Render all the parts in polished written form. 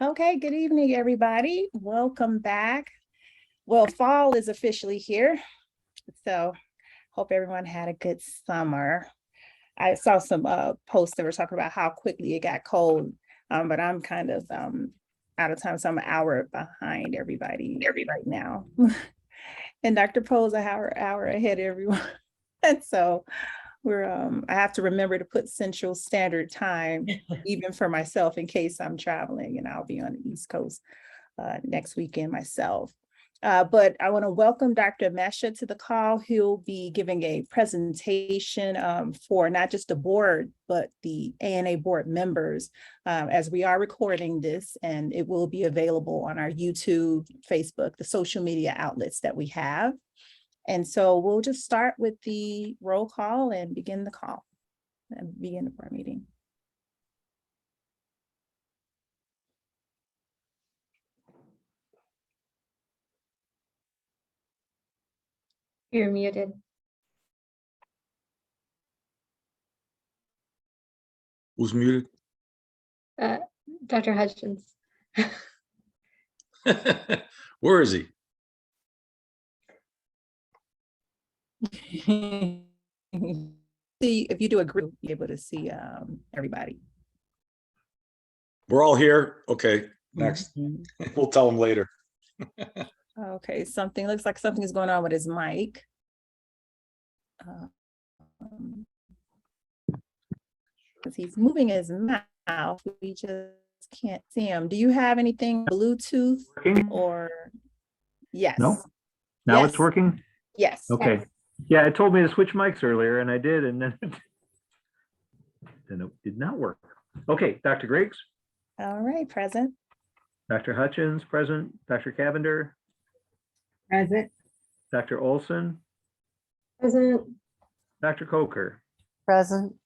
Okay, good evening, everybody. Welcome back. Well, fall is officially here, so hope everyone had a good summer. I saw some posts that were talking about how quickly it got cold, but I'm kind of out of time, so I'm an hour behind everybody right now. And Dr. Poe's an hour ahead of everyone. And so we're I have to remember to put Central Standard Time, even for myself, in case I'm traveling, and I'll be on the East Coast next weekend myself. But I want to welcome Dr. Mesha to the call. He'll be giving a presentation for not just the board, but the ANA board members, as we are recording this, and it will be available on our YouTube, Facebook, the social media outlets that we have. And so we'll just start with the roll call and begin the call and begin the board meeting. You're muted. Who's muted? Dr. Hutchins. Where is he? See, if you do a group, you're able to see everybody. We're all here. Okay, next. Mhm. We'll tell him later. Okay, looks like something is going on with his mic. Because he's moving his mouth, we just can't see him. Do you have anything Bluetooth Working? or? Yes. No? Now Yes. it's working? Yes. Okay. Yeah, it told me to switch mics earlier and I did, and then it did not work. Okay, Dr. Griggs, All right, present. Dr. Hutchins, present, Dr. Cavender, Present. Dr. Olson, Present. Dr. Coker, Present.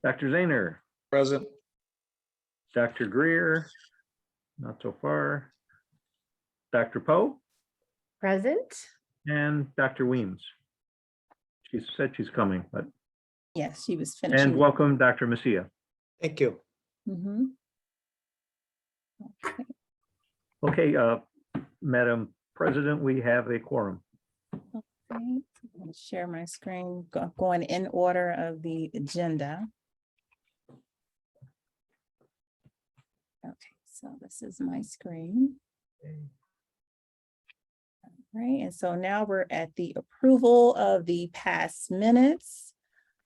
Dr. Zahner, Present. Dr. Greer, not so far, Dr. Poe, Present. and Dr. Weems. She said she's coming, but, Yes, she was finishing. and welcome, Dr. Messia. Thank you. Mhm. Okay. Okay, Madam President, we have a quorum. Okay, I'll share my screen, going in order of the agenda. Okay, so this is my screen. All right, and so now we're at the approval of the past minutes.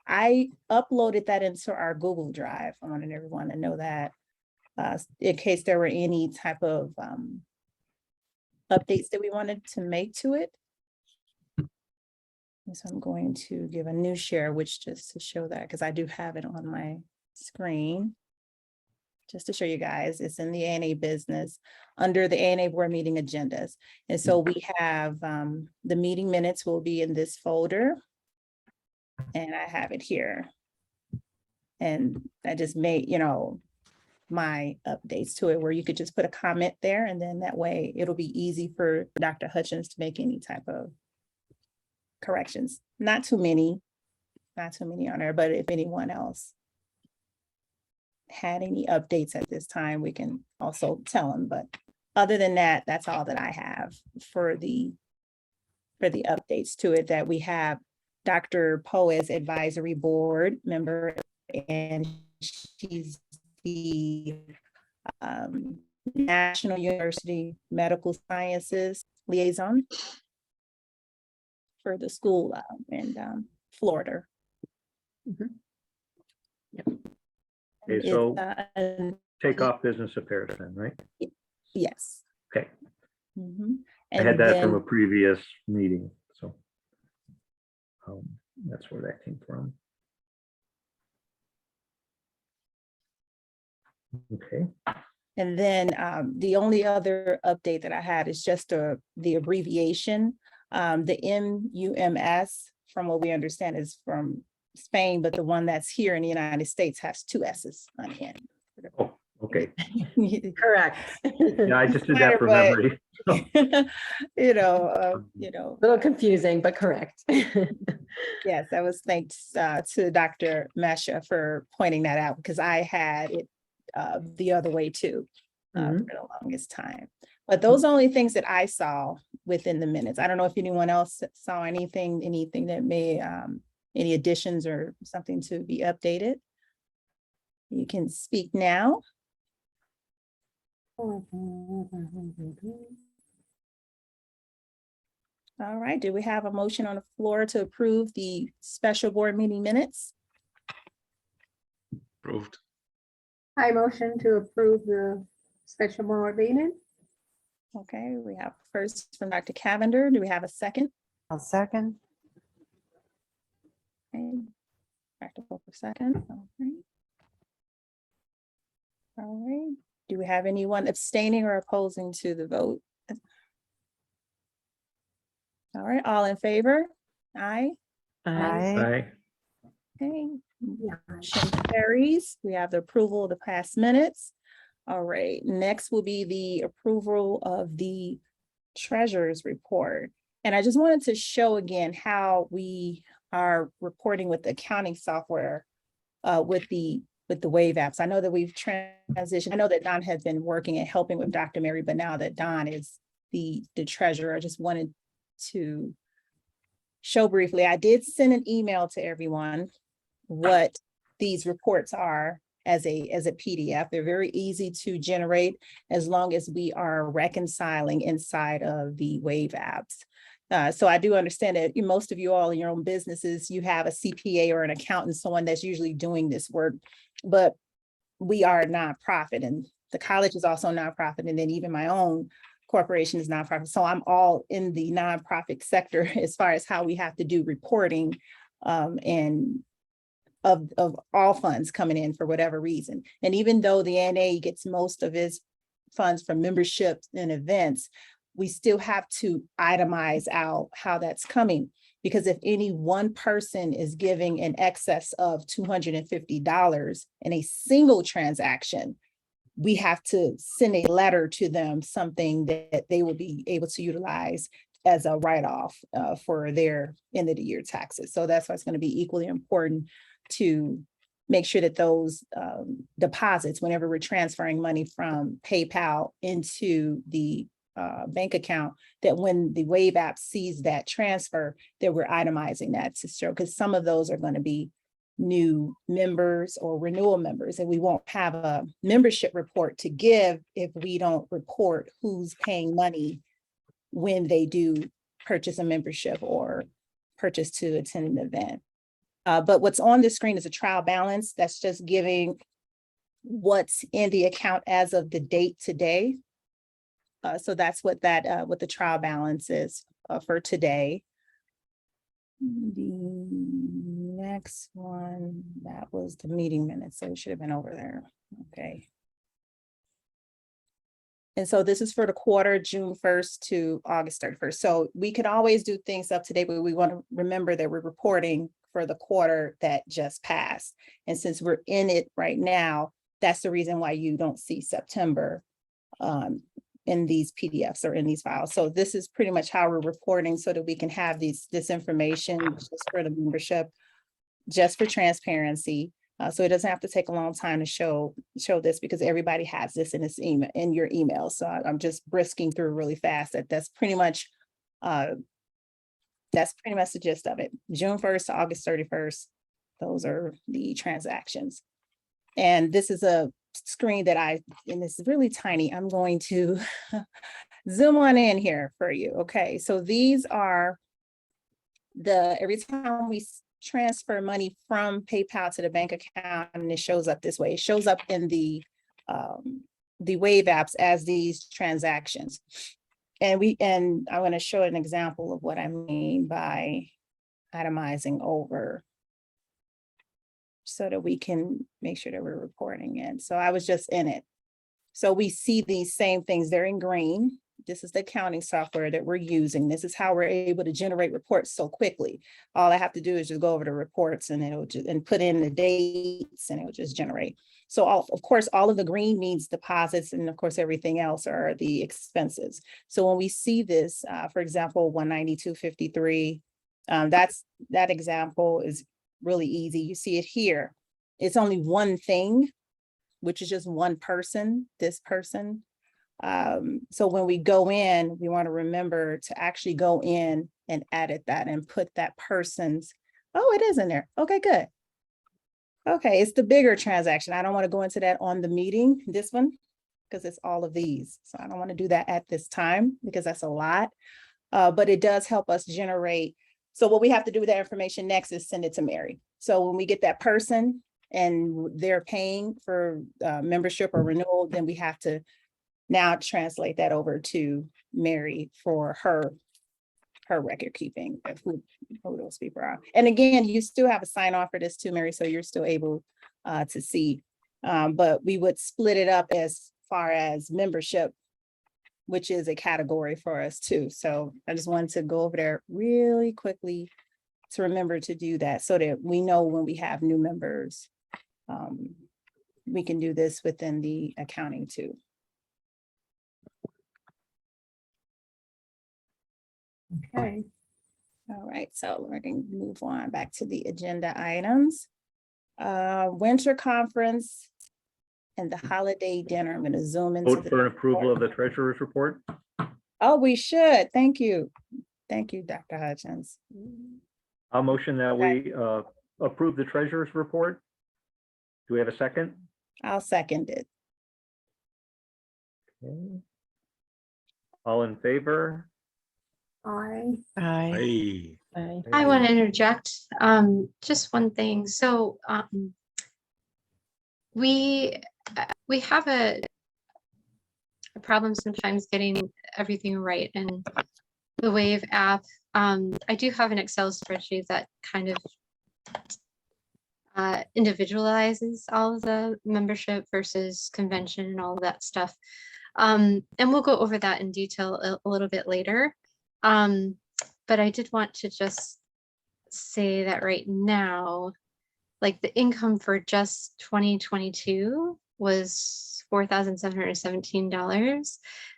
I uploaded that into our Google Drive. I wanted everyone to know that, in case there were any type of updates that we wanted to make to it. And so I'm going to give a new share, which just to show that, because I do have it on my screen. Just to show you guys, it's in the ANA business under the ANA board meeting agendas. And so we have the meeting minutes will be in this folder. And I have it here. And I just made, my updates to it where you could just put a comment there, and then that way it'll be easy for Dr. Hutchins to make any type of corrections. Not too many on there, but if anyone else had any updates at this time, we can also tell them. But other than that, that's all that I have for the updates to it. That we have Dr. Poe as advisory board member, and she's the National University Medical Sciences liaison for the school in Florida. Mhm. Okay, so take off business affairs then, right? Yes. Okay. Mhm. I had that from a previous meeting, so that's where that came from. Okay. And then the only other update that I had is just the abbreviation. The MUMS, from what we understand, is from Spain, but the one that's here in the United States has 2 S's on the end. Oh, okay. Correct. Yeah, I just did that from memory. Little confusing, but correct. Yes, that was thanks to Dr. Mesha for pointing that out, because I had it the other way too. Mhm. for the longest time. But those are only things that I saw within the minutes. I don't know if anyone else saw anything that may, any additions or something to be updated. You can speak now. All right, do we have a motion on the floor to approve the special board meeting minutes? Approved. I motion to approve the special board meeting. Okay, we have first from Dr. Cavender. Do we have a second? I'll second. Okay. Dr. Booker, second. All right. Do we have anyone abstaining or opposing to the vote? All right, all in favor? Aye. Aye. Okay. Motion carries. We have the approval of the past minutes. All right, next will be the approval of the treasurer's report. And I just wanted to show again how we are reporting with the accounting software with the Wave apps. I know that we've transitioned. I know that Don has been working and helping with Dr. Mary, but now that Don is the treasurer, I just wanted to show briefly. I did send an email to everyone what these reports are as a PDF. They're very easy to generate as long as we are reconciling inside of the Wave apps. So I do understand that most of you all in your own businesses, you have a CPA or an accountant, someone that's usually doing this work, but we are a nonprofit and the college is also a nonprofit. And then even my own corporation is nonprofit. So I'm all in the nonprofit sector as far as how we have to do reporting and of all funds coming in for whatever reason. And even though the NA gets most of its funds from memberships and events, we still have to itemize out how that's coming. Because if any one person is giving in excess of $250 in a single transaction, we have to send a letter to them, something that they will be able to utilize as a write-off for their end of the year taxes. So that's why it's going to be equally important to make sure that those deposits, whenever we're transferring money from PayPal into the bank account, that when the Wave app sees that transfer, that we're itemizing that to show, because some of those are going to be new members or renewal members, and we won't have a membership report to give if we don't report who's paying money when they do purchase a membership or purchase to attend an event. But what's on the screen is a trial balance. That's just giving what's in the account as of the date today. So that's what what the trial balance is for today. The next one, that was the meeting minutes, so it should have been over there. Okay. And so this is for the quarter, June 1st to August 31st. So we could always do things up to date, but we want to remember that we're reporting for the quarter that just passed. And since we're in it right now, that's the reason why you don't see September in these PDFs or in these files. So this is pretty much how we're reporting so that we can have this information just for the membership, just for transparency. So it doesn't have to take a long time to show this, because everybody has this in this email, in your email. So I'm just brisking through really fast. That's pretty much the gist of it. June 1st to August 31st, those are the transactions. And this is a screen that and it's really tiny. I'm going to zoom on in here for you. Okay, so these are every time we transfer money from PayPal to the bank account, and it shows up this way. It shows up in the Wave apps as these transactions. And I'm going to show an example of what I mean by itemizing over, so that we can make sure that we're reporting in. So I was just in it. So we see these same things. They're in green. This is the accounting software that we're using. This is how we're able to generate reports so quickly. All I have to do is just go over the reports and it'll just put in the dates and it'll just generate. So of course, all of the green means deposits, and of course, everything else are the expenses. So when we see this, for example, 192.53, that example is really easy. You see it here. It's only one thing, which is just one person, this person. So when we go in, we want to remember to actually go in and edit that and put that person's, oh, it is in there. Okay, good. Okay, it's the bigger transaction. I don't want to go into that on the meeting, this one, because it's all of these. So I don't want to do that at this time because that's a lot. But it does help us generate. So what we have to do with that information next is send it to Mary. So when we get that person and they're paying for membership or renewal, then we have to now translate that over to Mary for her record keeping of who those people are. And again, you still have a sign off for this too, Mary, so you're still able to see. But we would split it up as far as membership, which is a category for us too. So I just wanted to go over there really quickly to remember to do that so that we know when we have new members. We can do this within the accounting too. Okay. All right, so we're going to move on back to the agenda items. Winter conference and the holiday dinner. I'm going to zoom into Vote for an approval of the treasurer's report. Oh, we should. Thank you. Thank you, Dr. Hutchins. I'll motion that we approve the treasurer's report. Do we have a second? I'll second it. Okay. All in favor? Aye. Aye. Hey, I want to interject just one thing. So we have a problem sometimes getting everything right in the Wave app. I do have an Excel spreadsheet that kind of individualizes all of the membership versus convention and all of that stuff. And we'll go over that in detail a little bit later. But I did want to just say that right now, like the income for just 2022 was $4,717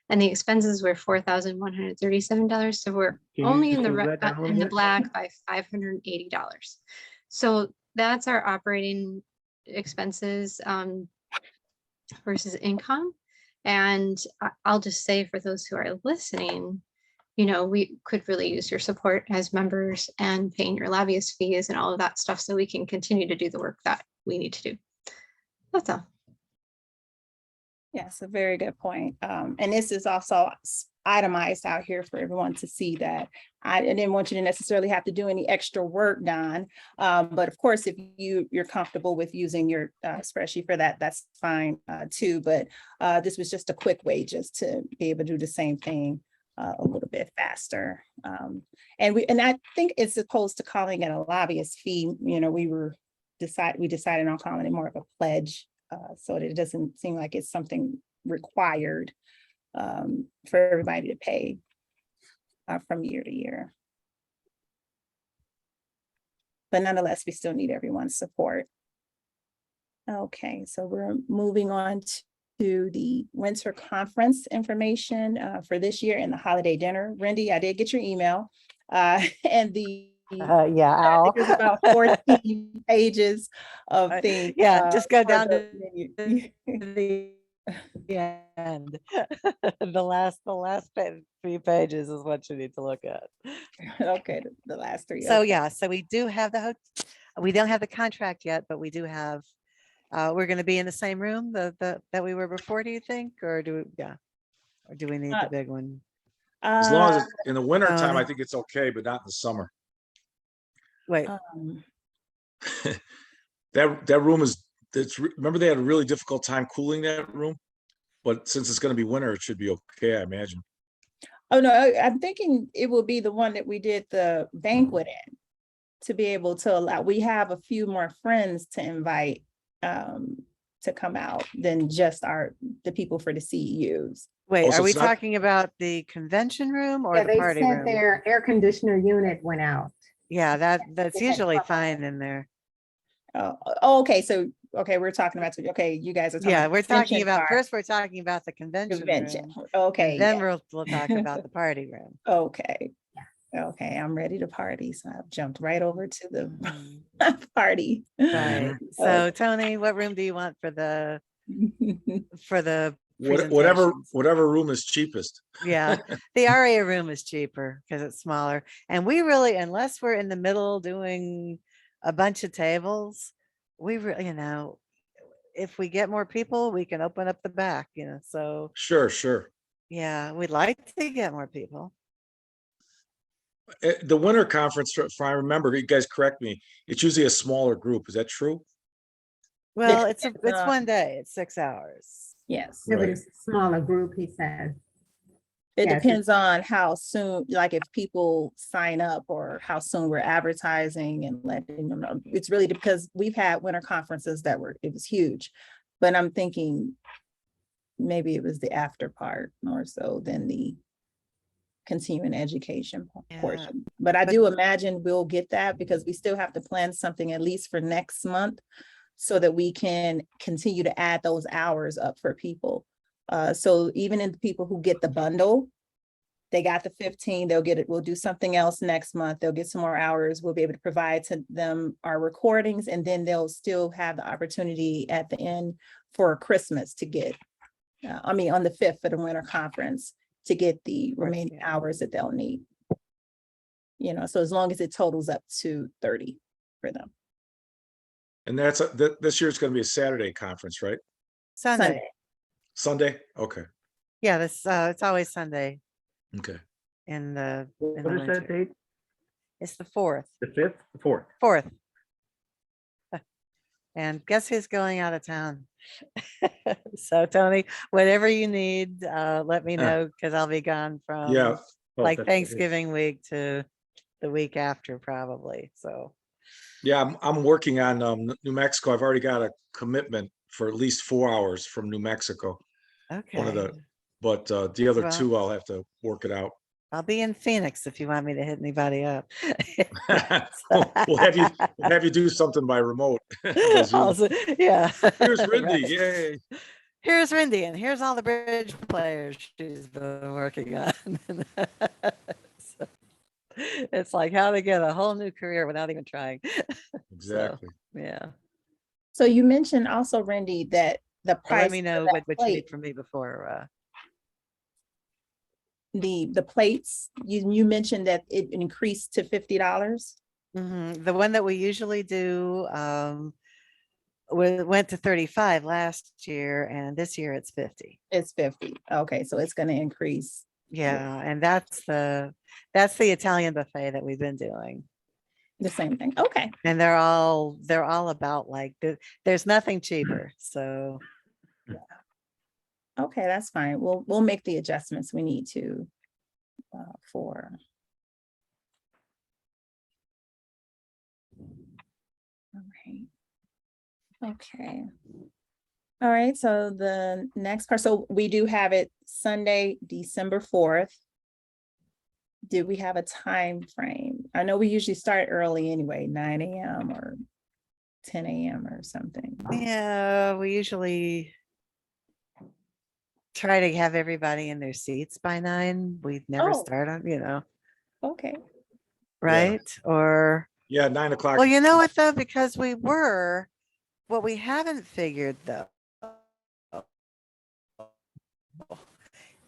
and the expenses were $4,137. So we're Can you only in the close that down a little bit? black by $580. So that's our operating expenses versus income. And I'll just say for those who are listening, you know, we could really use your support as members and paying your lobbyist fees and all of that stuff so we can continue to do the work that we need to do. That's all. Yes, a very good point. And this is also itemized out here for everyone to see that I didn't want you to necessarily have to do any extra work, Don. But of course, if you're comfortable with using your spreadsheet for that, that's fine too. But this was just a quick way just to be able to do the same thing a little bit faster. And I think it's opposed to calling it a lobbyist fee. You know, we decided on calling it more of a pledge so that it doesn't seem like it's something required for everybody to pay from year to year. But nonetheless, we still need everyone's support. Okay, so we're moving on to the winter conference information for this year and the holiday dinner. Randy, I did get your email and Yeah, I Al. think there's about 14 pages of things. Yeah, just go for down the to menu. the end. The last 3 pages is what you need to look at. Okay, the last three. So okay. yeah, so we do have we don't have the contract yet, but we do have, we're going to be in the same room that we were before, do you think? Or do we need the big one? as long as it's in the winter time, I no. think it's okay, but not in the summer. Wait, That room is, remember they had a really difficult time cooling that room? But since it's gonna be winter, it should be okay, I imagine. Oh, no, I'm thinking it will be the one that we did the banquet in to be able to allow, we have a few more friends to invite to come out than just the people for the CEUs. wait, Also, are we it's not- talking about the convention room or Yeah, the they party said room? their air conditioner unit went out. Yeah, that's They had usually trouble. fine in there. Okay, so, okay, we're talking about, okay, you guys are talking. Yeah, about we're talking convention about, part, first we're talking about the convention room. Okay, And then yeah. we'll talk about the party room. Okay. Okay, I'm ready to party. So I've jumped right over to the Mhm. party. Right. So Tony, what room do you want for the for the Whatever, presentations. whatever room is cheapest. Yeah, the RA room is cheaper because it's smaller. And we really, unless we're in the middle doing a bunch of tables, we really, if we get more people, we can open up the back, so Sure, sure. yeah, we'd like to get more people. The winter conference, if I remember, you guys correct me, it's usually a smaller group. Is that true? Well, It's, it's one day, it's 6 hours. yes. Yeah, but Right. it's a smaller group, he said. It Yes, depends on how soon, like if people sign up or how soon we're advertising and letting them know. It's really because we've had winter conferences it was huge. But I'm thinking maybe it was the after part more so than the continuing education Yeah, portion. But I do imagine we'll get that because we still have to plan something at least for next month so that we can continue to add those hours up for people. So even in the people who get the bundle, they got the 15, they'll get it. We'll do something else next month. They'll get some more hours. We'll be able to provide to them our recordings, and then they'll still have the opportunity at the end for Christmas to get, on the 5th for the winter conference to get the remaining yeah. hours that they'll need. So as long as it totals up to 30 for them. And this year's gonna be a Saturday conference, right? Sunday. Sunday? Okay, Yeah, it's always Sunday okay. in the What is that winter. date? It's the 4th. The 5th, the 4th? 4th. And guess who's going out of town? So Tony, whatever you need, let me know because I'll be gone from Yeah, Oh, like that's- Thanksgiving week to the week after probably. So yeah, I'm working on New Mexico. I've already got a commitment for at least 4 hours from New Mexico. One of okay. but the other Well- two, I'll have to work it out. I'll be in Phoenix if you want me to hit anybody up. We'll have you do something by remote. by Zoom. Also, yeah. Here's Rindy, Right. yay. Here's Rindy, and here's all the bridge players she's been working on. So, it's like how to get a whole new career without even trying. Exactly. Yeah. So you mentioned also, Randy, that the So price. let me for know that what you plate, need from me before. the plates, you mentioned that it increased to $50. The one that we usually do went to 35 last year, and this year it's 50. It's 50. Okay, so it's going to increase. Yeah, and that's the Italian buffet that we've been doing. The same thing. Okay. And they're all about like there's nothing cheaper. So Okay, that's fine. We'll make the adjustments we need to for. All right. Okay. All right, so the next part, so we do have it Sunday, December 4th. Did we have a time frame? I know we usually start early anyway, 9 a.m. or 10 a.m. or something. yeah, we usually try to have everybody in their seats by 9. We never Oh. start on, Okay. right? Or Yeah, 9 o'clock. well, you know what though, because what we haven't figured though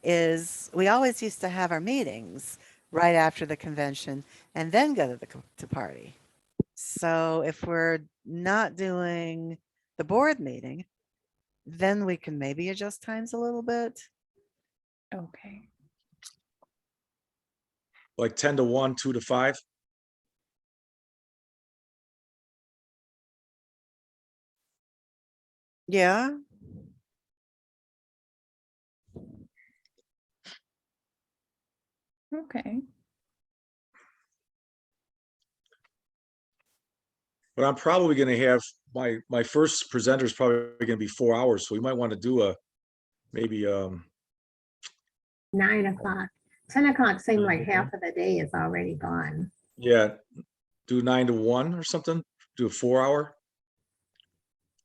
is we always used to have our meetings right after the convention and then go to the party. So if we're not doing the board meeting, then we can maybe adjust times a little bit. Okay. Like 10 to 1, 2 to 5. Yeah. Okay. But I'm probably gonna have my first presenter is probably gonna be 4 hours, so we might want to do maybe 9 o'clock. 10 o'clock seemed like Okay. half of the day is already gone. yeah, do 9 to 1 or something, do a 4 hour.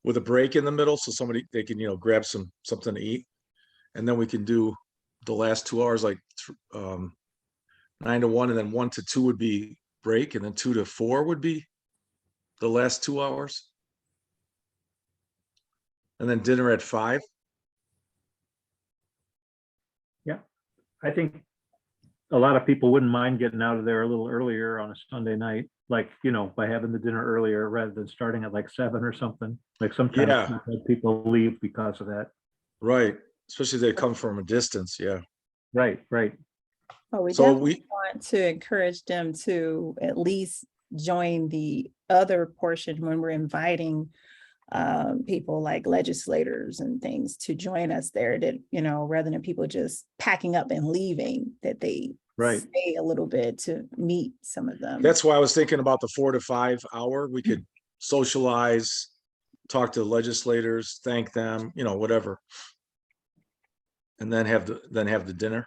With a break in the middle, so they can, grab something to eat. And then we can do the last 2 hours, like 9 to 1, and then 1 to 2 would be break, and then 2 to 4 would be the last 2 hours. And then dinner at 5? I think a lot of people wouldn't mind getting out of there a little earlier on a Sunday night, like, by having the dinner earlier rather than starting at like 7 or something. Like sometimes Yeah. people leave because of that. Right, especially if they come from a distance, yeah. Right, right. Oh, we So definitely want to encourage them to at least join the other portion when we're inviting people like legislators and things to join us there, that, rather than people just packing up and leaving, that they Right. stay a little bit to meet some of them. that's why I was thinking about the 4 to 5 hour. We could socialize, talk to legislators, thank them, whatever. And then have the dinner.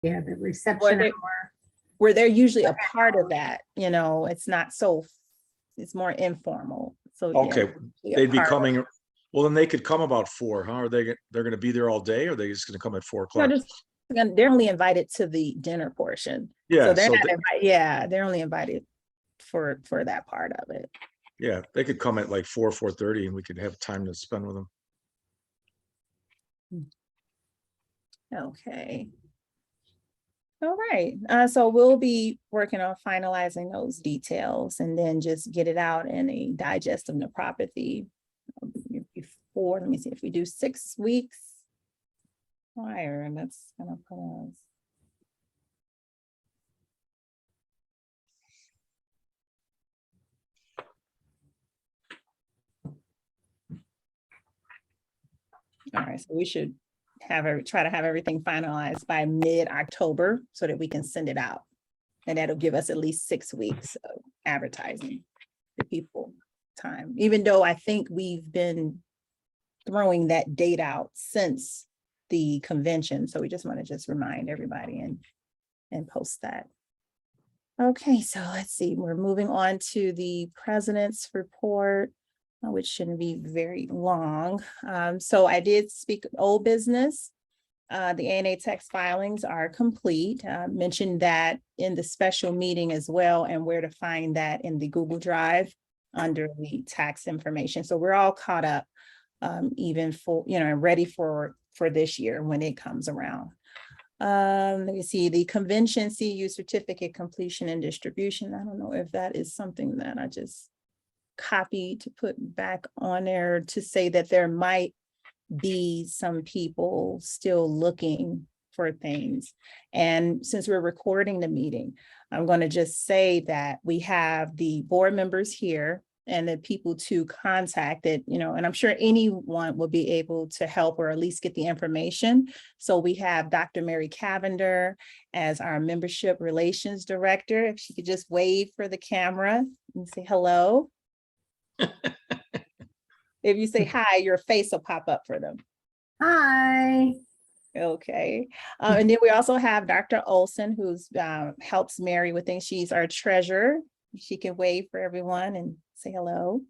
Yeah, the Well, reception they- hour. where they're usually a part of that, it's not so, it's more informal. So yeah, Okay, be a they'd be part of- coming, well, then they could come about 4, huh? Are they're gonna be there all day, or are they just gonna come at 4 No, o'clock? they're only invited to the dinner portion. Yeah, So they're so not they- invited, yeah, they're only invited for that part of it. yeah, they could come at like 4:30 and we could have time to spend with them. Okay. All right, so we'll be working on finalizing those details and then just get it out in a digest of neuropathy before, let me see, if we do 6 weeks prior, and that's gonna put us. All right, so we should try to have everything finalized by mid-October so that we can send it out. And that'll give us at least 6 weeks of advertising to people time, even though I think we've been throwing that date out since the convention. So we just want to remind everybody and post that. Okay, so let's see, we're moving on to the president's report, which shouldn't be very long. So I did speak old business. The ANA tax filings are complete. Mentioned that in the special meeting as well, and where to find that in the Google Drive under the tax information. So we're all caught up, even for, and ready for this year when it comes around. Let me see, the convention CU certificate completion and distribution. I don't know if that is something that I just copied to put back on there to say that there might be some people still looking for things. And since we're recording the meeting, I'm going to just say that we have the board members here and the people to contact it, and I'm sure anyone will be able to help or at least get the information. So we have Dr. Mary Cavender as our membership relations director. If she could just wave for the camera and say hello. If you say hi, your face will pop up for them. Hi. Okay. And then we also have Dr. Olson, who's helps Mary with things. She's our treasurer. She can wave for everyone and say hello.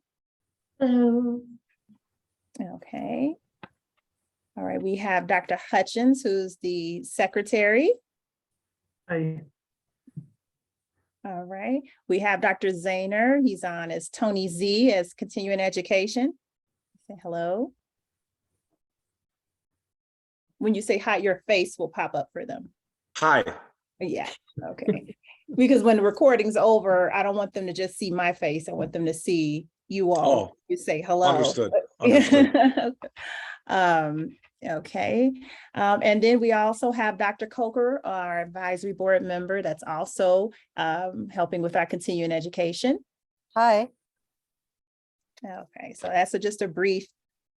Hello. Okay. All right. We have Dr. Hutchins, who's the secretary. Hi. All right. We have Dr. Zahner. He's on as Tony Z as continuing education. Say hello. When you say hi, your face will pop up for them. Hi. Yeah, okay. Because when the recording's over, I don't want them to just see my face. I want them to see you all. Oh, You say hello. understood, understood. Okay. And then we also have Dr. Coker, our advisory board member, that's also helping with our continuing education. Hi. Okay, so that's just a brief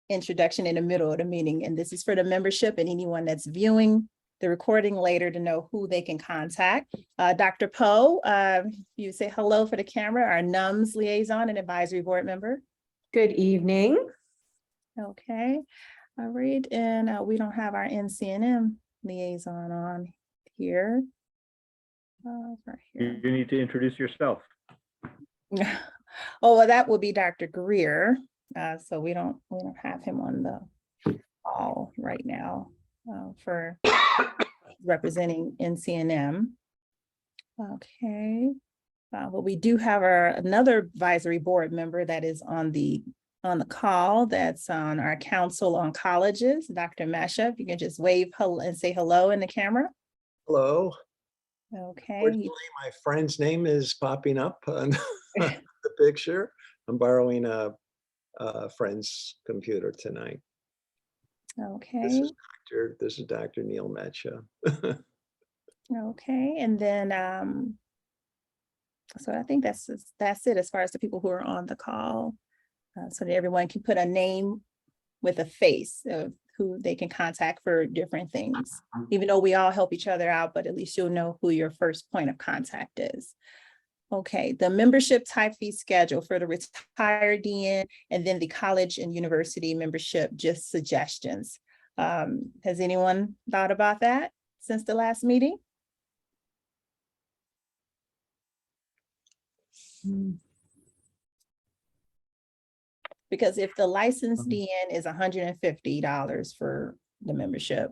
introduction in the middle of the meeting. And this is for the membership and anyone that's viewing the recording later to know who they can contact. Dr. Poe, you say hello for the camera, our NUMS liaison and advisory board member. Good evening. Okay, all right. And we don't have our NCNM liaison on here. Right here. You need to introduce yourself. Oh, well, that will be Dr. Greer. So we don't have him on the call right now for representing NCNM. Okay, but we do have another advisory board member that is on the on the call that's on our council oncologist, Dr. Masha. If you can just wave hello and say hello in the camera. Hello. Okay. Fortunately, my friend's name is popping up on the picture. I'm borrowing a friend's computer tonight. Okay. This is Dr. Neil Metcha. Okay. And then, so I think that's it as far as the people who are on the call. So that everyone can put a name with a face of who they can contact for different things, even though we all help each other out, but at least you'll know who your first point of contact is. Okay, the membership type fee schedule for the retired DN and then the college and university membership, just suggestions. Has anyone thought about that since the last meeting? Because if the licensed DN is $150 for the membership,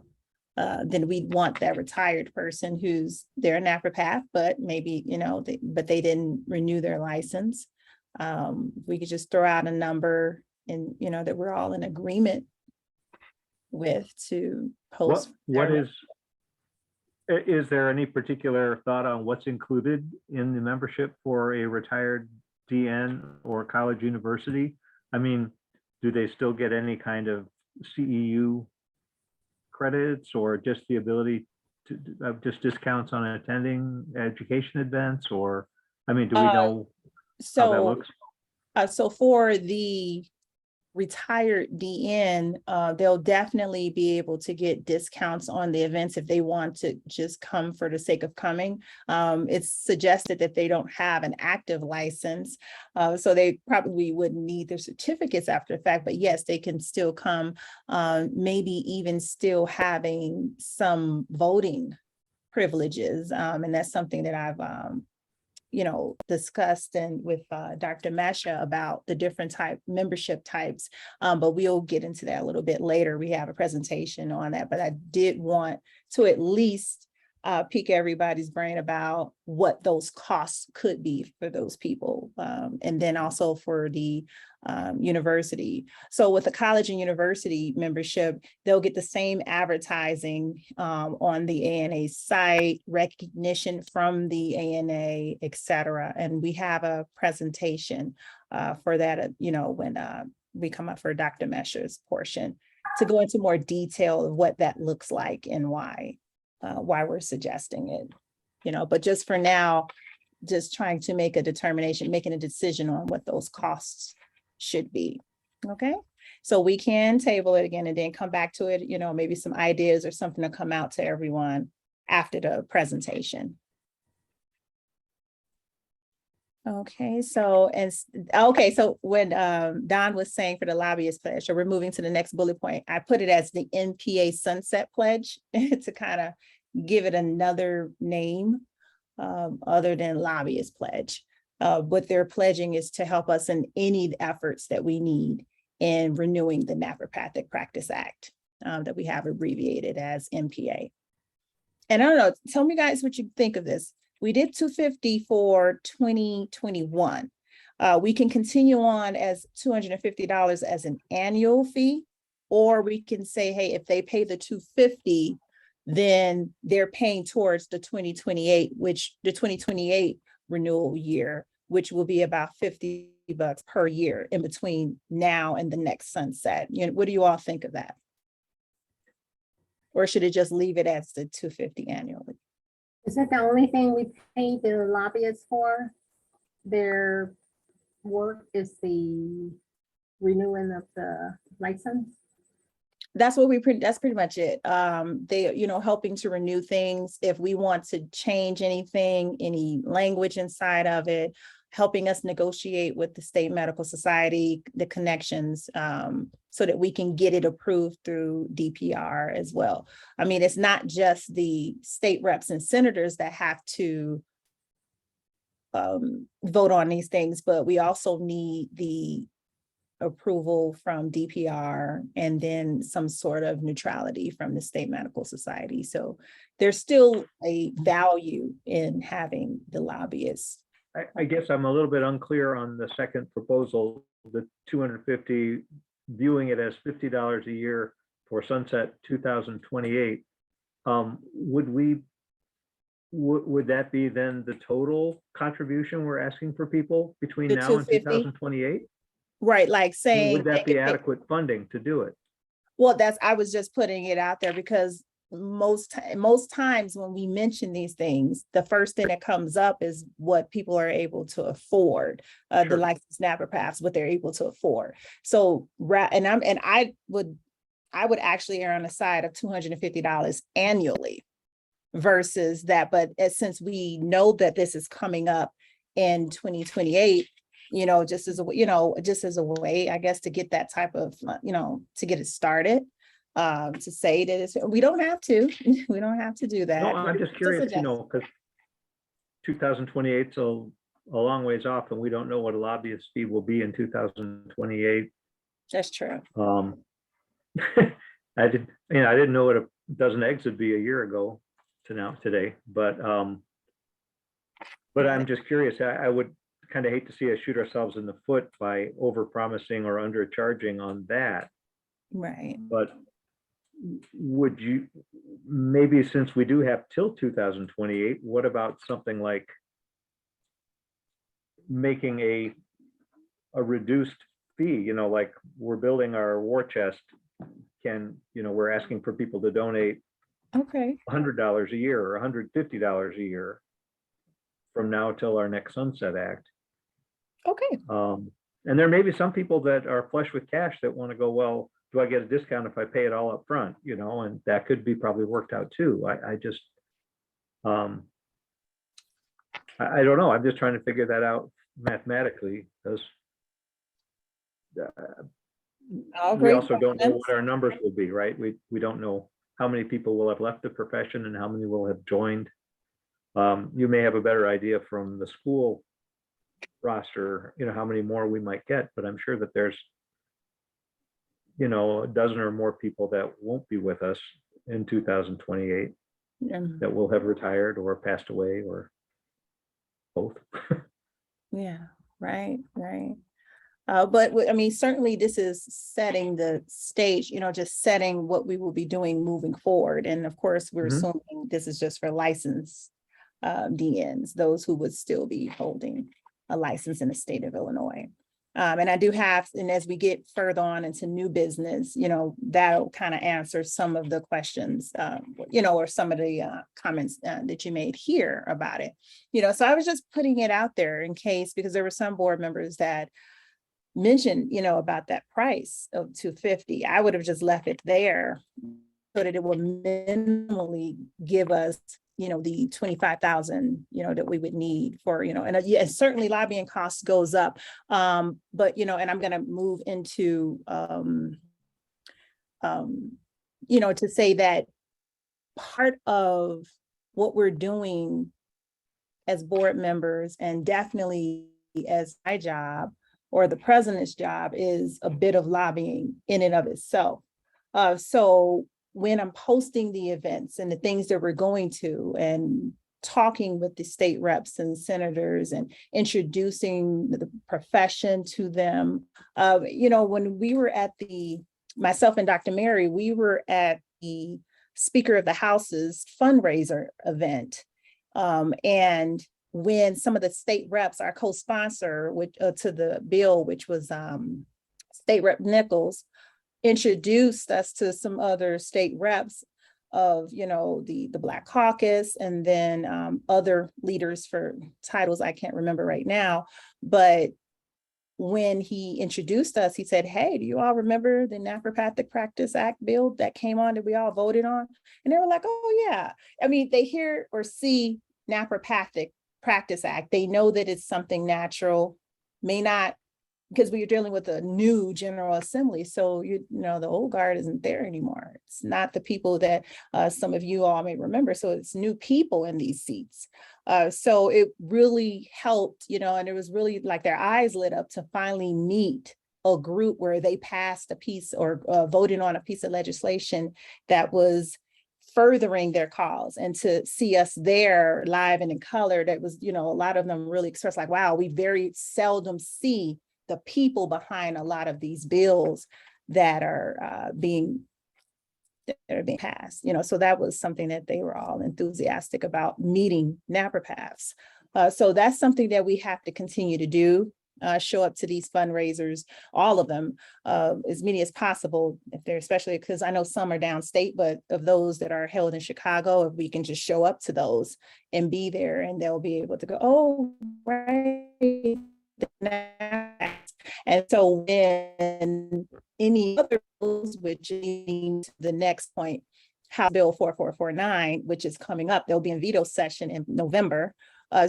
then we'd want that retired person who's they're a naturopath, but maybe, but they didn't renew their license. We could just throw out a number and, that we're all in agreement with to post. Is there any particular thought on what's included in the membership for a retired DN or college university? I mean, do they still get any kind of CEU credits or just the ability to just discounts on attending education events? Or, I mean, do we know how that looks? So for the retired DN, they'll definitely be able to get discounts on the events if they want to just come for the sake of coming. It's suggested that they don't have an active license, so they probably wouldn't need their certificates after the fact, but yes, they can still come, maybe even still having some voting privileges. And that's something that I've discussed and with Dr. Masha about the different membership types, but we'll get into that a little bit later. We have a presentation on that, but I did want to at least pique everybody's brain about what those costs could be for those people, and then also for the university. So with the college and university membership, they'll get the same advertising on the ANA site, recognition from the ANA, et cetera. And we have a presentation for that, when we come up for Dr. Mesher's portion to go into more detail of what that looks like and why we're suggesting it, but just for now, just trying to make a determination, making a decision on what those costs should be. Okay, so we can table it again and then come back to it, maybe some ideas or something to come out to everyone after the presentation. Okay, so when Don was saying for the lobbyist pledge, so we're moving to the next bullet point, I put it as the NPA sunset pledge to kind of give it another name other than lobbyist pledge. What they're pledging is to help us in any efforts that we need in renewing the Naturopathic Practice Act that we have abbreviated as NPA. And I don't know, tell me guys what you think of this. We did $250 for 2021. We can continue on as $250 as an annual fee, or we can say, hey, if they pay the $250, then they're paying towards the 2028 renewal year, which will be about $50 per year in between now and the next sunset. What do you all think of that? Or should it just leave it as the $250 annually? Is that the only thing we pay the lobbyists for? Their work is the renewing of the license? That's pretty much it. They, helping to renew things. If we want to change anything, any language inside of it, helping us negotiate with the State Medical Society, the connections, so that we can get it approved through DPR as well. I mean, it's not just the state reps and senators that have to vote on these things, but we also need the approval from DPR and then some sort of neutrality from the State Medical Society. So there's still a value in having the lobbyists I guess I'm a little bit unclear on the second proposal, the 250, viewing it as $50 a year for sunset 2028. Would that be then the total contribution we're asking for people between The now and 250? 2028? Right, like saying. Would that be if they- adequate funding to do it? Well, I was just putting it out there because most times when we mention these things, the first thing that comes up is what people are able to afford, the Sure. licensed naturopaths, what they're able to afford. So, I would actually err on the side of $250 annually versus that. But since we know that this is coming up in 2028, just as a way, I guess, to get that type of, to get it started, to say that we don't have to, we don't have to do that. No, I'm just curious, suggest. because 2028 is a long ways off, and we don't know what a lobbyist fee will be in 2028. That's true. I didn't know what a dozen eggs would be a year ago to now today, but I'm just curious. I would kind of hate to see us shoot ourselves in the foot by over promising or undercharging on that. Right. But would you, maybe since we do have till 2028, what about something like making a reduced fee, like we're building our war chest, we're asking for people to donate Okay. $100 a year or $150 a year from now till our next Sunset Act. Okay. And there may be some people that are flush with cash that want to go, well, do I get a discount if I pay it all up front? And that could be probably worked out too. I don't know. I'm just trying to figure that out mathematically, because we also don't know what our numbers will be, right? We don't know how many people will have left the profession and how many will have joined. You may have a better idea from the school roster, how many more we might get, but I'm sure that there's, a dozen or more people that won't be with us in 2028 that will have retired or passed away or both. Yeah, right. But certainly this is setting the stage, just setting what we will be doing moving forward. And of course, we're assuming this is just for licensed DNs, those who would still be holding a license in the state of Illinois. And I do have, and as we get further on into new business, that'll kind of answer some of the questions, or some of the comments that you made here about it. So I was just putting it out there in case, because there were some board members that mentioned, about that price of $250. I would have just left it there so that it would minimally give us, the 25,000, that we would need for, and certainly lobbying costs goes up. But, and I'm going to move into, to say that part of what we're doing as board members, and definitely as my job or the president's job, is a bit of lobbying in and of itself. So when I'm posting the events and the things that we're going to, and talking with the state reps and senators and introducing the profession to them, when we were at myself and Dr. Mary, we were at the Speaker of the House's fundraiser event. And when some of the state reps, our co-sponsor to the bill, which was State Rep Nichols, introduced us to some other state reps of, the Black Caucus, and then other leaders for titles I can't remember right now. But when he introduced us, he said, hey, do you all remember the Naturopathic Practice Act bill that came on that we all voted on? And they were like, oh yeah. They hear or see Naturopathic Practice Act. They know that it's something natural, may not, because we are dealing with a new General Assembly. So, the old guard isn't there anymore. It's not the people that some of you all may remember. So it's new people in these seats. So it really helped, and it was really like their eyes lit up to finally meet a group where they passed a piece or voted on a piece of legislation that was furthering their cause, and to see us there live and in color, that was, a lot of them really expressed like, wow, we very seldom see the people behind a lot of these bills that are being passed, so that was something that they were all enthusiastic about, meeting naturopaths. So that's something that we have to continue to do, show up to these fundraisers, all of them, as many as possible, if they're, especially because I know some are downstate, but of those that are held in Chicago, if we can just show up to those and be there, and they'll be able to go, oh, right. And so when any other bills, which means the next point, House Bill 4449, which is coming up, there'll be a veto session in November.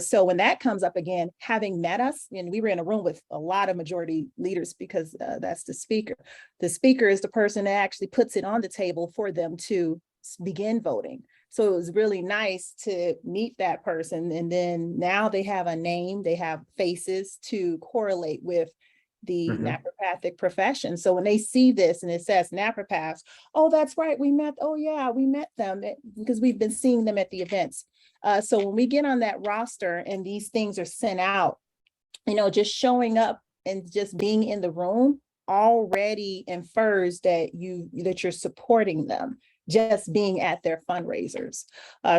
So when that comes up again, having met us, and we were in a room with a lot of majority leaders, because that's the speaker. The speaker is the person that actually puts it on the table for them to begin voting. So it was really nice to meet that person. And then now they have a name, they have faces to correlate with the naturopathic profession. So when they see this and it says naturopaths, oh, that's right, we met, oh yeah, we met them, because we've been seeing them at the events. So when we get on that roster and these things are sent out, just showing up and just being in the room already infers that you're supporting them, just being at their fundraisers.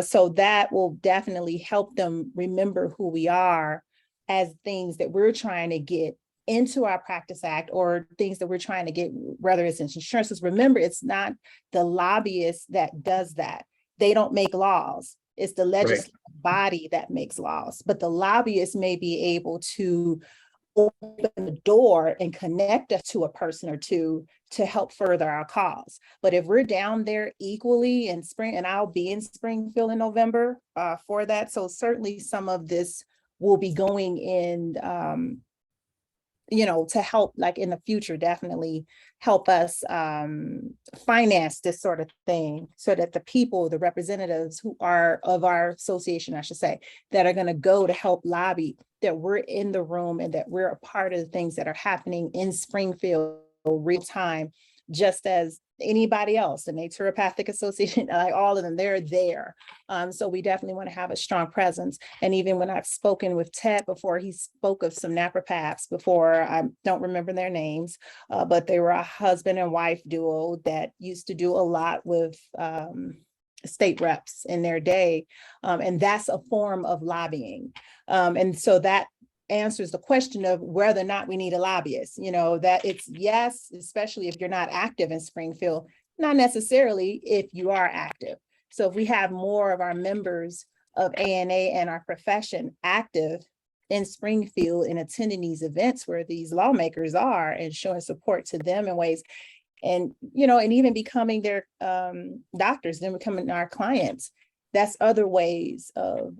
So that will definitely help them remember who we are as things that we're trying to get into our Practice Act, or things that we're trying to get, whether it's insurances. Remember, it's not the lobbyist that does that. They don't make laws. It's the legislative body that makes laws, but the lobbyists may be able to open the door and connect us to a person or two to help further our cause. But if we're down there equally in spring, and I'll be in Springfield in November for that, so certainly some of this will be going in, to help, like in the future, definitely help us finance this sort of thing, so that the people, the representatives who are of our association, I should say, that are going to go to help lobby, that we're in the room and that we're a part of the things that are happening in Springfield real time, just as anybody else, the Naturopathic Association, like all of them, they're there. So we definitely want to have a strong presence. And even when I've spoken with Ted before, he spoke of some naturopaths before, I don't remember their names, but they were a husband and wife duo that used to do a lot with state reps in their day. And that's a form of lobbying. And so that answers the question of whether or not we need a lobbyist, that it's yes, especially if you're not active in Springfield, not necessarily if you are active. So if we have more of our members of ANA and our profession active in Springfield and attending these events where these lawmakers are, and showing support to them in ways, and, and even becoming their doctors, then becoming our clients, that's other ways of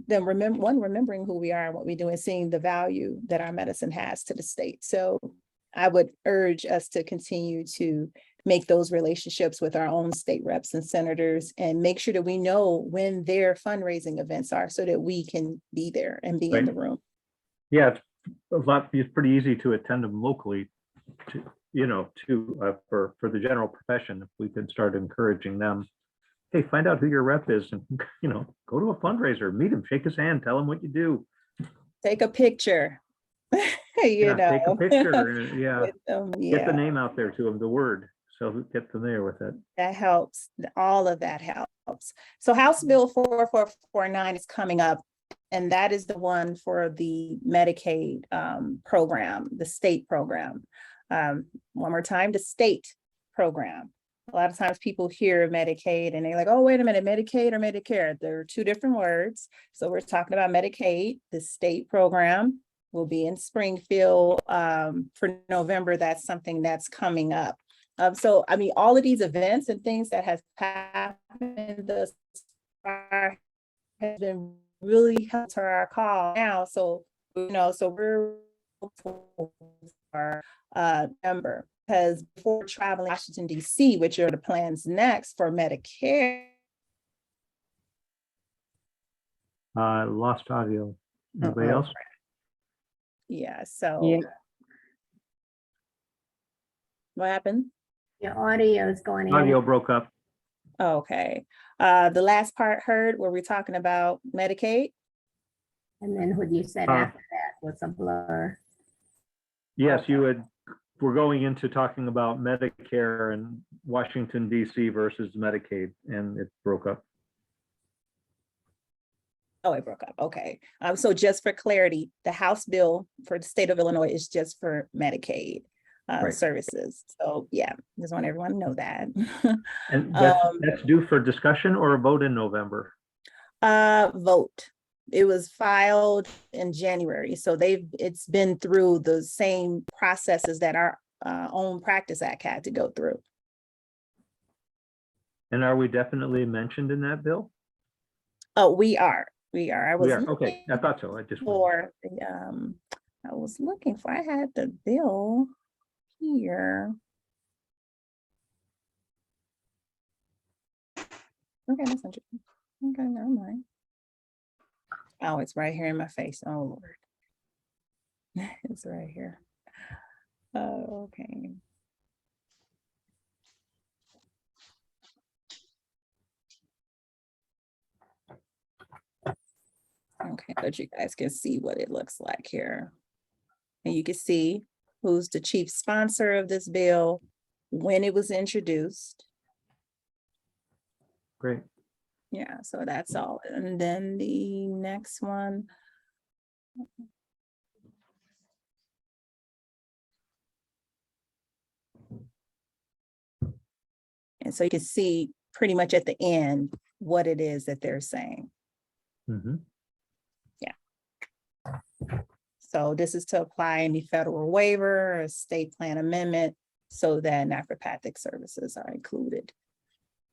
them remembering who we are and what we do, and seeing the value that our medicine has to the state. So I would urge us to continue to make those relationships with our own state reps and senators, and make sure that we know when their fundraising events are, so that we can be there and be in the room. Yeah, it's pretty easy to attend them locally, for the general profession. If we can start encouraging them, hey, find out who your rep is, and go to a fundraiser, meet him, shake his hand, tell him what you do. Take a picture. Take a picture. Yeah. Get the Yeah. name out there to them, the word, so get familiar with it. That helps. All of that helps. So House Bill 4449 is coming up, and that is the one for the Medicaid program, the state program. One more time, the state program. A lot of times people hear Medicaid and they're like, oh, wait a minute, Medicaid or Medicare? There are two different words. So we're talking about Medicaid. The state program will be in Springfield for November. That's something that's coming up. So, I mean, all of these events and things that has happened thus far has been really helpful to our call now. So, so we're hopeful for November, because before traveling to Washington, D.C., which are the plans next for Medicare. Lost audio. Anybody else? Yeah, so. Yeah. What happened? Your audio is going in. Audio broke up. Okay. The last part heard where we're talking about Medicaid. And then what you said Uh, after that was a blur. Yes, we're going into talking about Medicare and Washington DC versus Medicaid, and it broke up. Oh, it broke up. Okay. So just for clarity, the House bill for the state of Illinois is just for Medicaid Right. services. So yeah, just want everyone to know that. And Um, that's due for discussion or a vote in November? Vote. It was filed in January, so it's been through the same processes that our own Practice Act had to go through. And are we definitely mentioned in that bill? Oh, we are. I was We are, okay, looking I thought so, I just. for I was looking for, I had the bill here. Okay, that's interesting. Okay, never mind. Oh, it's right here in my face. Oh, Lord. It's right here. Oh, okay. Okay, but you guys can see what it looks like here. And you can see who's the chief sponsor of this bill, when it was introduced. Great. Yeah, so that's all. And then the next one. And so you can see pretty much at the end what it is that they're saying. Mhm. So this is to apply any federal waiver or state plan amendment so that naturopathic services are included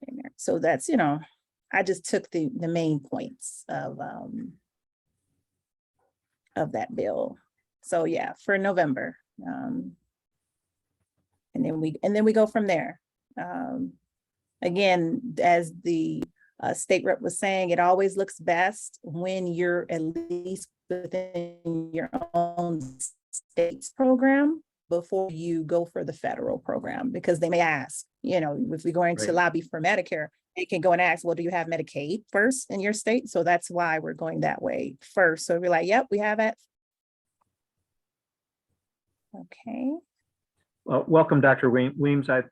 in there. So that's, I just took the main points of that bill. So yeah, for November. And then we go from there. Again, as the state rep was saying, it always looks best when you're at least within your own state's program before you go for the federal program, because they may ask, if we're going to Right. lobby for Medicare, they can go and ask, well, do you have Medicaid first in your state? So that's why we're going that way first. So we're like, yep, we have it. Okay. Well, welcome, Dr. Weems. I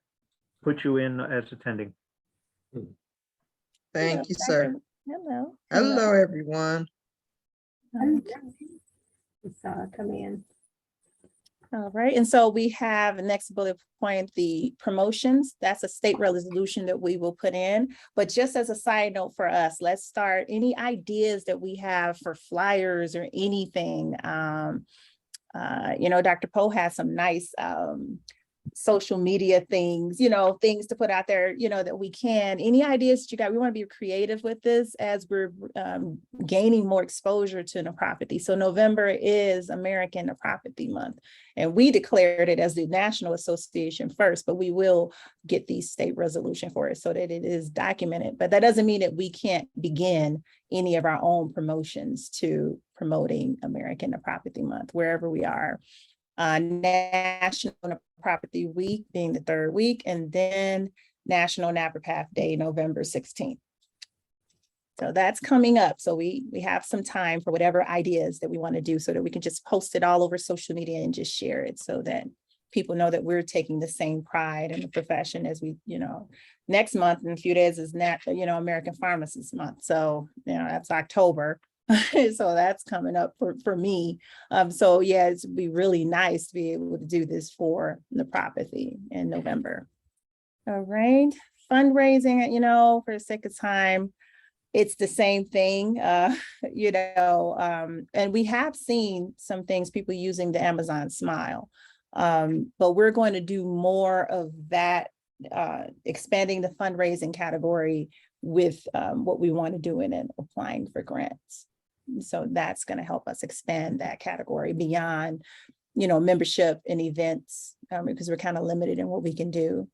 put you in as attending. Thank you, sir. Hello. Hello, everyone. Just come in. All right, and so we have the next bullet point, the promotions. That's a state resolution that we will put in. But just as a side note for us, let's start any ideas that we have for flyers or anything. Dr. Poe has some nice social media things, things to put out there, that we can. Any ideas that you got? We want to be creative with this as we're gaining more exposure to nephropathy. So November is American Nephropathy Month, and we declared it as the National Association first, but we will get the state resolution for it so that it is documented. But that doesn't mean that we can't begin any of our own promotions to promoting American Nephropathy Month, wherever we are. National Nephropathy Week being the third week, and then National Naturopath Day, November 16th. So that's coming up. So we have some time for whatever ideas that we want to do so that we can just post it all over social media and just share it so that people know that we're taking the same pride in the profession as we, next month in a few days is American Pharmacist Month. So, that's October. So that's coming up for me. So yeah, it'd be really nice to be able to do this for nephropathy in November. All right, fundraising, for the sake of time, it's the same thing, and we have seen some things, people using the Amazon Smile, but we're going to do more of that, expanding the fundraising category with what we want to do in applying for grants. So that's going to help us expand that category beyond, membership and events, because we're kind of limited in what we can do.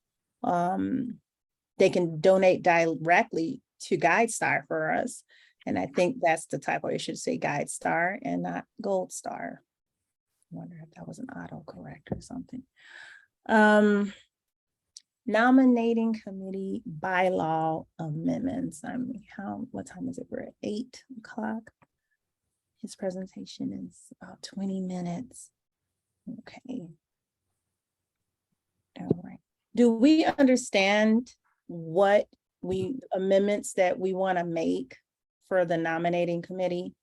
They can donate directly to GuideStar for us. And I think that's the typo. It should say GuideStar and not Gold Star. I wonder if that was an autocorrect or something. nominating committee bylaw amendments. I mean, what time is it? We're at 8 o'clock. His presentation is about 20 minutes. Okay. All right. Do we understand what amendments that we want to make for the nominating committee?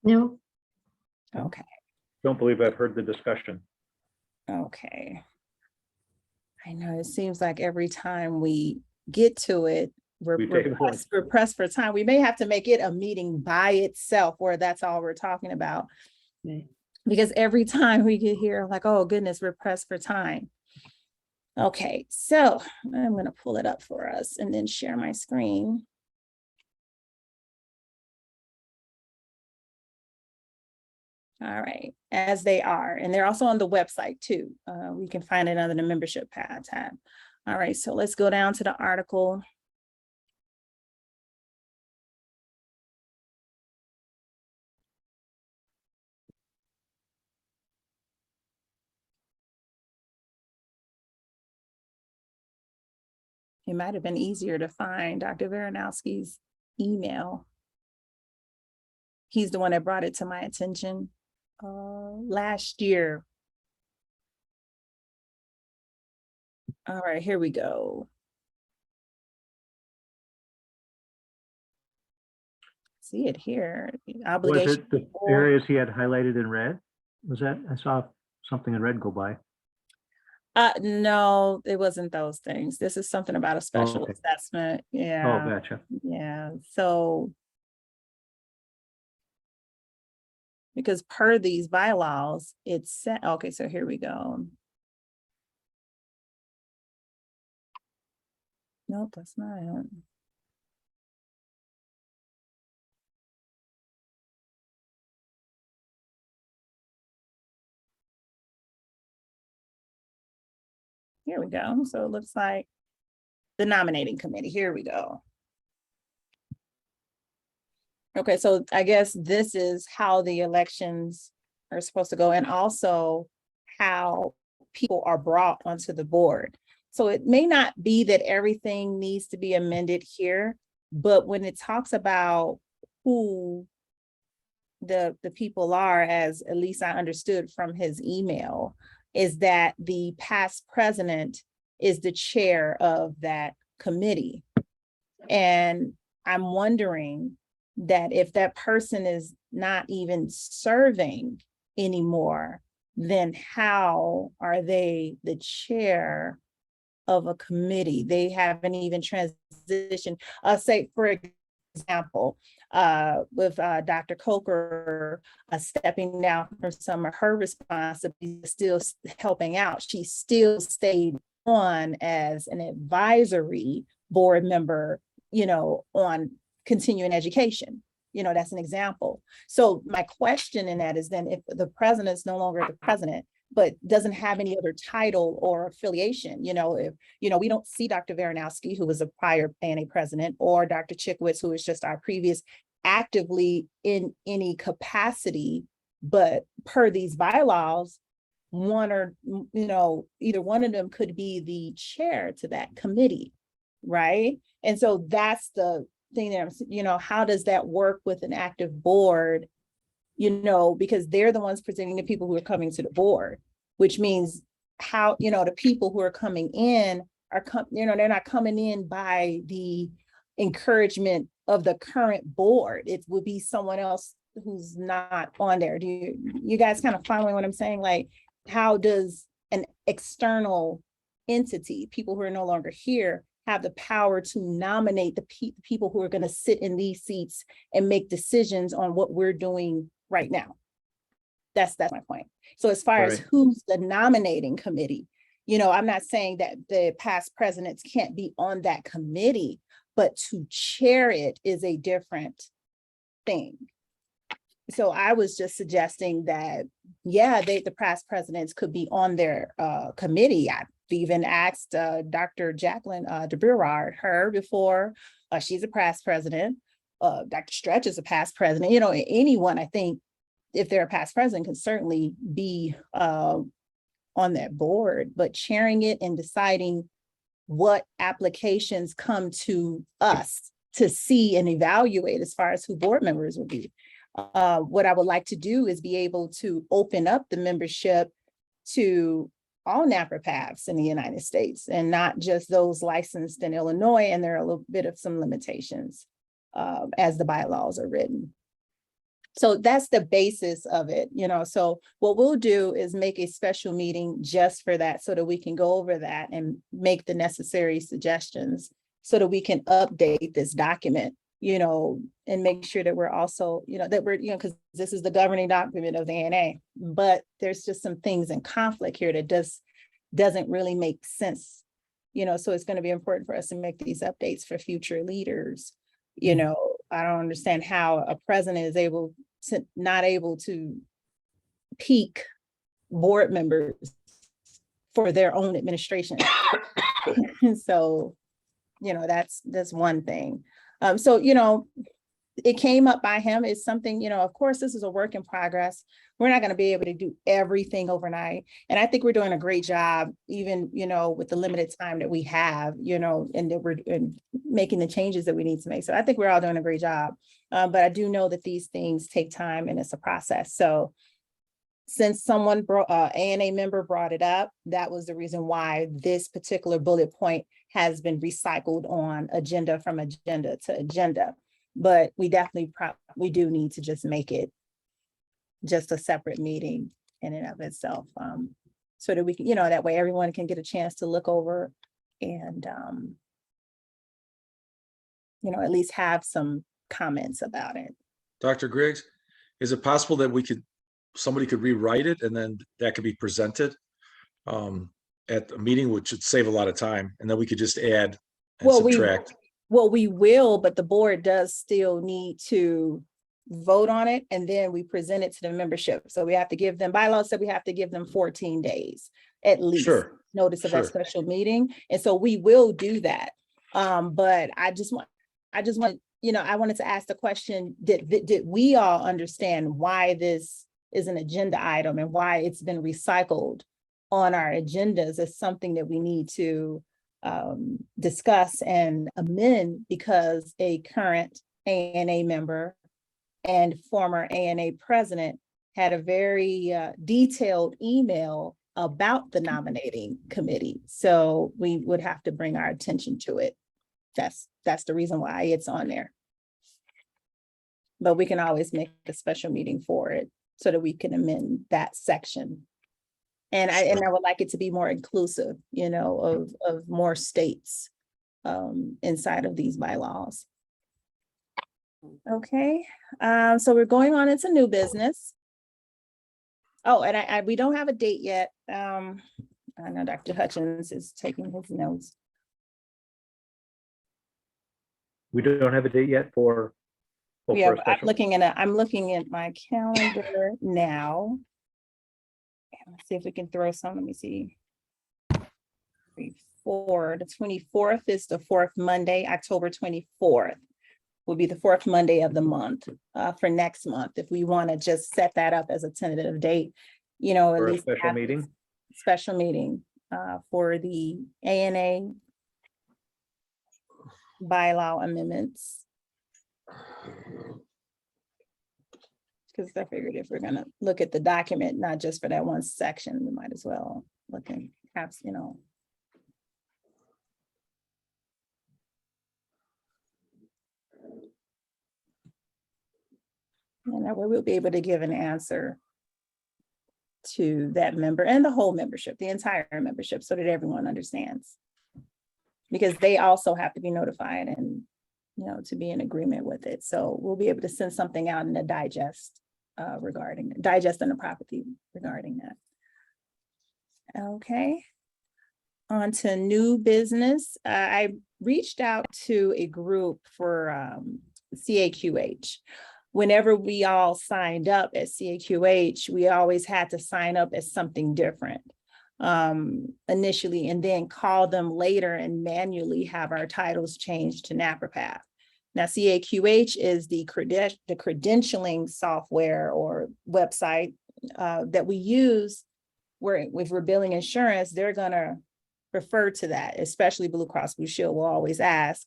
No, Okay, Don't believe I've heard the discussion. okay. I know it seems like every time we get to it, we're We take a break. we're pressed for time. We may have to make it a meeting by itself where that's all we're talking about. Right. Because every time we get here, like, oh goodness, we're pressed for time. Okay, so I'm gonna pull it up for us and then share my screen. All right, as they are, and they're also on the website too. We can find it under the membership tab. All right, so let's go down to the article. It might have been easier to find Dr. Varanowski's email. He's the one that brought it to my attention last year. All right, here we go. See it here. Was Obligation. it the areas he had highlighted in red? Was that, I saw something in red go by. No, it wasn't those things. This is something about a special okay. assessment. Oh, Yeah, gotcha. yeah. So because per these bylaws, it's set. Okay, so here we go. Nope, that's not it. Here we go. So it looks like the nominating committee. Here we go. Okay, so I guess this is how the elections are supposed to go and also how people are brought onto the board. So it may not be that everything needs to be amended here, but when it talks about who the people are, as at least I understood from his email, is that the past president is the chair of that committee. And I'm wondering that if that person is not even serving anymore, then how are they the chair of a committee? They haven't even transitioned. Say, for example, with Dr. Coker stepping down from some of her responsibilities, still helping out. She still stayed on as an advisory board member, on continuing education. That's an example. So my question in that is then if the president's no longer the president, but doesn't have any other title or affiliation, if, we don't see Dr. Varanowski, who was a prior ANA president, or Dr. Chickwitz, who is just our previous, actively in any capacity, but per these bylaws, one or, either one of them could be the chair to that committee, right? And so that's the thing that how does that work with an active board? Because they're the ones presenting the people who are coming to the board, which means how, the people who are coming in are, they're not coming in by the encouragement of the current board. It would be someone else who's not on there. Do you guys kind of following what I'm saying? Like, how does an external entity, people who are no longer here, have the power to nominate the people who are going to sit in these seats and make decisions on what we're doing right now? That's my point. So as far as who's the nominating committee, I'm not saying that the past presidents can't be on that committee, but to chair it is a different thing. So I was just suggesting that, yeah, the past presidents could be on their committee. I've even asked Dr. Jacqueline DeBerard, her before. She's a past president. Dr. Stretch is a past president. Anyone, I think, if they're a past president, can certainly be on that board, but chairing it and deciding what applications come to us to see and evaluate as far as who board members will be. What I would like to do is be able to open up the membership to all naturopaths in the United States and not just those licensed in Illinois. And there are a little bit of some limitations as the bylaws are written. So that's the basis of it, you know. So what we'll do is make a special meeting just for that so that we can go over that and make the necessary suggestions so that we can update this document, you know, and make sure that we're also, you know, that we're, you know, because this is the governing document of the ANA, but there's just some things in conflict here that doesn't really make sense, you know. So it's going to be important for us to make these updates for future leaders. You know, I don't understand how a president is not able to peak board members for their own administration. So, you know, that's one thing. So, you know, it came up by him. It's something, you know, of course, this is a work in progress. We're not going to be able to do everything overnight. And I think we're doing a great job, even, you know, with the limited time that we have, you know, and that we're making the changes that we need to make. So I think we're all doing a great job. But I do know that these things take time and it's a process. So since someone ANA member brought it up, that was the reason why this particular bullet point has been recycled on agenda from agenda to agenda. But we definitely we do need to just make it just a separate meeting in and of itself, so that we can, you know, that way everyone can get a chance to look over and, you know, at least have some comments about it. Dr. Griggs, is it possible that somebody could rewrite it and then that could be presented at a meeting, which should save a lot of time, and then we could just add and subtract? Well, we will, but the board does still need to vote on it, and then we present it to the membership. So we have to give them, bylaws said we have to give them 14 days at least. Sure. Notice of that special meeting. And so we will do that. But I just want, you know, I wanted to ask the question, did we all understand why this is an agenda item and why it's been recycled on our agendas as something that we need to discuss and amend, because a current ANA member and former ANA president had a very detailed email about the nominating committee. So we would have to bring our attention to it. That's the reason why it's on there. But we can always make a special meeting for it so that we can amend that section. And I would like it to be more inclusive, you know, of more states inside of these bylaws. Okay, so we're going on into new business. Oh, and we don't have a date yet. I know Dr. Hutchins is taking his notes. We don't have a date yet for. Yeah, I'm looking at my calendar now. Let's see if we can throw some. Let me see. The 24th is the fourth Monday. October 24th will be the fourth Monday of the month for next month. If we want to just set that up as a tentative date, you know, at least special meeting. Special meeting for the ANA bylaw amendments. Because I figured if we're going to look at the document, not just for that one section, we might as well look and perhaps, you know. And that way we'll be able to give an answer to that member and the whole membership, the entire membership, so that everyone understands. Because they also have to be notified and, you know, to be in agreement with it. So we'll be able to send something out in a digest regarding digest and the property regarding that. Okay. On to new business. I reached out to a group for CAQH. Whenever we all signed up at CAQH, we always had to sign up as something different initially, and then call them later and manually have our titles changed to naturopath. Now, CAQH is the credentialing software or website that we use if we're billing insurance, they're gonna refer to that, especially Blue Cross Blue Shield will always ask,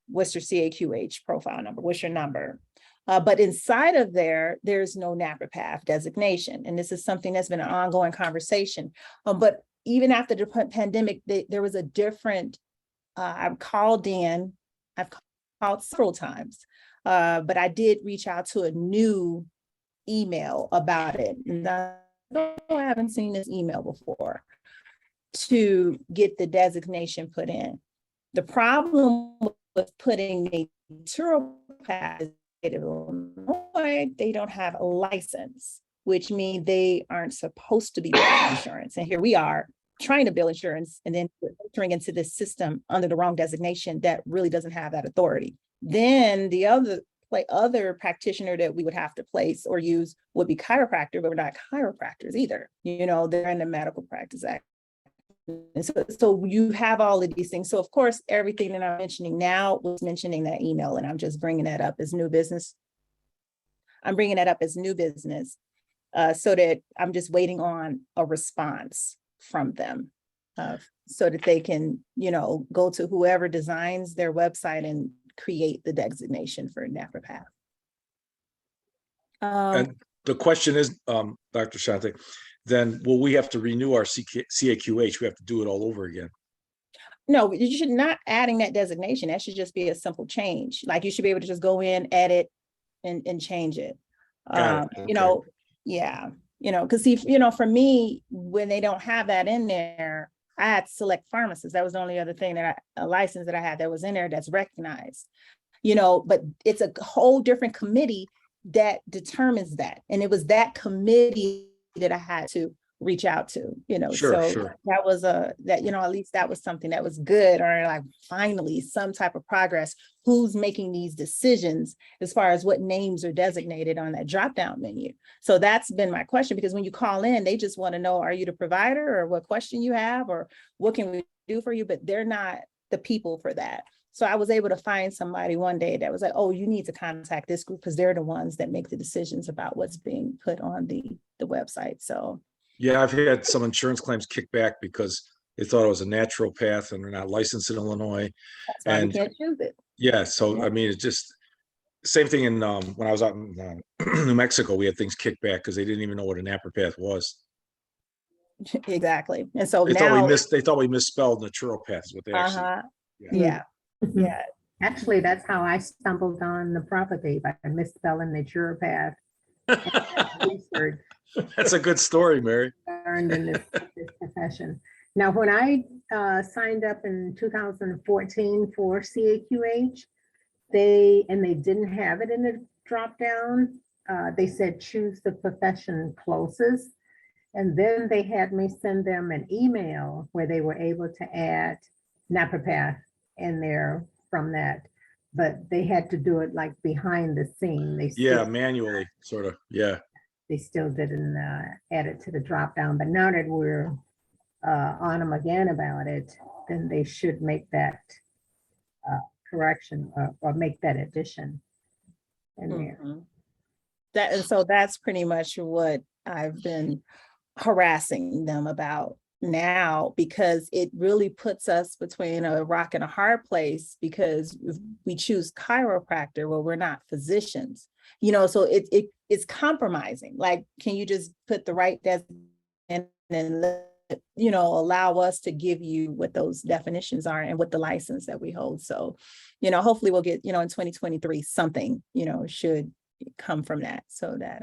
what's your CAQH profile number? What's your number? But inside of there's no NAPRPAF designation. And this is something that's been an ongoing conversation. But even after the pandemic, there was a different, I've called several times, but I did reach out to a new email about it. And I haven't seen this email before, to get the designation put in. The problem with putting a naturopath in Illinois, they don't have a license, which means they aren't supposed to be billing insurance. And here we are trying to bill insurance, and then we're entering into this system under the wrong designation that really doesn't have that authority. Then the other practitioner that we would have to place or use would be chiropractor, but we're not chiropractors either. You know, they're in the Medical Practice Act. And so you have all of these things. So of course, everything that I'm mentioning now was mentioning that email, and I'm just bringing that up as new business. I'm bringing that up as new business so that I'm just waiting on a response from them so that they can, you know, go to whoever designs their website and create the designation for NAPRPAF. And the question is, Dr. Shante, then will we have to renew our CAQH? We have to do it all over again? No, you should not adding that designation. That should just be a simple change. Like you should be able to just go in, edit, and change it. Got it. You know, yeah, you know, because for me, when they don't have that in there, I had select pharmacists. That was the only other thing a license that I had that was in there that's recognized. You know, but it's a whole different committee that determines that, and it was that committee that I had to reach out to, you know. Sure. That was that, you know, at least that was something that was good, or like finally some type of progress. Who's making these decisions as far as what names are designated on that drop down menu? So that's been my question, because when you call in, they just want to know, are you the provider, or what question you have, or what can we do for you? But they're not the people for that. So I was able to find somebody one day that was like, oh, you need to contact this group because they're the ones that make the decisions about what's being put on the website. So yeah, I've had some insurance claims kicked back because they thought it was a naturopath and they're not licensed in Illinois. that's why we can't choose it. Yeah, so I mean, it's just same thing in when I was out in New Mexico, we had things kicked back because they didn't even know what a naturopath was. Exactly. And so They now thought we misspelled naturopath is what they actually. yeah. Actually, that's how I stumbled on the property, by misspelling naturopath. Research That's a good story, Mary. learned in this profession. Now, when I signed up in 2014 for CAQH, they didn't have it in the drop down. They said choose the profession closest. And then they had me send them an email where they were able to add NAPRPAF in there from that. But they had to do it like behind the scene. Manually, sort of. Yeah. They still didn't add it to the drop down. But now that we're on them again about it, then they should make that correction or make that addition in there. And so that's pretty much what I've been harassing them about now, because it really puts us between a rock and a hard place, because if we choose chiropractor, well, we're not physicians, you know, so it's compromising. Like, can you just put the right and then you know, allow us to give you what those definitions are and what the license that we hold. So, you know, hopefully we'll get, you know, in 2023, something, you know, should come from that, so that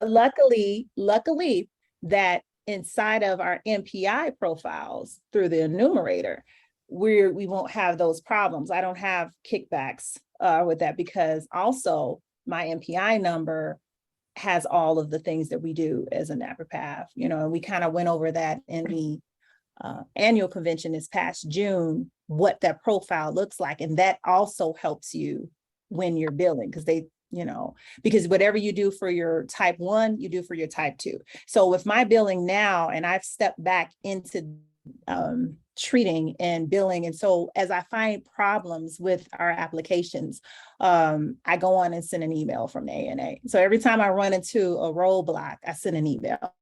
luckily that inside of our MPI profiles through the enumerator, we won't have those problems. I don't have kickbacks with that, because also my MPI number has all of the things that we do as a NAPRPAF, you know, and we kind of went over that in the annual convention this past June, what that profile looks like. And that also helps you when you're billing, because because whatever you do for your type 1, you do for your type 2. So with my billing now, and I've stepped back into treating and billing. And so as I find problems with our applications, I go on and send an email from the ANA. So every time I run into a roadblock, I send an email.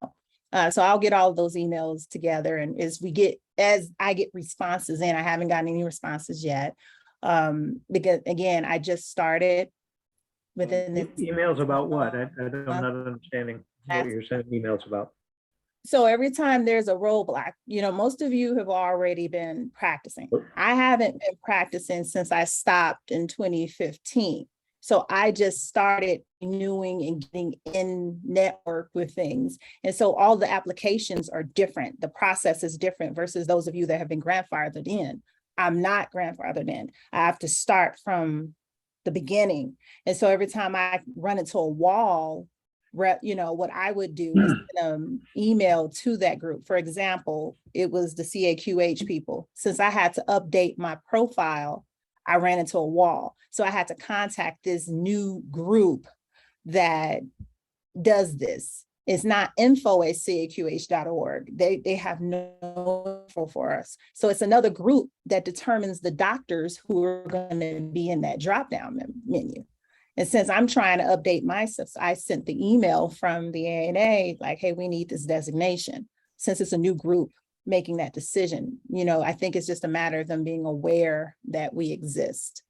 So I'll get all of those emails together, and as I get responses in, I haven't gotten any responses yet. Because again, I just started within the Emails about what? I'm not understanding what you're saying emails about. So every time there's a roadblock, most of you have already been practicing. I haven't been practicing since I stopped in 2015. So I just started renewing and getting in network with things. And so all the applications are different. The process is different versus those of you that have been grandfathered in. I'm not grandfathered in. I have to start from the beginning. And so every time I run into a wall, what I would do is send an email to that group. For example, it was the CAQH people. Since I had to update my profile, I ran into a wall. So I had to contact this new group that does this. It's not info@caqh.org. They have no info for us. So it's another group that determines the doctors who are going to be in that drop-down menu. And since I'm trying to update myself, I sent the email from the ANA like, hey, we need this designation. Since it's a new group making that decision, I think it's just a matter of them being aware that we exist.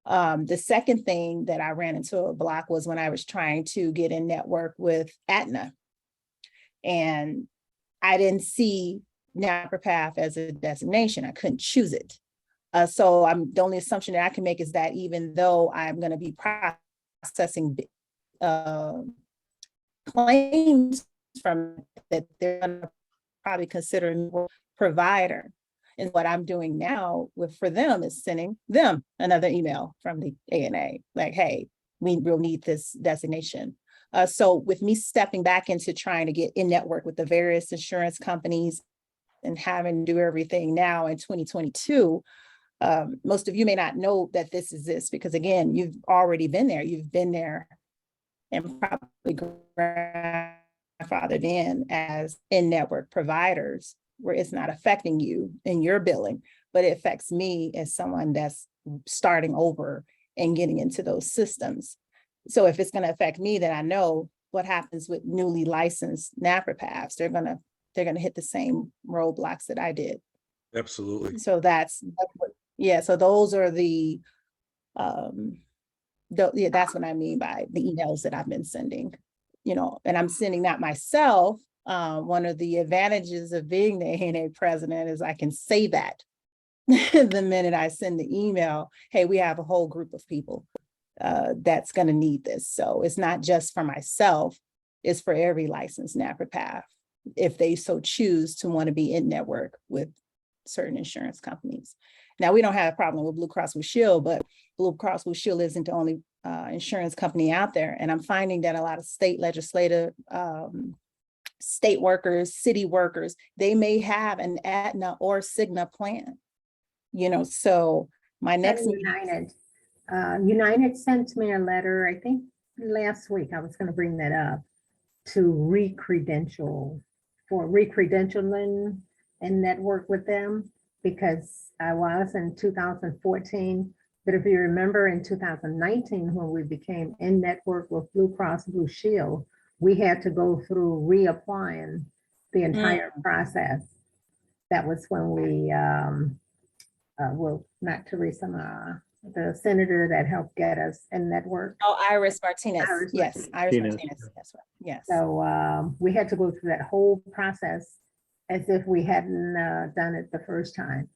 The second thing that I ran into a block was when I was trying to get in network with Aetna. And I didn't see naturopath as a designation. I couldn't choose it. So the only assumption that I can make is that even though I'm going to be processing claims from that, they're going to probably consider me a provider. And what I'm doing now for them is sending them another email from the ANA, like, hey, we will need this designation. So with me stepping back into trying to get in network with the various insurance companies and having to do everything now in 2022, most of you may not know that this is this, because again, you've already been there. You've been there and probably grandfathered in as in-network providers, where it's not affecting you in your billing, but it affects me as someone that's starting over and getting into those systems. So if it's going to affect me, then I know what happens with newly licensed naturopaths. They're going to hit the same roadblocks that I did. Absolutely. So that's what, yeah. So those are that's what I mean by the emails that I've been sending, and I'm sending that myself. One of the advantages of being the ANA president is I can say that the minute I send the email, hey, we have a whole group of people that's going to need this. So it's not just for myself, it's for every licensed naturopath, if they so choose to want to be in network with certain insurance companies. Now, we don't have a problem with Blue Cross Blue Shield, but Blue Cross Blue Shield isn't the only insurance company out there. And I'm finding that a lot of state legislative, state workers, city workers, they may have an Aetna or Cigna plan, so my next United sent me a letter, I think last week. I was going to bring that up to re-credentialing and network with them, because I was in 2014. But if you remember in 2019, when we became in network with Blue Cross Blue Shield, we had to go through reapplying the entire process. That was when we, not Teresa, the senator that helped get us in network. Oh, Iris Martinez. Yes, Iris Martinez. Martinez. That's right. Yes. So we had to go through that whole process as if we hadn't done it the first time.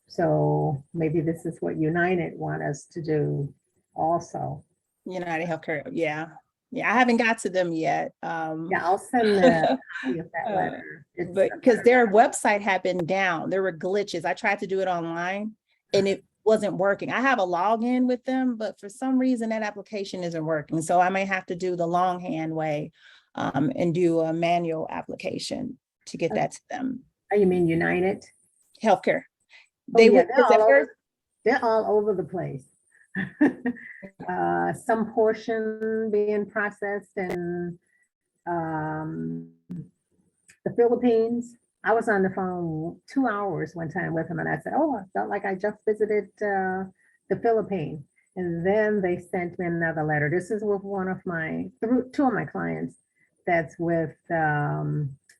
So maybe this is what United want us to do also. United Healthcare. Yeah. Yeah, I haven't got to them yet. Yeah, I'll send the copy of that letter. But because their website had been down, there were glitches. I tried to do it online and it wasn't working. I have a login with them, but for some reason that application isn't working. So I may have to do the longhand way and do a manual application to get that to them. Oh, you mean United Healthcare? They're all over the place. Some portion being processed in the Philippines. I was on the phone 2 hours one time with him, and I said, oh, I felt like I just visited the Philippines. And then they sent me another letter. This is with two of my clients that's with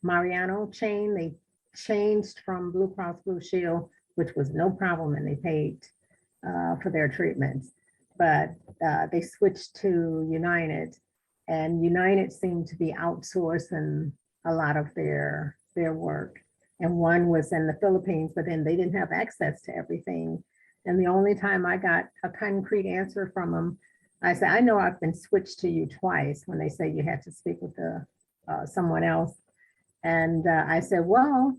Mariano chain. They changed from Blue Cross Blue Shield, which was no problem, and they paid for their treatments. But they switched to United, and United seemed to be outsourcing a lot of their work. And one was in the Philippines, but then they didn't have access to everything. And the only time I got a concrete answer from them, I said, I know I've been switched to you twice, when they say you had to speak with someone else. And I said, well,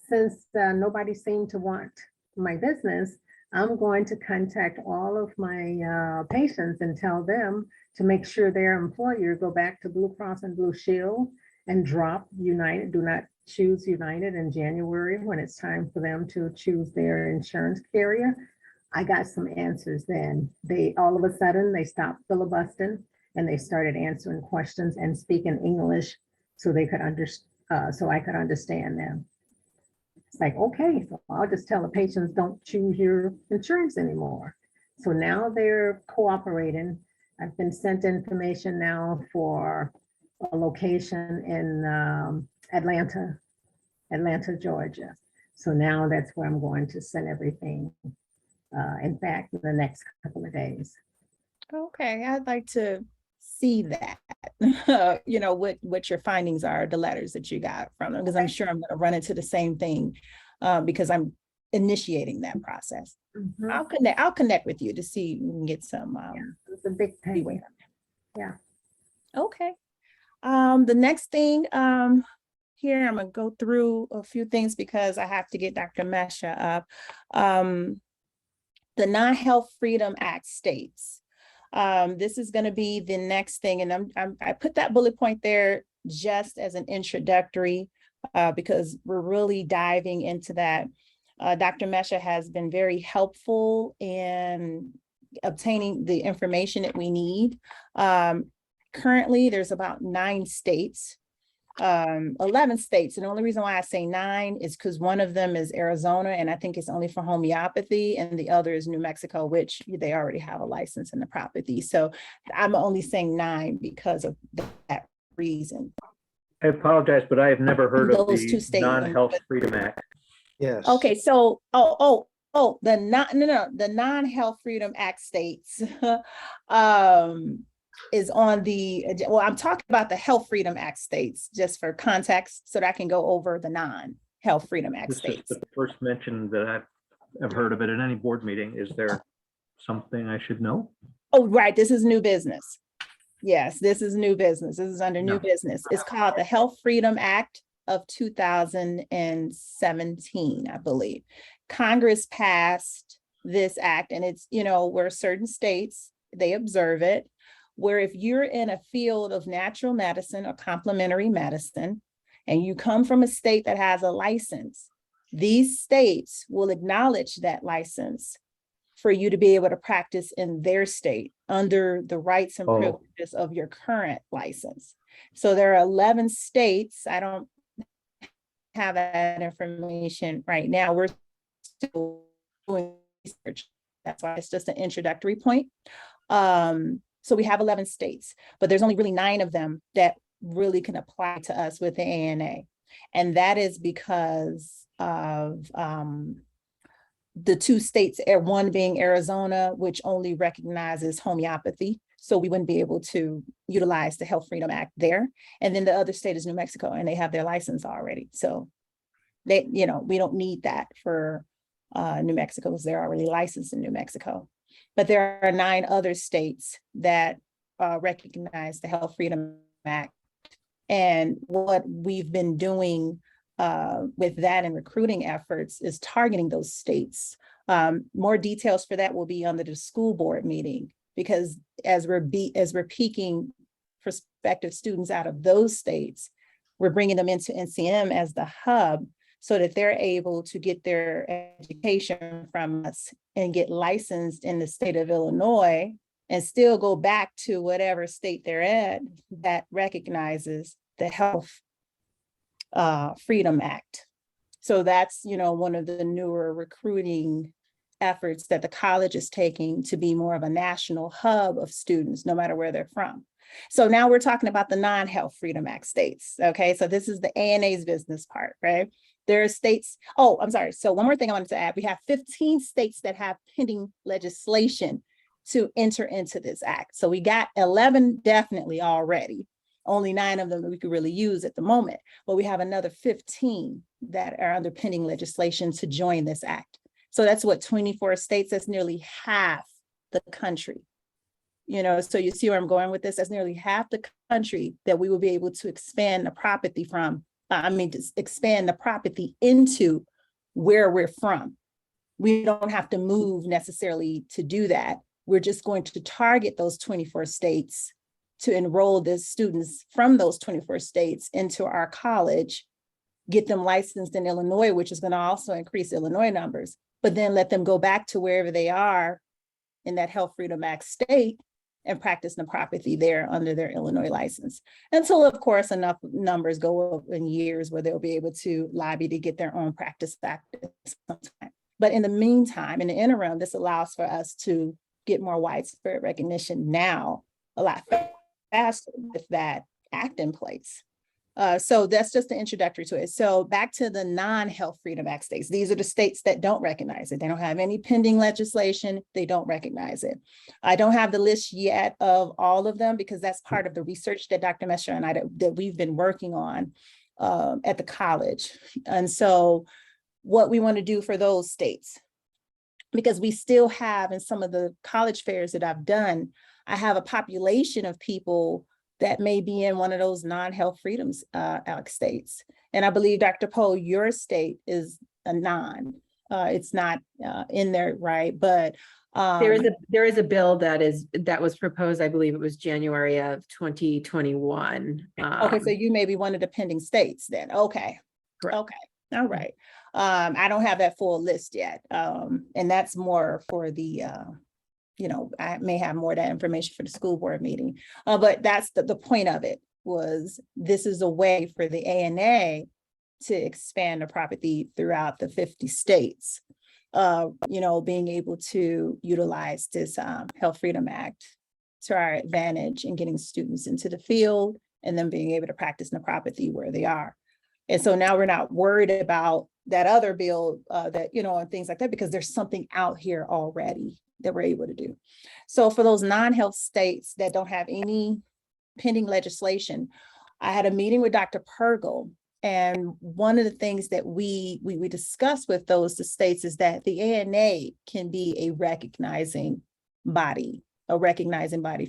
since nobody seemed to want my business, I'm going to contact all of my patients and tell them to make sure their employer go back to Blue Cross and Blue Shield and drop United. Do not choose United in January when it's time for them to choose their insurance carrier. I got some answers then. They all of a sudden they stopped filibustering and they started answering questions and speaking English so they could so I could understand them. It's like, okay, so I'll just tell the patients don't choose your insurance anymore. So now they're cooperating. I've been sent information now for a location in Atlanta, Georgia. So now that's where I'm going to send everything. In fact, in the next couple of days. Okay, I'd like to see that, what your findings are, the letters that you got from them, because I'm sure I'm going to run into the same thing because I'm initiating that process. Mhm. I'll connect with you to see we can get some. It's a big thing. Yeah. Okay. The next thing here, I'm gonna go through a few things because I have to get Dr. Mesha up. The Non-Health Freedom Act states. This is going to be the next thing, and I put that bullet point there just as an introductory because we're really diving into that. Dr. Mesha has been very helpful in obtaining the information that we need. Currently, there's about 9 states. 11 states. And the only reason why I say 9 is because one of them is Arizona, and I think it's only for homeopathy, and the other is New Mexico, which they already have a license in naprapathy. So I'm only saying 9 because of that reason. I apologize, but I have never heard of Those two the states. Non-Health Freedom Act. Yes. Okay, so the Non-Health Freedom Act states is on the, well, I'm talking about the Health Freedom Act states, just for context, so that I can go over the Non-Health Freedom Act This is states. the first mention that I've heard of it in any board meeting. Is there something I should know? Oh, right, this is new business. Yes, this is new business. This is under new No. business. It's called the Health Freedom Act of 2017, I believe. Congress passed this act, and it's, where certain states, they observe it, where if you're in a field of natural medicine or complementary medicine, and you come from a state that has a license, these states will acknowledge that license for you to be able to practice in their state under the rights and privileges of your current license. So there are 11 states. I don't have that information right now. We're still doing research. That's why it's just an introductory point. So we have 11 states, but there's only really 9 of them that really can apply to us with the ANA. And that is because of the 2 states, one being Arizona, which only recognizes homeopathy. So we wouldn't be able to utilize the Health Freedom Act there. And then the other state is New Mexico, and they have their license already. So we don't need that for New Mexico because they're already licensed in New Mexico. But there are 9 other states that recognize the Health Freedom Act. And what we've been doing with that and recruiting efforts is targeting those states. More details for that will be under the school board meeting, because as we're peaking prospective students out of those states, we're bringing them into NCM as the hub so that they're able to get their education from us and get licensed in the state of Illinois and still go back to whatever state they're at that recognizes the Health Freedom Act. So that's, one of the newer recruiting efforts that the college is taking to be more of a national hub of students, no matter where they're from. So now we're talking about the non-Health Freedom Act states. Okay, so this is the ANA's business part, right? There are states, oh, I'm sorry. So one more thing I wanted to add, we have 15 states that have pending legislation to enter into this act. So we got 11 definitely already. Only 9 of them that we could really use at the moment, but we have another 15 that are under pending legislation to join this act. So that's what, 24 states, that's nearly half the country. You know, so you see where I'm going with this, that's nearly half the country that we will be able to expand the propathy from, to expand the propathy into where we're from. We don't have to move necessarily to do that. We're just going to target those 24 states to enroll the students from those 24 states into our college, get them licensed in Illinois, which is going to also increase Illinois numbers, but then let them go back to wherever they are in that Health Freedom Act state and practice naprapathy there under their Illinois license. Until, of course, enough numbers go up in years where they'll be able to lobby to get their own practice back sometime. But in the meantime, in the interim, this allows for us to get more widespread recognition now a lot faster with that act in place. So that's just the introductory to it. So back to the non-Health Freedom Act states. These are the states that don't recognize it. They don't have any pending legislation. They don't recognize it. I don't have the list yet of all of them because that's part of the research that Dr. Messer and I that we've been working on at the college. And so what we want to do for those states, because we still have in some of the college fairs that I've done, I have a population of people that may be in one of those non-Health Freedoms Act states. And I believe, Dr. Poe, your state is a non. It's not in there, right? But There is a bill that was proposed, I believe it was January of 2021. Okay, so you may be one of the pending states then. Okay. Correct. Okay. All right. I don't have that full list yet. And that's more for the I may have more of that information for the school board meeting. But that's the point of it, was this is a way for the ANA to expand the propathy throughout the 50 states. Being able to utilize this Health Freedom Act to our advantage in getting students into the field and then being able to practice naprapathy where they are. And so now we're not worried about that other bill and things like that, because there's something out here already that we're able to do. So for those non-health states that don't have any pending legislation, I had a meeting with Dr. Pergel, and one of the things that we discussed with those states is that the ANA can be a recognizing body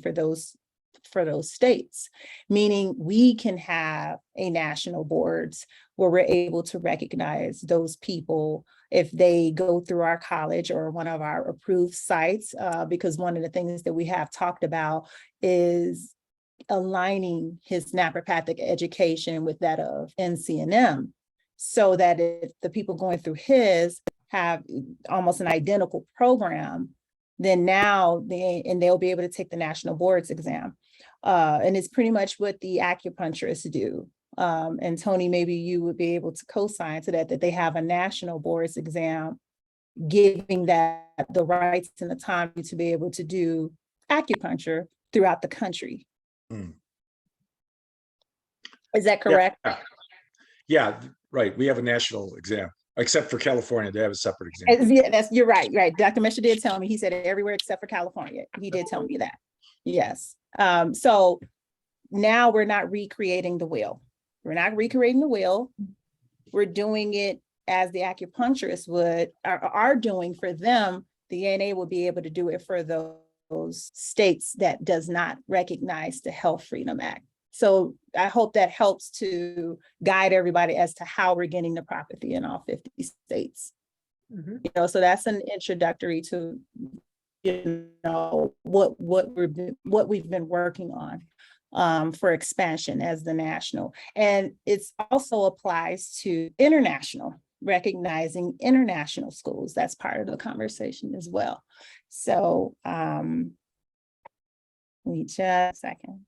for those states, meaning we can have a national boards where we're able to recognize those people if they go through our college or one of our approved sites, because one of the things that we have talked about is aligning his naturopathic education with that of NCNM, so that if the people going through his have almost an identical program, then now they'll be able to take the national boards exam. And it's pretty much what the acupuncturists do. And Tony, maybe you would be able to co-sign to that they have a national boards exam, giving that the rights and the time to be able to do acupuncture throughout the country. Is that correct? Yeah, right. We have a national exam, except for California. They have a separate exam. Yeah, you're right. Dr. Misha did tell me, he said everywhere except for California. He did tell me that. Yes. So now we're not recreating the wheel. We're not recreating the wheel. We're doing it as the acupuncturists are doing for them. The ANA will be able to do it for those states that does not recognize the Health Freedom Act. So I hope that helps to guide everybody as to how we're getting the propathy in all 50 states. Mm-hmm. So that's an introductory to what we've been working on for expansion as the national. And it also applies to international, recognizing international schools. That's part of the conversation as well. So we just a second.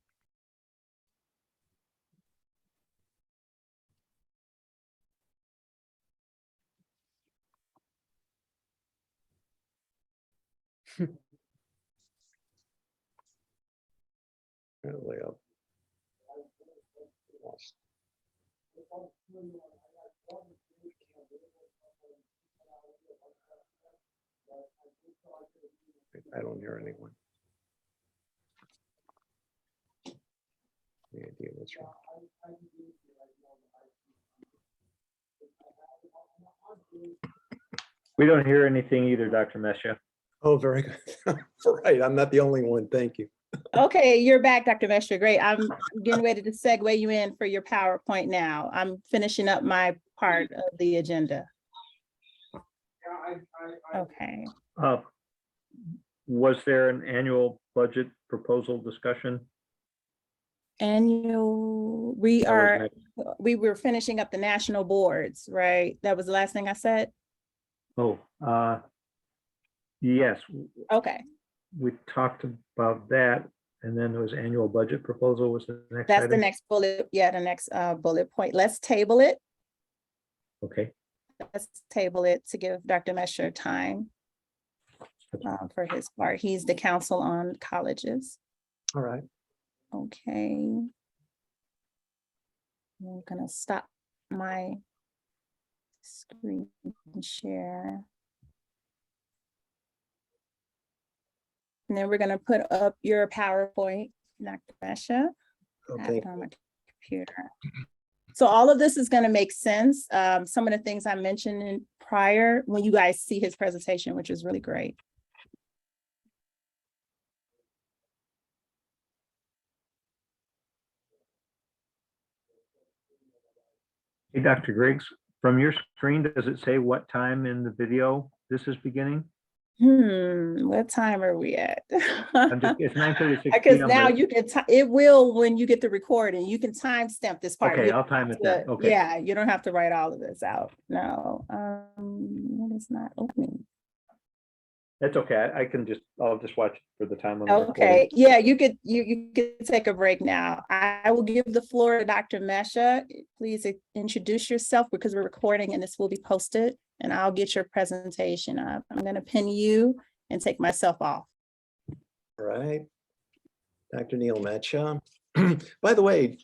Apparently I've lost. I don't hear anyone. Any idea what's wrong? We don't hear anything either, Dr. Mesha. Oh, very good. Right, I'm not the only one. Thank you. Okay, you're back, Dr. Messer. Great. I'm getting ready to segue you in for your PowerPoint now. I'm finishing up my part of the agenda. Okay. Was there an annual budget proposal discussion? Annual, That was we were finishing up the national boards, right? That was the last thing I said? Yes, Okay, we talked about that, and then there was annual budget proposal was the next that's the item. next bullet. Yeah, the next bullet point. Let's table it. Okay, Let's table it to give Dr. Messer time for his part. He's the counsel on colleges. All right. Okay. I'm gonna stop my screen share. And then we're gonna put up your PowerPoint, Dr. Mesha. I have Okay. it on my computer. So all of this is gonna make sense. Some of the things I mentioned in prior, when you guys see his presentation, which is really great. hey, Dr. Griggs, from your screen, does it say what time in the video this is beginning? What time are we at? It's 9:36 Because p.m. now but- you can, it will, when you get the recording, you can timestamp this part. Okay, You I'll time it then. but Okay. yeah, you don't have to write all of this out. No, it's not opening. That's okay. I'll just watch it for the time on the recording. Okay, yeah, you could take a break now. I will give the floor to Dr. Mesha. Please introduce yourself because we're recording and this will be posted, and I'll get your presentation up. I'm gonna pin you and take myself off. All right. Dr. Neil Metcha. By the way,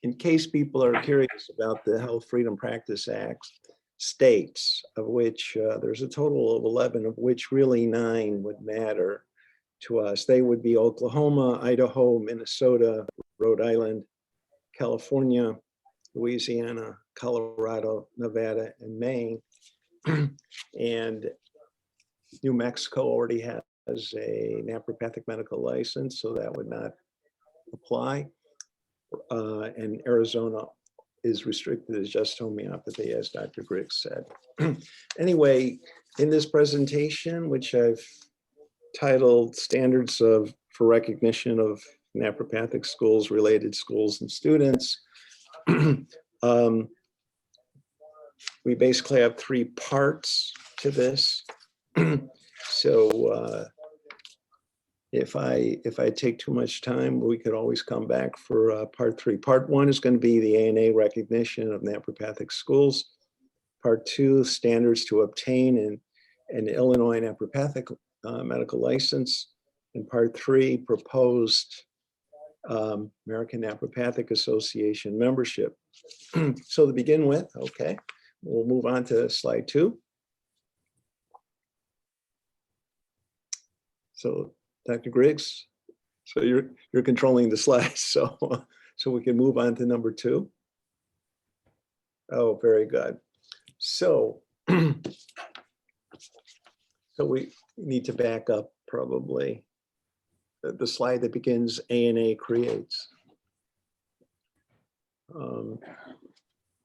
in case people are curious about the Health Freedom Practice Act, states, of which there's a total of 11, of which really 9 would matter to us. They would be Oklahoma, Idaho, Minnesota, Rhode Island, California, Louisiana, Colorado, Nevada, and Maine. And New Mexico already has a naturopathic medical license, so that would not apply. And Arizona is restricted as just homeopathy, as Dr. Griggs said. Anyway, in this presentation, which I've titled Standards for Recognition of Naturopathic Schools, Related Schools and Students, we basically have 3 parts to this. So if I take too much time, we could always come back for part 3. Part 1 is going to be the ANA recognition of naturopathic schools. Part 2, standards to obtain an Illinois naturopathic medical license. And part 3, proposed American Naturopathic Association membership. So to begin with, okay, we'll move on to slide 2. So Dr. Griggs, so you're controlling the slides, so we can move on to number 2. Oh, very good. So, so we need to back up probably the slide that begins ANA creates.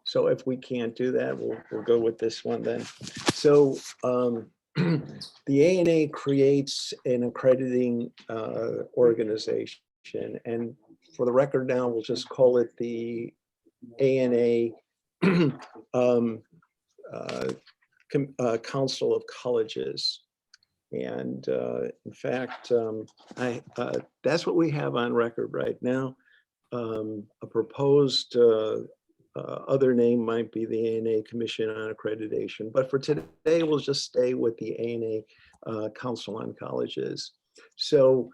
So if we can't do that, we'll go with this one then. So the ANA creates an accrediting organization, and for the record now, we'll just call it the ANA Council of Colleges. And in fact, that's what we have on record right now. A proposed other name might be the ANA Commission on Accreditation, but for today, we'll just stay with the ANA Council on Colleges. So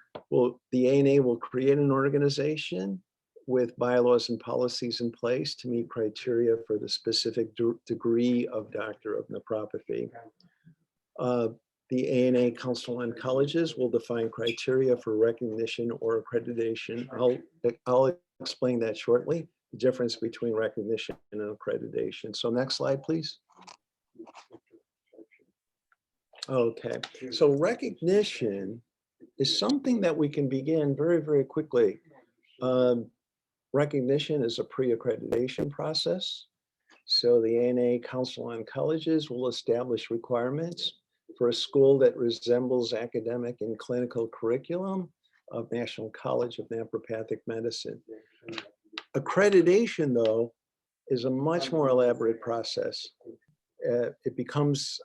the ANA will create an organization with bylaws and policies in place to meet criteria for the specific degree of doctor of naprapathy. The ANA Council on Colleges will define criteria for recognition or accreditation. I'll explain that shortly, the difference between recognition and accreditation. So next slide, please. Okay, so recognition is something that we can begin very, very quickly. Recognition is a pre-accreditation process. So the ANA Council on Colleges will establish requirements for a school that resembles academic and clinical curriculum of National College of Naturopathic Medicine. Accreditation, though, is a much more elaborate process. It becomes,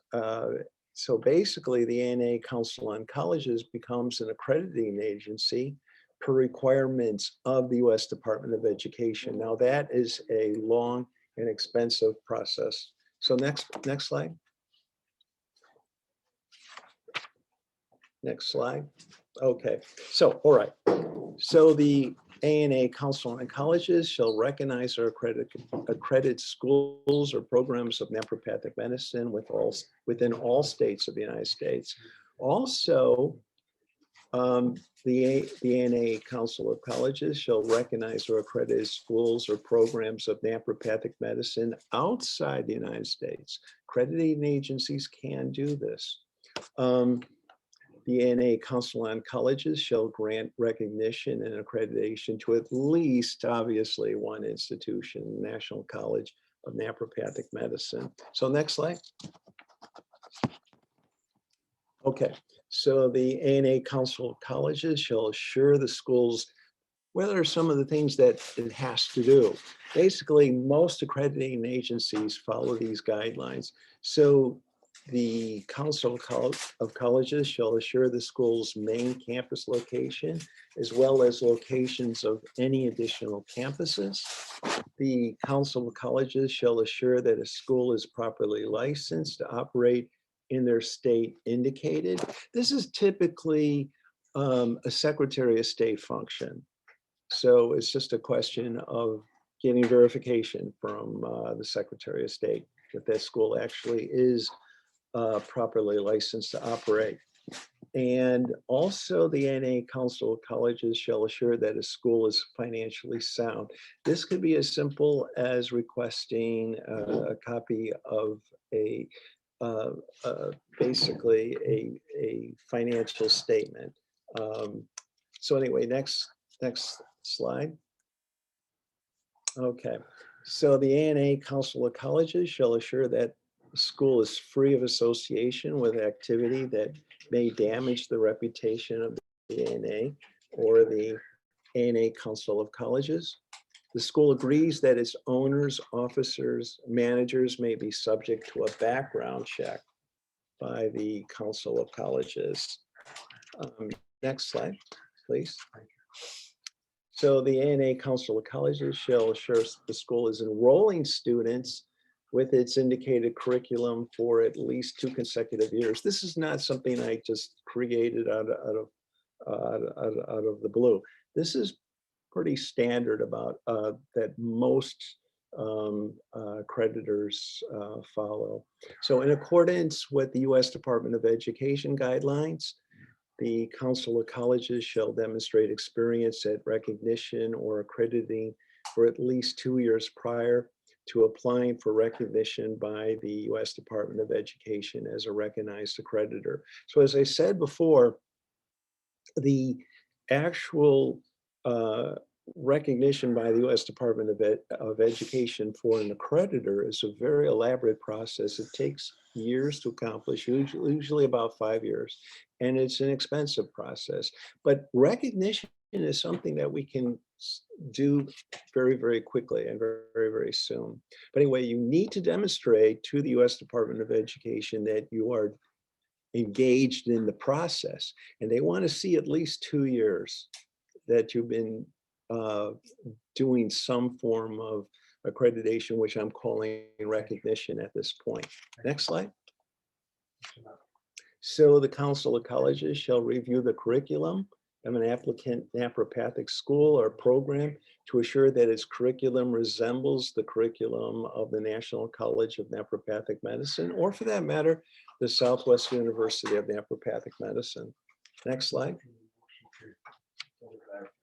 so basically the ANA Council on Colleges becomes an accrediting agency per requirements of the US Department of Education. Now that is a long and expensive process. So next slide. Next slide. Okay, so, all right. So the ANA Council on Colleges shall recognize or accredit schools or programs of naturopathic medicine within all states of the United States. Also, the ANA Council of Colleges shall recognize or accredit schools or programs of naturopathic medicine outside the United States. Accrediting agencies can do this. The ANA Council on Colleges shall grant recognition and accreditation to at least, obviously, one institution, National College of Naturopathic Medicine. So next slide. Okay, so the ANA Council of Colleges shall assure the schools what are some of the things that it has to do. Basically, most accrediting agencies follow these guidelines. So the Council of Colleges shall assure the school's main campus location, as well as locations of any additional campuses. The Council of Colleges shall assure that a school is properly licensed to operate in their state indicated. This is typically a Secretary of State function. So it's just a question of getting verification from the Secretary of State that that school actually is properly licensed to operate. And also the ANA Council of Colleges shall assure that a school is financially sound. This could be as simple as requesting a copy of basically a financial statement. So anyway, next slide. Okay, so the ANA Council of Colleges shall assure that the school is free of association with activity that may damage the reputation of the ANA or the ANA Council of Colleges. The school agrees that its owners, officers, managers may be subject to a background check by the Council of Colleges. Next slide, please. So the ANA Council of Colleges shall assure the school is enrolling students with its indicated curriculum for at least 2 consecutive years. This is not something I just created out of the blue. This is pretty standard about that most creditors follow. So in accordance with the US Department of Education guidelines, the Council of Colleges shall demonstrate experience at recognition or accrediting for at least 2 years prior to applying for recognition by the US Department of Education as a recognized accreditor. So as I said before, the actual recognition by the US Department of Education for an accreditor is a very elaborate process. It takes years to accomplish, usually about 5 years, and it's an expensive process. But recognition is something that we can do very, very quickly and very, very soon. But anyway, you need to demonstrate to the US Department of Education that you are engaged in the process, and they want to see at least 2 years that you've been doing some form of accreditation, which I'm calling recognition at this point. Next slide. So the Council of Colleges shall review the curriculum of an applicant naturopathic school or program to assure that its curriculum resembles the curriculum of the National College of Naturopathic Medicine, or for that matter, the Southwest University of Naturopathic Medicine. Next slide.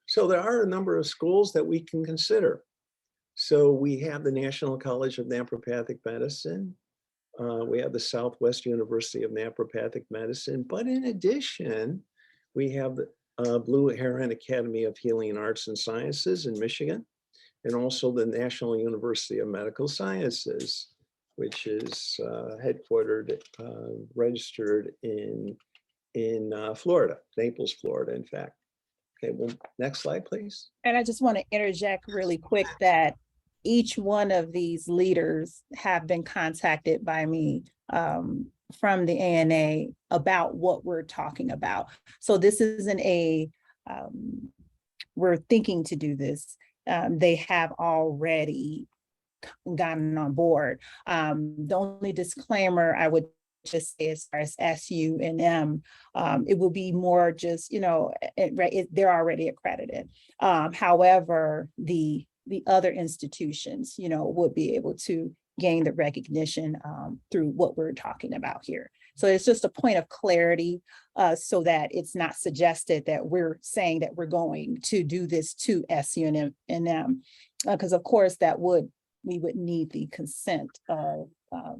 So there are a number of schools that we can consider. So we have the National College of Naturopathic Medicine. We have the Southwest University of Naturopathic Medicine. But in addition, we have the Blue Heron Academy of Healing Arts and Sciences in Michigan, and also the National University of Medical Sciences, which is headquartered, registered in Florida, Naples, Florida, in fact. Okay, well, next slide, please. And I just want to interject really quick that each one of these leaders have been contacted by me from the ANA about what we're talking about. So this isn't we're thinking to do this. They have already gotten on board. The only disclaimer I would just say as far as SU and M, it will be more just, they're already accredited. However, the other institutions, would be able to gain the recognition through what we're talking about here. So it's just a point of clarity so that it's not suggested that we're saying that we're going to do this to SU and M, because of course we would need the consent of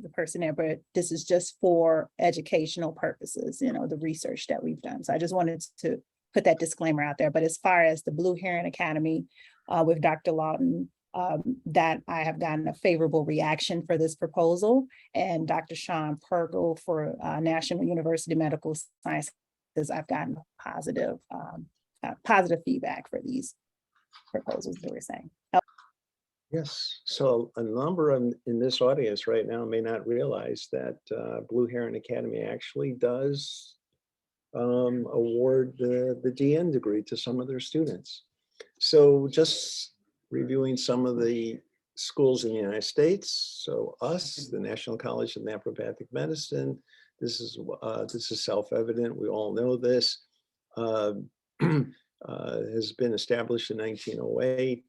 the person there, but this is just for educational purposes, the research that we've done. So I just wanted to put that disclaimer out there. But as far as the Blue Heron Academy with Dr. Lawton, that I have gotten a favorable reaction for this proposal, and Dr. Sean Pergel for National University Medical Sciences, I've gotten positive feedback for these proposals that we're saying. Yes, so a number in this audience right now may not realize that Blue Heron Academy actually does award the DN degree to some of their students. So just reviewing some of the schools in the United States. So us, the National College of Naturopathic Medicine, this is self-evident. We all know this. Has been established in 1908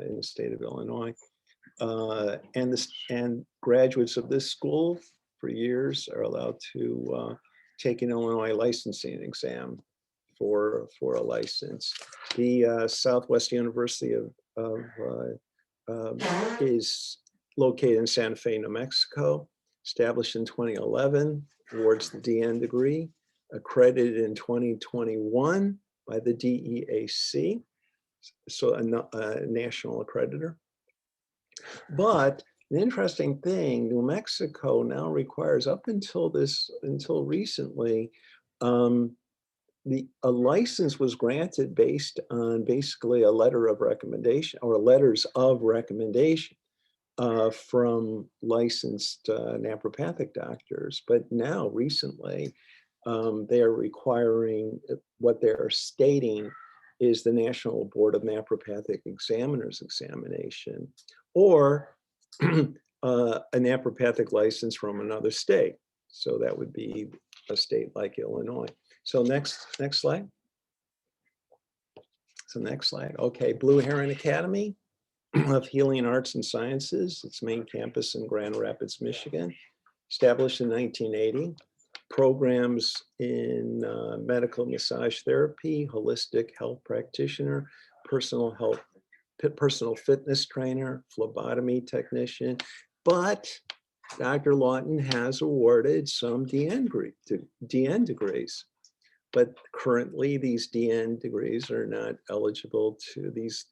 in the state of Illinois. And graduates of this school for years are allowed to take an Illinois licensing exam for a license. The Southwest University is located in Santa Fe, New Mexico, established in 2011, awards the DN degree, accredited in 2021 by the DEAC, so a national accreditor. But the interesting thing, New Mexico now requires, up until recently, a license was granted based on basically a letter of recommendation or letters of recommendation from licensed naturopathic doctors. But now recently, they are requiring, what they're stating is the National Board of Naturopathic Examiners examination, or a naturopathic license from another state. So that would be a state like Illinois. So next slide. So next slide. Okay, Blue Heron Academy of Healing Arts and Sciences, its main campus in Grand Rapids, Michigan, established in 1980. Programs in medical massage therapy, holistic health practitioner, personal fitness trainer, phlebotomy technician. But Dr. Lawton has awarded some DN degrees. But currently, these DN degrees are not eligible to, these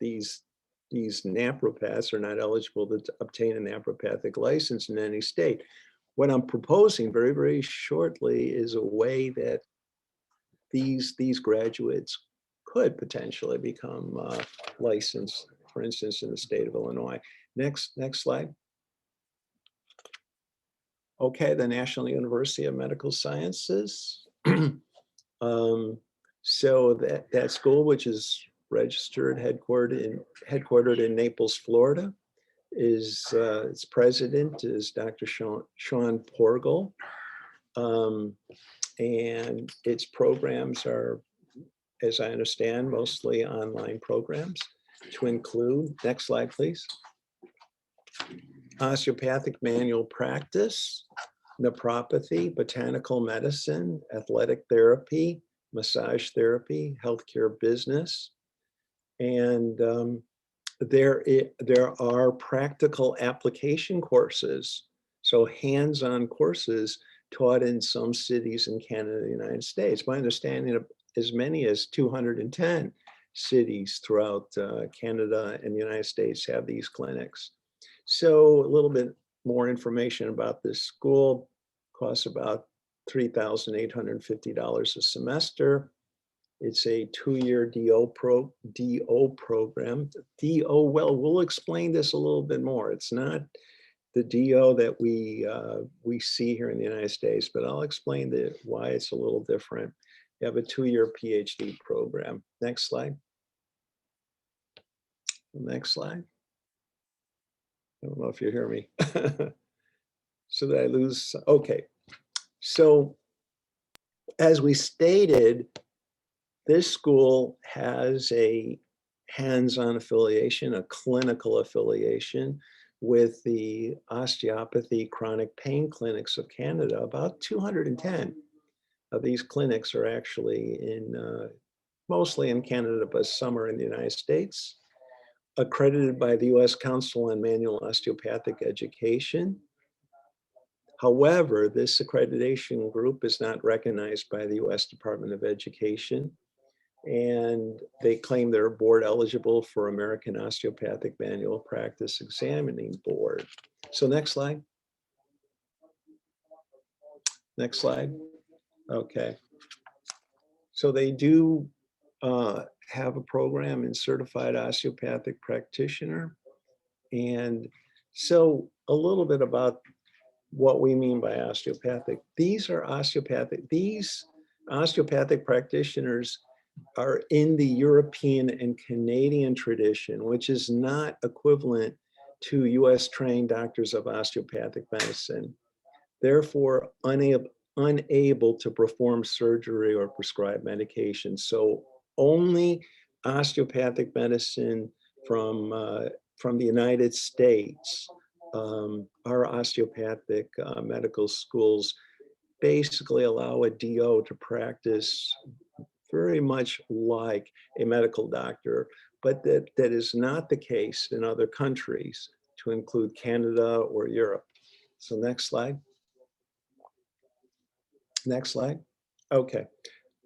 naturopaths are not eligible to obtain a naturopathic license in any state. What I'm proposing very, very shortly is a way that these graduates could potentially become licensed, for instance, in the state of Illinois. Next slide. Okay, the National University of Medical Sciences. So that school, which is registered, headquartered in Naples, Florida, is its president is Dr. Sean Porgel. And its programs are, as I understand, mostly online programs to include, next slide, please. Osteopathic manual practice, naturopathy, botanical medicine, athletic therapy, massage therapy, healthcare business. And there are practical application courses, so hands-on courses taught in some cities in Canada and the United States. My understanding of as many as 210 cities throughout Canada and the United States have these clinics. So a little bit more information about this school. Costs about $3,850 a semester. It's a 2-year DO program. DO, well, we'll explain this a little bit more. It's not the DO that we see here in the United States, but I'll explain why it's a little different. You have a 2-year PhD program. Next slide. Next slide. I don't know if you hear me. So did I lose? Okay. So as we stated, this school has a hands-on affiliation, a clinical affiliation with the osteopathy chronic pain clinics of Canada. About 210 of these clinics are actually in, mostly in Canada, but some are in the United States. Accredited by the U.S. Council on Manual Osteopathic Education. However, this accreditation group is not recognized by the U.S. Department of Education, and they claim they're board eligible for American Osteopathic Manual Practice Examining Board. So next slide. Next slide. Okay. So they do have a program in certified osteopathic practitioner. And so a little bit about what we mean by osteopathic. These osteopathic practitioners are in the European and Canadian tradition, which is not equivalent to US trained doctors of osteopathic medicine. Therefore, unable to perform surgery or prescribe medication. So only osteopathic medicine from the United States, our osteopathic medical schools basically allow a DO to practice very much like a medical doctor, but that is not the case in other countries, to include Canada or Europe. So next slide. Next slide. Okay.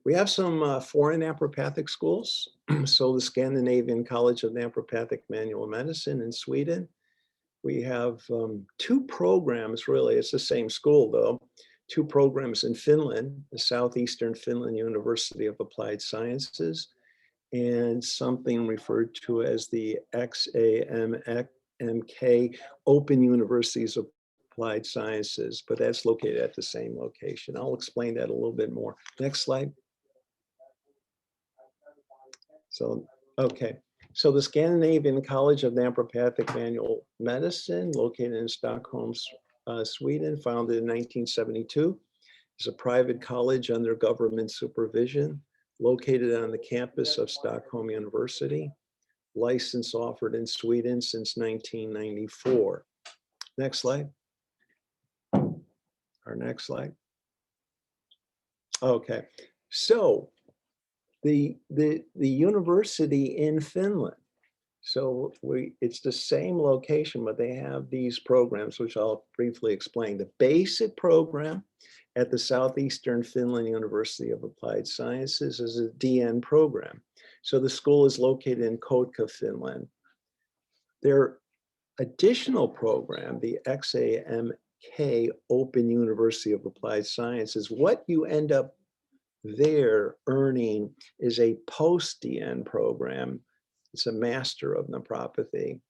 We have some foreign naturopathic schools. So the Scandinavian College of Naturopathic Manual Medicine in Sweden. We have 2 programs, really, it's the same school though, 2 programs in Finland, the Southeastern Finland University of Applied Sciences, and something referred to as the XAMK Open Universities of Applied Sciences, but that's located at the same location. I'll explain that a little bit more. Next slide. So, okay. So the Scandinavian College of Naturopathic Manual Medicine, located in Stockholm, Sweden, founded in 1972, is a private college under government supervision, located on the campus of Stockholm University, license offered in Sweden since 1994. Next slide. Our next slide. Okay, so the university in Finland. So it's the same location, but they have these programs, which I'll briefly explain. The basic program at the Southeastern Finland University of Applied Sciences is a DN program. So the school is located in Kotka, Finland. Their additional program, the XAMK Open University of Applied Sciences, what you end up there earning is a post-DN program. It's a master of naturopathy.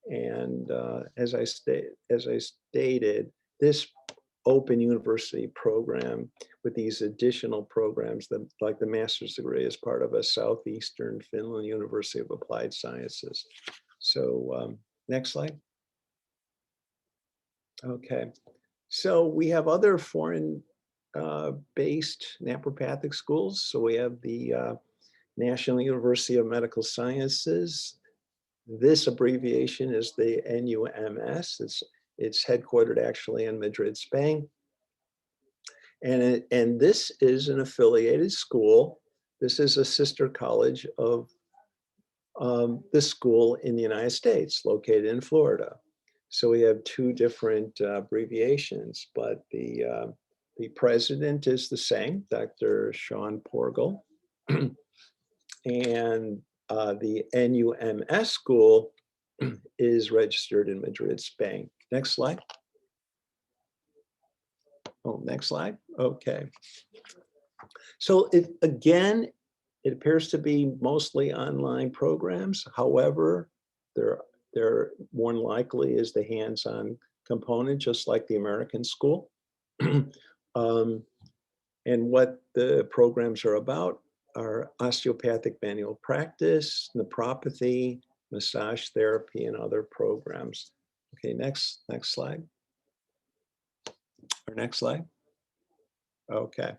And as I stated, this open university program with these additional programs, like the master's degree, is part of a Southeastern Finland University of Applied Sciences. So next slide. Okay, so we have other foreign based naturopathic schools. So we have the National University of Medical Sciences. This abbreviation is the NUMS. It's headquartered actually in Madrid, Spain. And this is an affiliated school. This is a sister college of this school in the United States, located in Florida. So we have two different abbreviations, but the president is the same, Dr. Sean Porgal. And the NUMS school is registered in Madrid, Spain. Next slide. Oh, next slide. Okay. So again, it appears to be mostly online programs. However, there more than likely is the hands-on component, just like the American school. And what the programs are about are osteopathic manual practice, nephropathy, massage therapy, and other programs. Okay, next slide. Or next slide. Okay.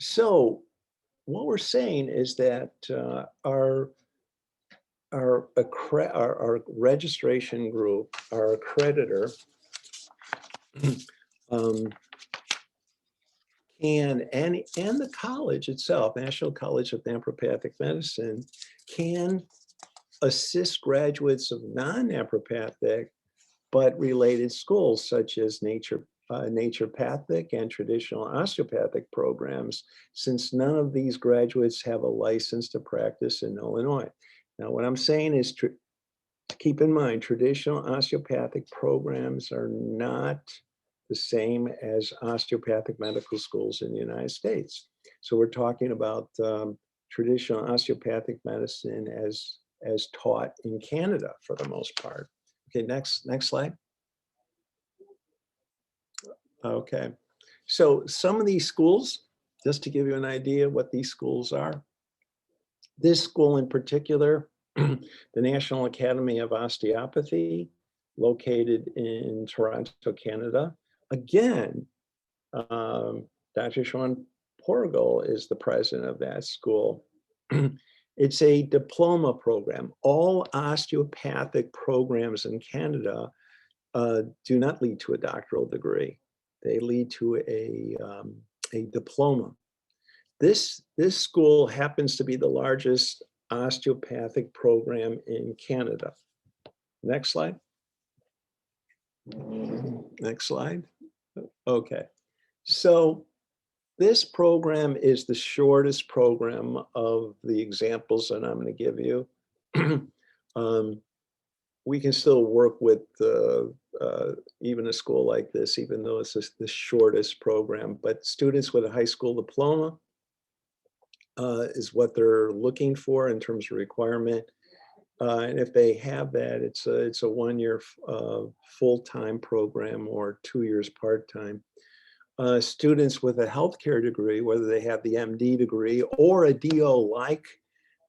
So what we're saying is that our registration group, our accreditor, and the college itself, National College of Naturopathic Medicine, can assist graduates of non-naturopathic but related schools such as naturopathic and traditional osteopathic programs, since none of these graduates have a license to practice in Illinois. Now, what I'm saying is to keep in mind, traditional osteopathic programs are not the same as osteopathic medical schools in the United States. So we're talking about traditional osteopathic medicine as taught in Canada for the most part. Okay, next slide. Okay, so some of these schools, just to give you an idea what these schools are. This school in particular, the National Academy of Osteopathy, located in Toronto, Canada. Again, Dr. Sean Porgal is the president of that school. It's a diploma program. All osteopathic programs in Canada do not lead to a doctoral degree. They lead to a diploma. This school happens to be the largest osteopathic program in Canada. Next slide. Next slide. Okay. So this program is the shortest program of the examples that I'm going to give you. We can still work with even a school like this, even though it's the shortest program, but students with a high school diploma is what they're looking for in terms of requirement. And if they have that, it's a 1 year full-time program or 2 years part-time. Students with a healthcare degree, whether they have the MD degree or a DO like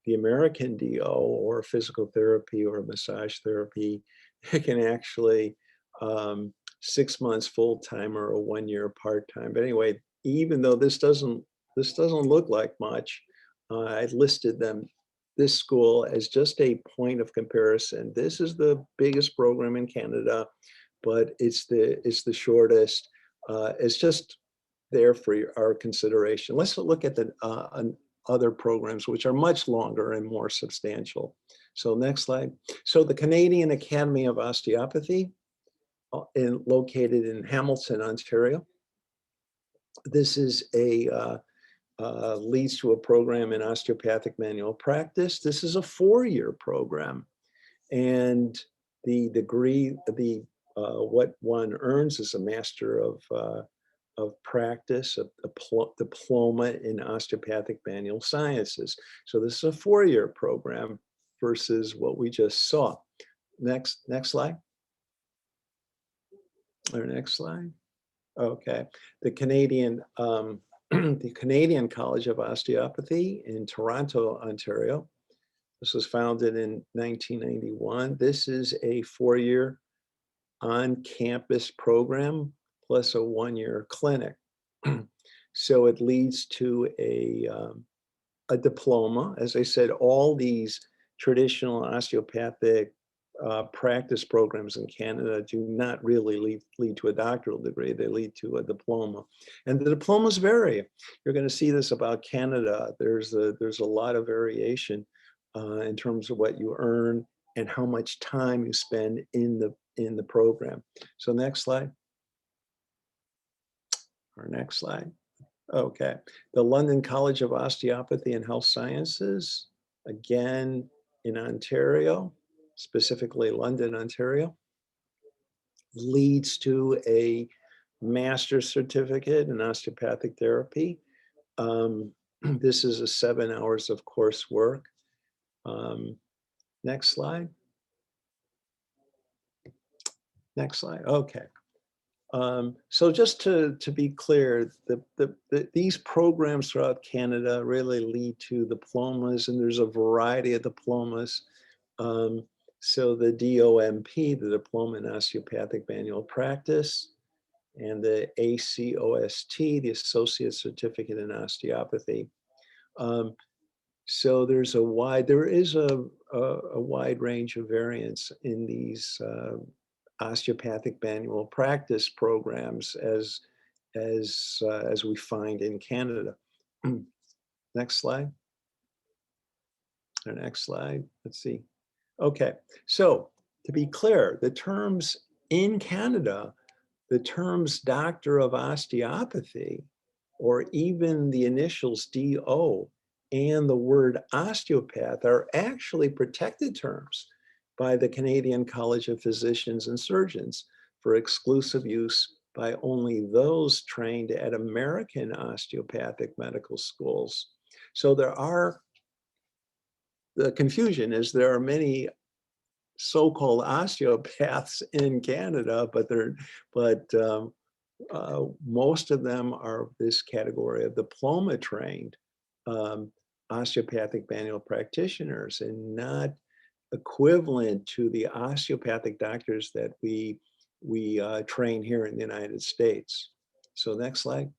the American DO or physical therapy or massage therapy, it can actually 6 months full-time or a 1 year part-time. But anyway, even though this doesn't look like much, I listed this school as just a point of comparison. This is the biggest program in Canada, but it's the shortest. It's just there for our consideration. Let's look at the other programs, which are much longer and more substantial. So next slide. So the Canadian Academy of Osteopathy, located in Hamilton, Ontario. This is leads to a program in osteopathic manual practice. This is a 4-year program, and the degree, what one earns is a Master of Practice, a diploma in osteopathic manual sciences. So this is a 4-year program versus what we just saw. Next slide. Or next slide. Okay, the Canadian College of Osteopathy in Toronto, Ontario. This was founded in 1991. This is a 4-year on-campus program plus a 1-year clinic. So it leads to a diploma. As I said, all these traditional osteopathic practice programs in Canada do not really lead to a doctoral degree. They lead to a diploma, and the diplomas vary. You're going to see this about Canada. There's a lot of variation in terms of what you earn and how much time you spend in the program. So next slide. Or next slide. Okay, the London College of Osteopathy and Health Sciences, again in Ontario, specifically London, Ontario, leads to a master's certificate in osteopathic therapy. This is a 7 hours of coursework. Next slide. Next slide. Okay. So just to be clear, these programs throughout Canada really lead to diplomas, and there's a variety of diplomas. So the DOMP, the Diploma in Osteopathic Manual Practice, and the ACOST, the Associate Certificate in Osteopathy. So there is a wide range of variants in these osteopathic manual practice programs as we find in Canada. Next slide. Or next slide. Let's see. Okay, so to be clear, the terms in Canada, the terms Doctor of Osteopathy, or even the initials DO and the word osteopath are actually protected terms by the Canadian College of Physicians and Surgeons for exclusive use by only those trained at American osteopathic medical schools. So the confusion is there are many so-called osteopaths in Canada, but most of them are this category of diploma trained osteopathic manual practitioners, and not equivalent to the osteopathic doctors that we train here in the United States. So next slide.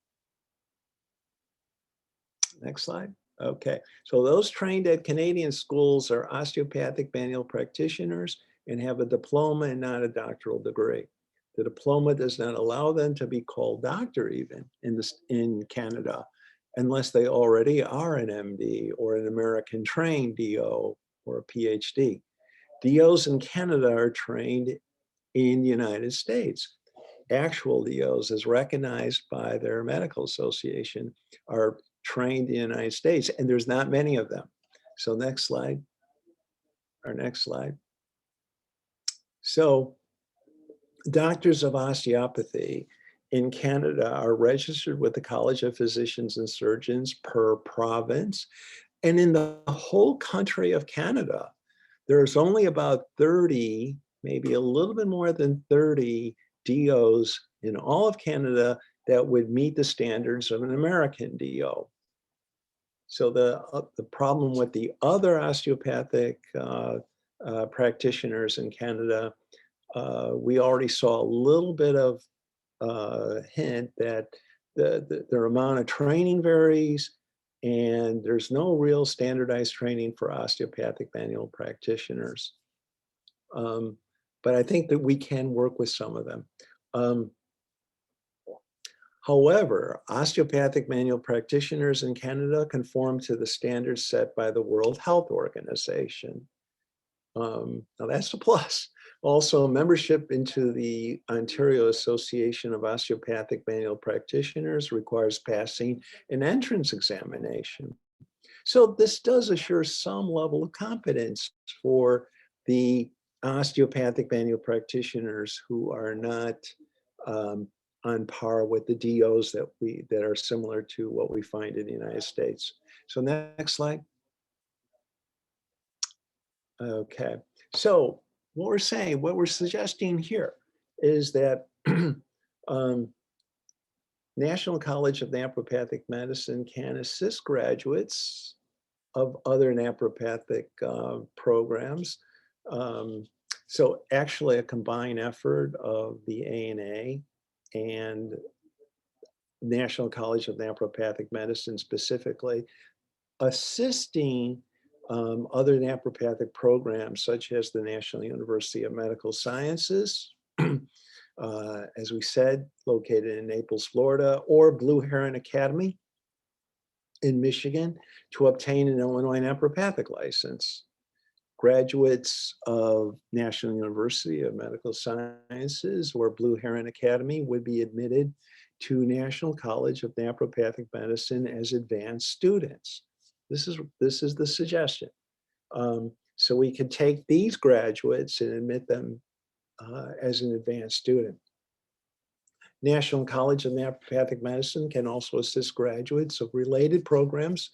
Next slide. Okay, so those trained at Canadian schools are osteopathic manual practitioners and have a diploma and not a doctoral degree. The diploma does not allow them to be called doctor even in Canada, unless they already are an MD or an American trained DO or a PhD. DOs in Canada are trained in the United States. Actual DOs, as recognized by their medical association, are trained in the United States, and there's not many of them. So next slide. Our next slide. So doctors of osteopathy in Canada are registered with the College of Physicians and Surgeons per province. And in the whole country of Canada, there's only about 30, maybe a little bit more than 30 DOs in all of Canada that would meet the standards of an American DO. So the problem with the other osteopathic practitioners in Canada, we already saw a little bit of hint that their amount of training varies, and there's no real standardized training for osteopathic manual practitioners. But I think that we can work with some of them. However, osteopathic manual practitioners in Canada conform to the standards set by the World Health Organization. Now that's a plus. Also, membership into the Ontario Association of Osteopathic Manual Practitioners requires passing an entrance examination. So this does assure some level of competence for the osteopathic manual practitioners who are not on par with the DOs that are similar to what we find in the United States. So next slide. Okay, so what we're suggesting here is that National College of Naturopathic Medicine can assist graduates of other naturopathic programs. So actually a combined effort of the ANA and National College of Naturopathic Medicine specifically, assisting other naturopathic programs such as the National University of Medical Sciences, as we said, located in Naples, Florida, or Blue Heron Academy in Michigan to obtain an Illinois naturopathic license. Graduates of National University of Medical Sciences or Blue Heron Academy would be admitted to National College of Naturopathic Medicine as advanced students. This is the suggestion. So we could take these graduates and admit them as an advanced student. National College of Naturopathic Medicine can also assist graduates of related programs,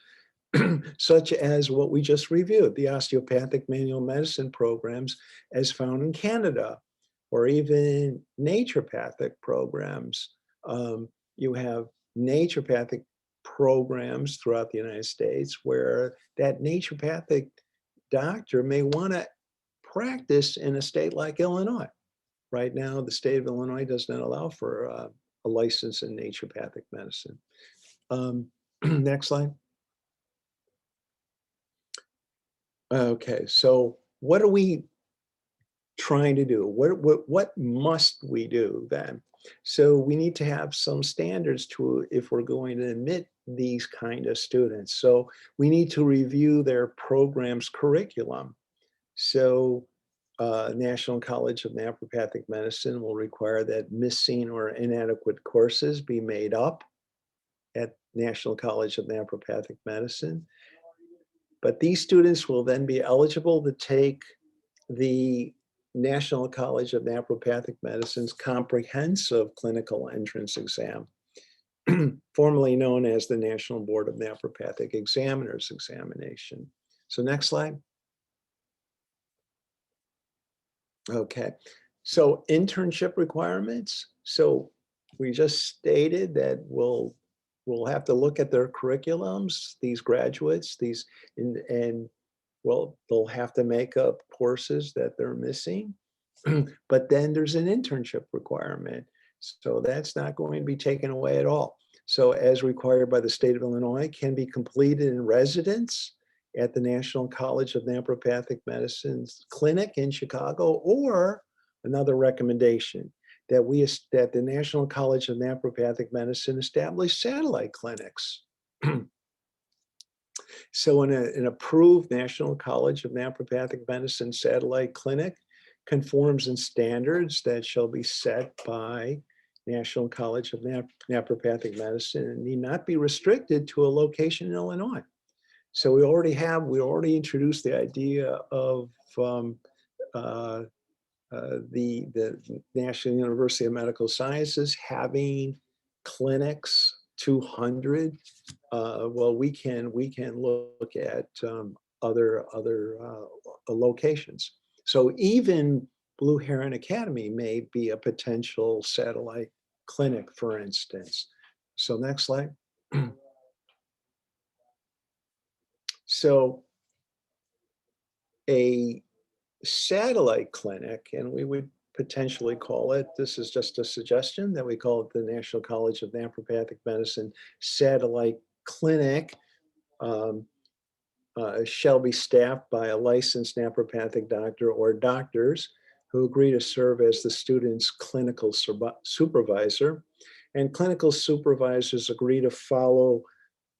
such as what we just reviewed, the osteopathic manual medicine programs as found in Canada, or even naturopathic programs. You have naturopathic programs throughout the United States where that naturopathic doctor may want to practice in a state like Illinois. Right now, the state of Illinois does not allow for a license in naturopathic medicine. Next slide. Okay, so what are we trying to do? What must we do then? So we need to have some standards to, if we're going to admit these kind of students. So we need to review their program's curriculum. So National College of Naturopathic Medicine will require that missing or inadequate courses be made up at National College of Naturopathic Medicine. But these students will then be eligible to take the National College of Naturopathic Medicine's comprehensive clinical entrance exam, formerly known as the National Board of Naturopathic Examiners examination. So next slide. Okay, so internship requirements. So we just stated that we'll have to look at their curriculums, these graduates, and well, they'll have to make up courses that they're missing. But then there's an internship requirement. So that's not going to be taken away at all. So as required by the state of Illinois, can be completed in residence at the National College of Naturopathic Medicine's clinic in Chicago, or another recommendation that the National College of Naturopathic Medicine establish satellite clinics. So an approved National College of Naturopathic Medicine satellite clinic conforms in standards that shall be set by National College of Naturopathic Medicine and need not be restricted to a location in Illinois. So we already introduced the idea of the National University of Medical Sciences having clinics, 200. Well, we can look at other locations. So even Blue Heron Academy may be a potential satellite clinic, for instance. So next slide. So a satellite clinic, and we would potentially call it, this is just a suggestion, that we call it the National College of Naturopathic Medicine Satellite Clinic, shall be staffed by a licensed naturopathic doctor or doctors who agree to serve as the student's clinical supervisor. And clinical supervisors agree to follow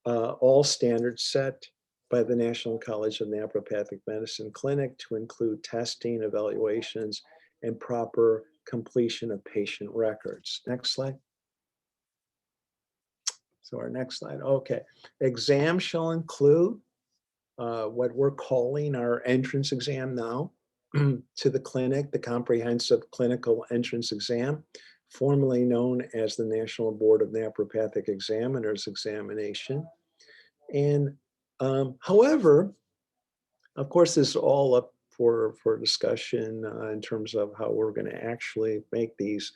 all standards set by the National College of Naturopathic Medicine Clinic to include testing, evaluations, and proper completion of patient records. Next slide. So our next slide. Okay. Exam shall include what we're calling our entrance exam now to the clinic, the comprehensive clinical entrance exam, formerly known as the National Board of Naturopathic Examiners examination. And however, of course, this is all up for discussion in terms of how we're going to actually make these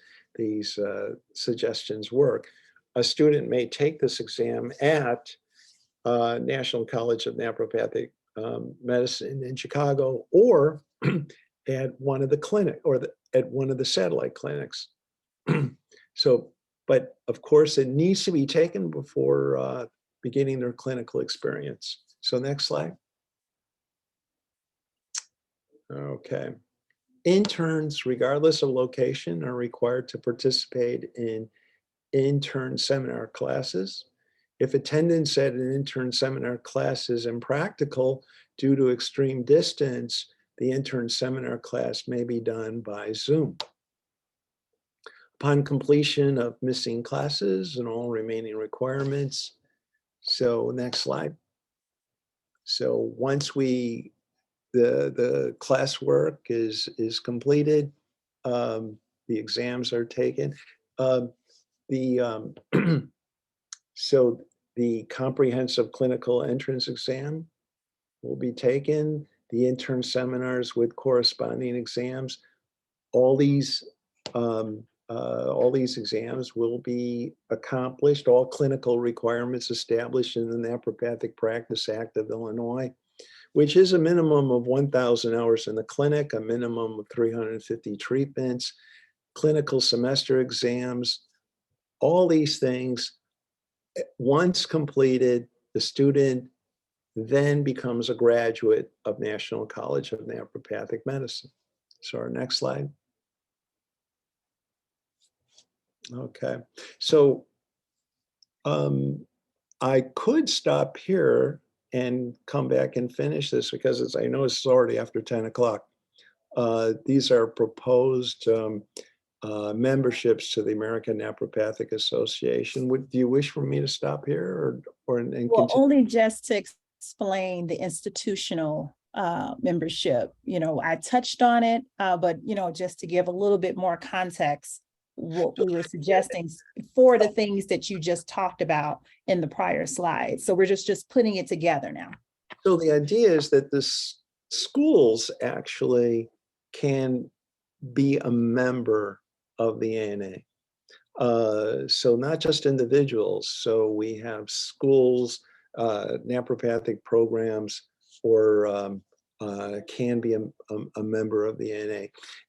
suggestions work. A student may take this exam at National College of Naturopathic Medicine in Chicago, or at one of the clinic, or at one of the satellite clinics. So, but of course, it needs to be taken before beginning their clinical experience. So next slide. Okay. Interns, regardless of location, are required to participate in intern seminar classes. If attendance at an intern seminar class is impractical due to extreme distance, the intern seminar class may be done by Zoom. Upon completion of missing classes and all remaining requirements. So next slide. So once the classwork is completed, the exams are taken. So the comprehensive clinical entrance exam will be taken, the intern seminars with corresponding exams. All these exams will be accomplished, all clinical requirements established in the Naturopathic Practice Act of Illinois, which is a minimum of 1,000 hours in the clinic, a minimum of 350 treatments, clinical semester exams, all these things. Once completed, the student then becomes a graduate of National College of Naturopathic Medicine. So our next slide. Okay, so I could stop here and come back and finish this because I know it's already after 10 o'clock. These are proposed memberships to the American Naturopathic Association. Do you wish for me to stop here or and Well, continue? only just to explain the institutional membership. I touched on it, but just to give a little bit more context, what we were suggesting for the things that you just talked about in the prior slide. So we're just putting it together now. So the idea is that the schools actually can be a member of the ANA. So not just individuals. So we have schools, naturopathic programs, or can be a member of the ANA.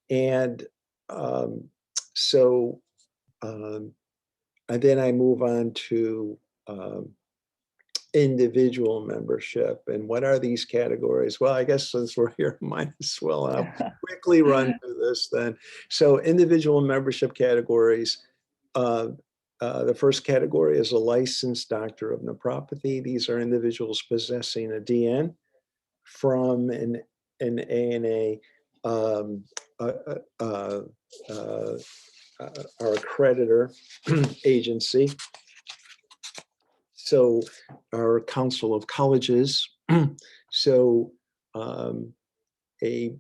And and then I move on to individual membership. And what are these categories? Well, I guess since we're here, might as well I'll quickly run through this then. So individual membership categories. The first category is a licensed doctor of naturopathy. These are individuals possessing a DN from an ANA our accreditor agency. So our Council of Colleges. So we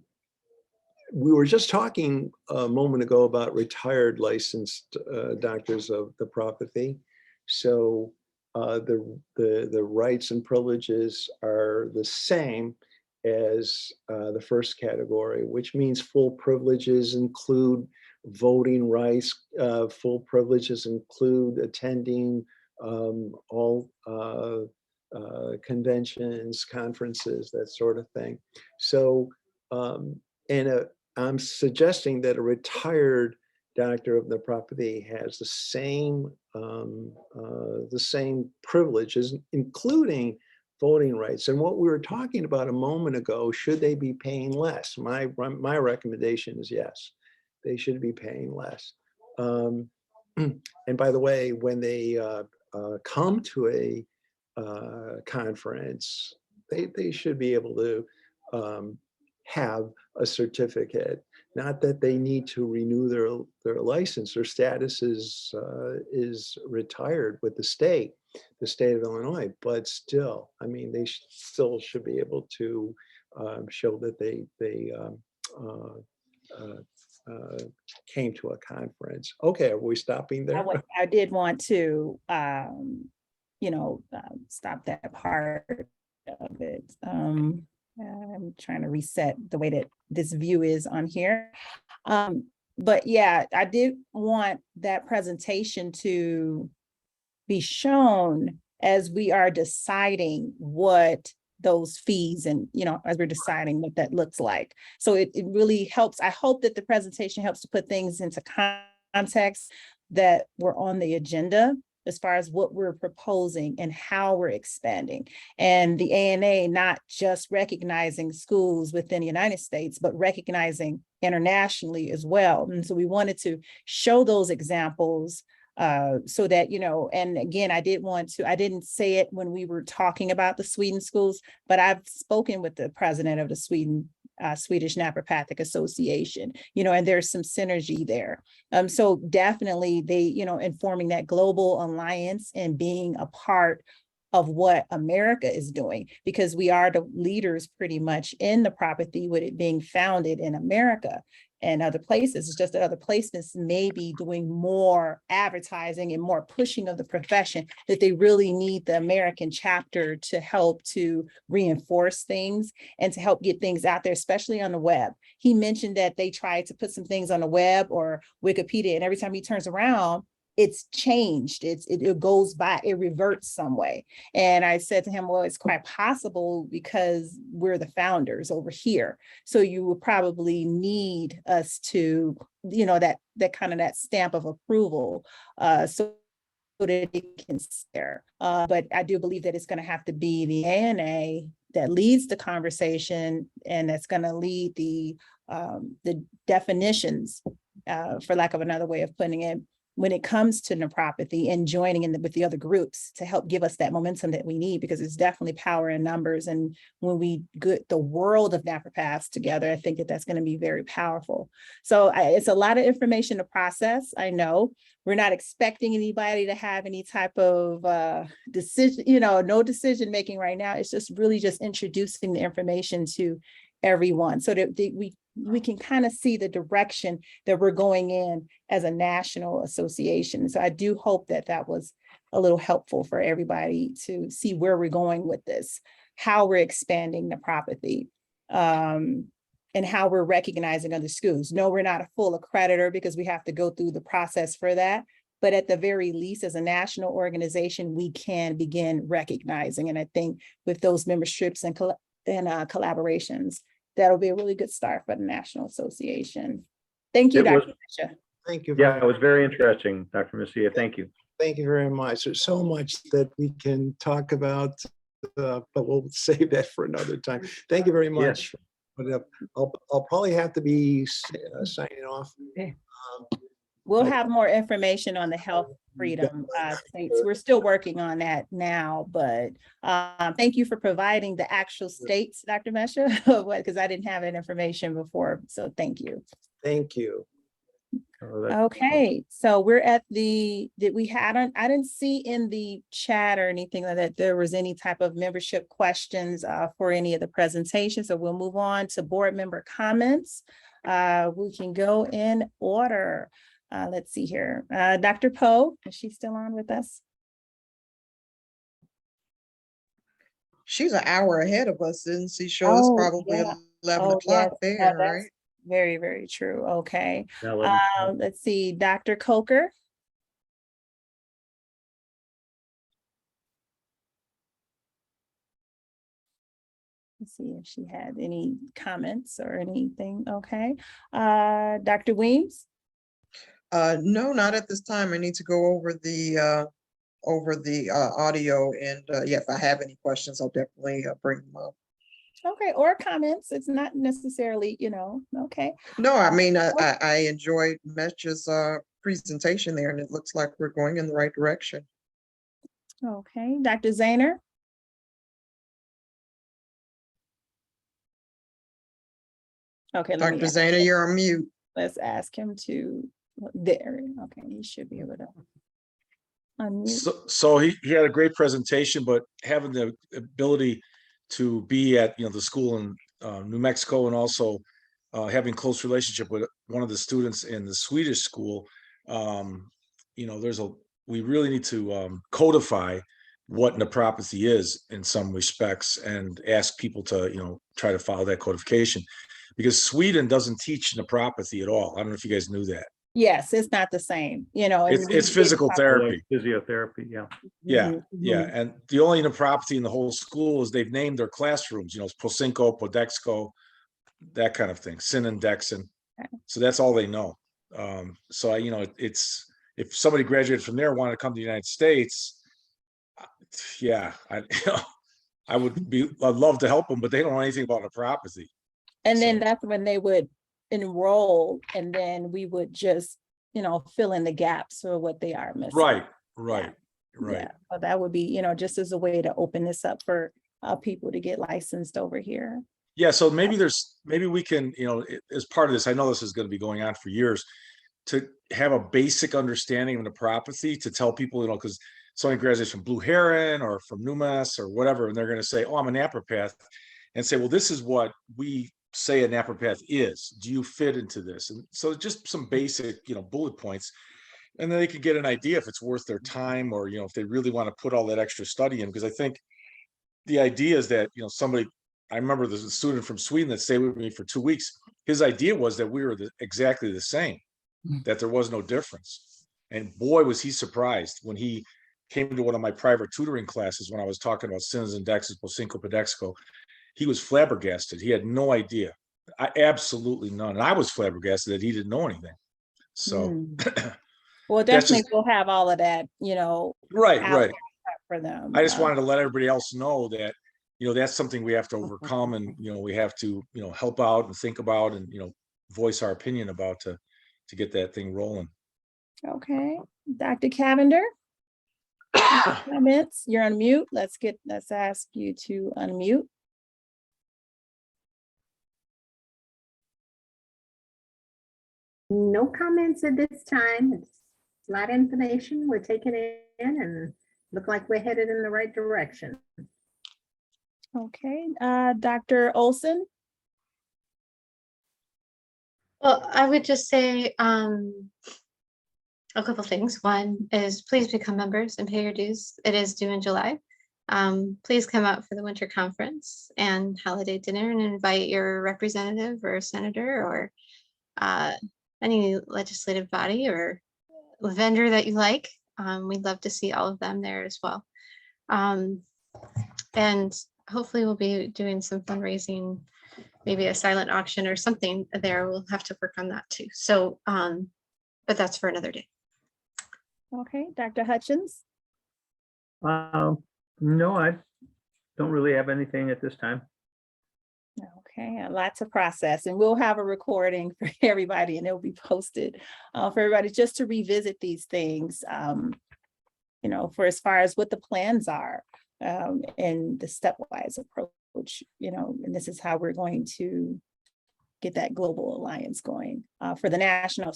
were just talking a moment ago about retired licensed doctors of naturopathy. So the rights and privileges are the same as the first category, which means full privileges include voting rights, full privileges include attending all conventions, conferences, that sort of thing. So, I'm suggesting that a retired doctor of naturopathy has the same privileges, including voting rights. And what we were talking about a moment ago, should they be paying less? My recommendation is yes, they should be paying less. And by the way, when they come to a conference, they should be able to have a certificate. Not that they need to renew their license. Their status is retired with the state of Illinois, but still, I mean, they still should be able to show that they came to a conference. Okay, are we stopping there? I did want to, stop that part of it. I'm trying to reset the way that this view is on here. But yeah, I did want that presentation to be shown as we are deciding what those fees and, as we're deciding what that looks like. So it really helps. I hope that the presentation helps to put things into context. that were on the agenda as far as what we're proposing and how we're expanding. And the ANA not just recognizing schools within the United States, but recognizing internationally as well. And so we wanted to show those examples so that, you know, and again, I didn't say it when we were talking about the Sweden schools, but I've spoken with the president of the Swedish Naturopathic Association, you know, and there's some synergy there. So definitely they, you know, informing that global alliance and being a part of what America is doing, because we are the leaders pretty much in naturopathy, with it being founded in America and other places. It's just that other places may be doing more advertising and more pushing of the profession, that they really need the American chapter to help to reinforce things and to help get things out there, especially on the web. He mentioned that they tried to put some things on the web or Wikipedia, and every time he turns around, it's changed. It goes by, it reverts some way. And I said to him, well, it's quite possible because we're the founders over here. So you will probably need us to, you know, that kind of that stamp of approval, so that it can stare. But I do believe that it's going to have to be the ANA that leads the conversation, and that's going to lead the definitions, for lack of another way of putting it, when it comes to naturopathy, and joining in with the other groups to help give us that momentum that we need, because it's definitely power in numbers. And when we get the world of naturopaths together, I think that that's going to be very powerful. So it's a lot of information to process. I know we're not expecting anybody to have any type of decision, you know, no decision making right now. It's just really just introducing the information to everyone so that we can kind of see the direction that we're going in as a national association. So I do hope that that was a little helpful for everybody to see where we're going with this, how we're expanding naturopathy, and how we're recognizing other schools. No, we're not a full accreditor because we have to go through the process for that. But at the very least, as a national organization, we can begin recognizing. And I think with those memberships and collaborations, that'll be a really good start for the National Association. Thank you, Dr. Misha. Thank you. Yeah, it was very interesting, Dr. Messia. Thank you. Thank you very much. There's so much that we can talk about, but we'll save that for another time. Thank you very much. But I'll probably have to be signing off. We'll have more information on the health freedom states. We're still working on that now, but thank you for providing the actual states, Dr. Mesha, because I didn't have that information before. So thank you. Thank you. Okay, so we're at I didn't see in the chat or anything like that there was any type of membership questions for any of the presentations. So we'll move on to board member comments. We can go in order. Let's see here. Dr. Poe, is she still on with us? She's an hour ahead of us, isn't she? So it's probably 11 o'clock there, right? Very, very true. Okay. Yeah, Let's see, Dr. Coker. Let's see if she had any comments or anything. Okay. Dr. Weems. No, not at this time. I need to go over the audio, and yeah, if I have any questions, I'll definitely bring them up. Okay, or comments. It's not necessarily, you know, okay. No, I mean, I enjoyed Metcha's presentation there, and it looks like we're going in the right direction. Okay, Dr. Zahner. Okay, Dr. Zahner, you're on mute. Let's ask him to there. Okay, he should be able to unmute. So he had a great presentation, but having the ability to be at the school in New Mexico, and also having close relationship with one of the students in the Swedish school, we really need to codify what naturopathy is in some respects, and ask people to try to follow that codification, because Sweden doesn't teach naturopathy at all. I don't know if you guys knew that. Yes, it's not the same, It's physical therapy. Physiotherapy, yeah. Yeah. And the only naturopathy in the whole school is they've named their classrooms, Posinko, Podexko, that kind of thing, Sin and Dexin. Okay. So that's all they know. So it's if somebody graduated from there, wanted to come to the United States, yeah, I'd love to help them, but they don't know anything about nephropathy. And then So- that's when they would enroll, and then we would just, fill in the gaps for what they are missing. Right. Yeah, but that would be, just as a way to open this up for people to get licensed over here. Yeah, so maybe we can, as part of this, I know this is going to be going on for years, to have a basic understanding of nephropathy, to tell people, because somebody graduates from Blue Heron or from NUMAS or whatever, and they're going to say, oh, I'm a naturopath, and say, well, this is what we say a naturopath is. Do you fit into this? And so just some basic, bullet points, and then they could get an idea if it's worth their time, or, if they really want to put all that extra study in, because I think the idea is that, I remember there's a student from Sweden that stayed with me for 2 weeks. His idea was that we were exactly the same, that there was no difference. And boy, was he surprised when he came to one of my private tutoring classes when I was talking about Sins and Dexis, Syncopedexico. He was flabbergasted. He had no idea. Absolutely none. And I was flabbergasted that he didn't know anything. So Well, That's definitely just- we'll have all of that, right, out right. for them. I just wanted to let everybody else know that, that's something we have to overcome, and, we have to, help out and think about, and, voice our opinion about to get that thing rolling. Okay, Dr. Cavender. Comments, you're on mute. Let's ask you to unmute. No comments at this time. It's a lot of information we're taking in and look like we're headed in the right direction. Okay, Dr. Olson. Well, I would just say a couple things. One is please become members and pay your dues. It is due in July. Please come out for the winter conference and holiday dinner and invite your representative or senator or any legislative body or vendor that you like. We'd love to see all of them there as well. And hopefully we'll be doing some fundraising, maybe a silent auction or something there. We'll have to work on that too. So, but that's for another day. Okay, Dr. Hutchins. No, I don't really have anything at this time. Okay, lots of process, and we'll have a recording for everybody, and it'll be posted for everybody just to revisit these things, for as far as what the plans are, and the stepwise approach, and this is how we're going to get that global alliance going for the National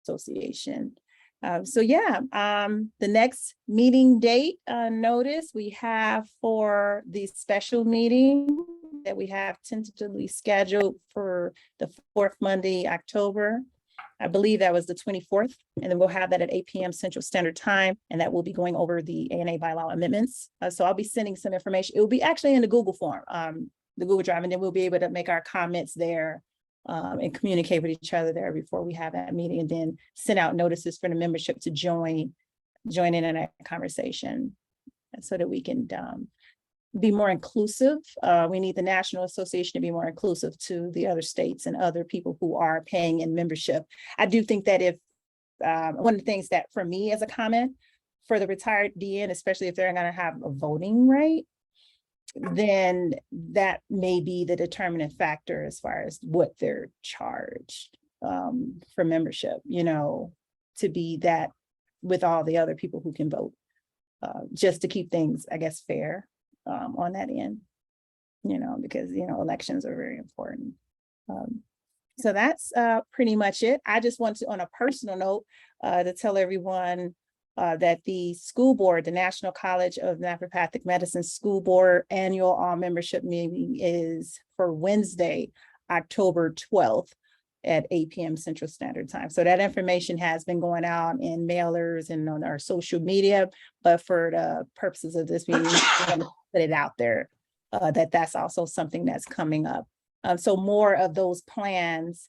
Association. The next meeting date notice we have for the special meeting that we have tentatively scheduled for the fourth Monday, October. I believe that was the 24th, and then we'll have that at 8 p.m. Central Standard Time, and that will be going over the ANA bylaw amendments. So I'll be sending some information. It will be actually in the Google form, the Google Drive, and then we'll be able to make our comments there and communicate with each other there before we have that meeting, and then send out notices for the membership to join in that conversation so that we can be more inclusive. We need the National Association to be more inclusive to the other states and other people who are paying in membership. I do think that if one of the things that for me as a comment for the retired DN, especially if they're going to have a voting right, then that may be the determinant factor as far as what they're charged for membership, to be that with all the other people who can vote, just to keep things, I guess, fair on that end, because, elections are very important. So that's pretty much it. I just want to, on a personal note, to tell everyone that the school board, the National College of Naturopathic Medicine School Board annual all membership meeting is for Wednesday, October 12th at 8 p.m. Central Standard Time. So that information has been going out in mailers and on our social media, but for the purposes of this meeting, I'm going to put it out there that's also something that's coming up. So more of those plans.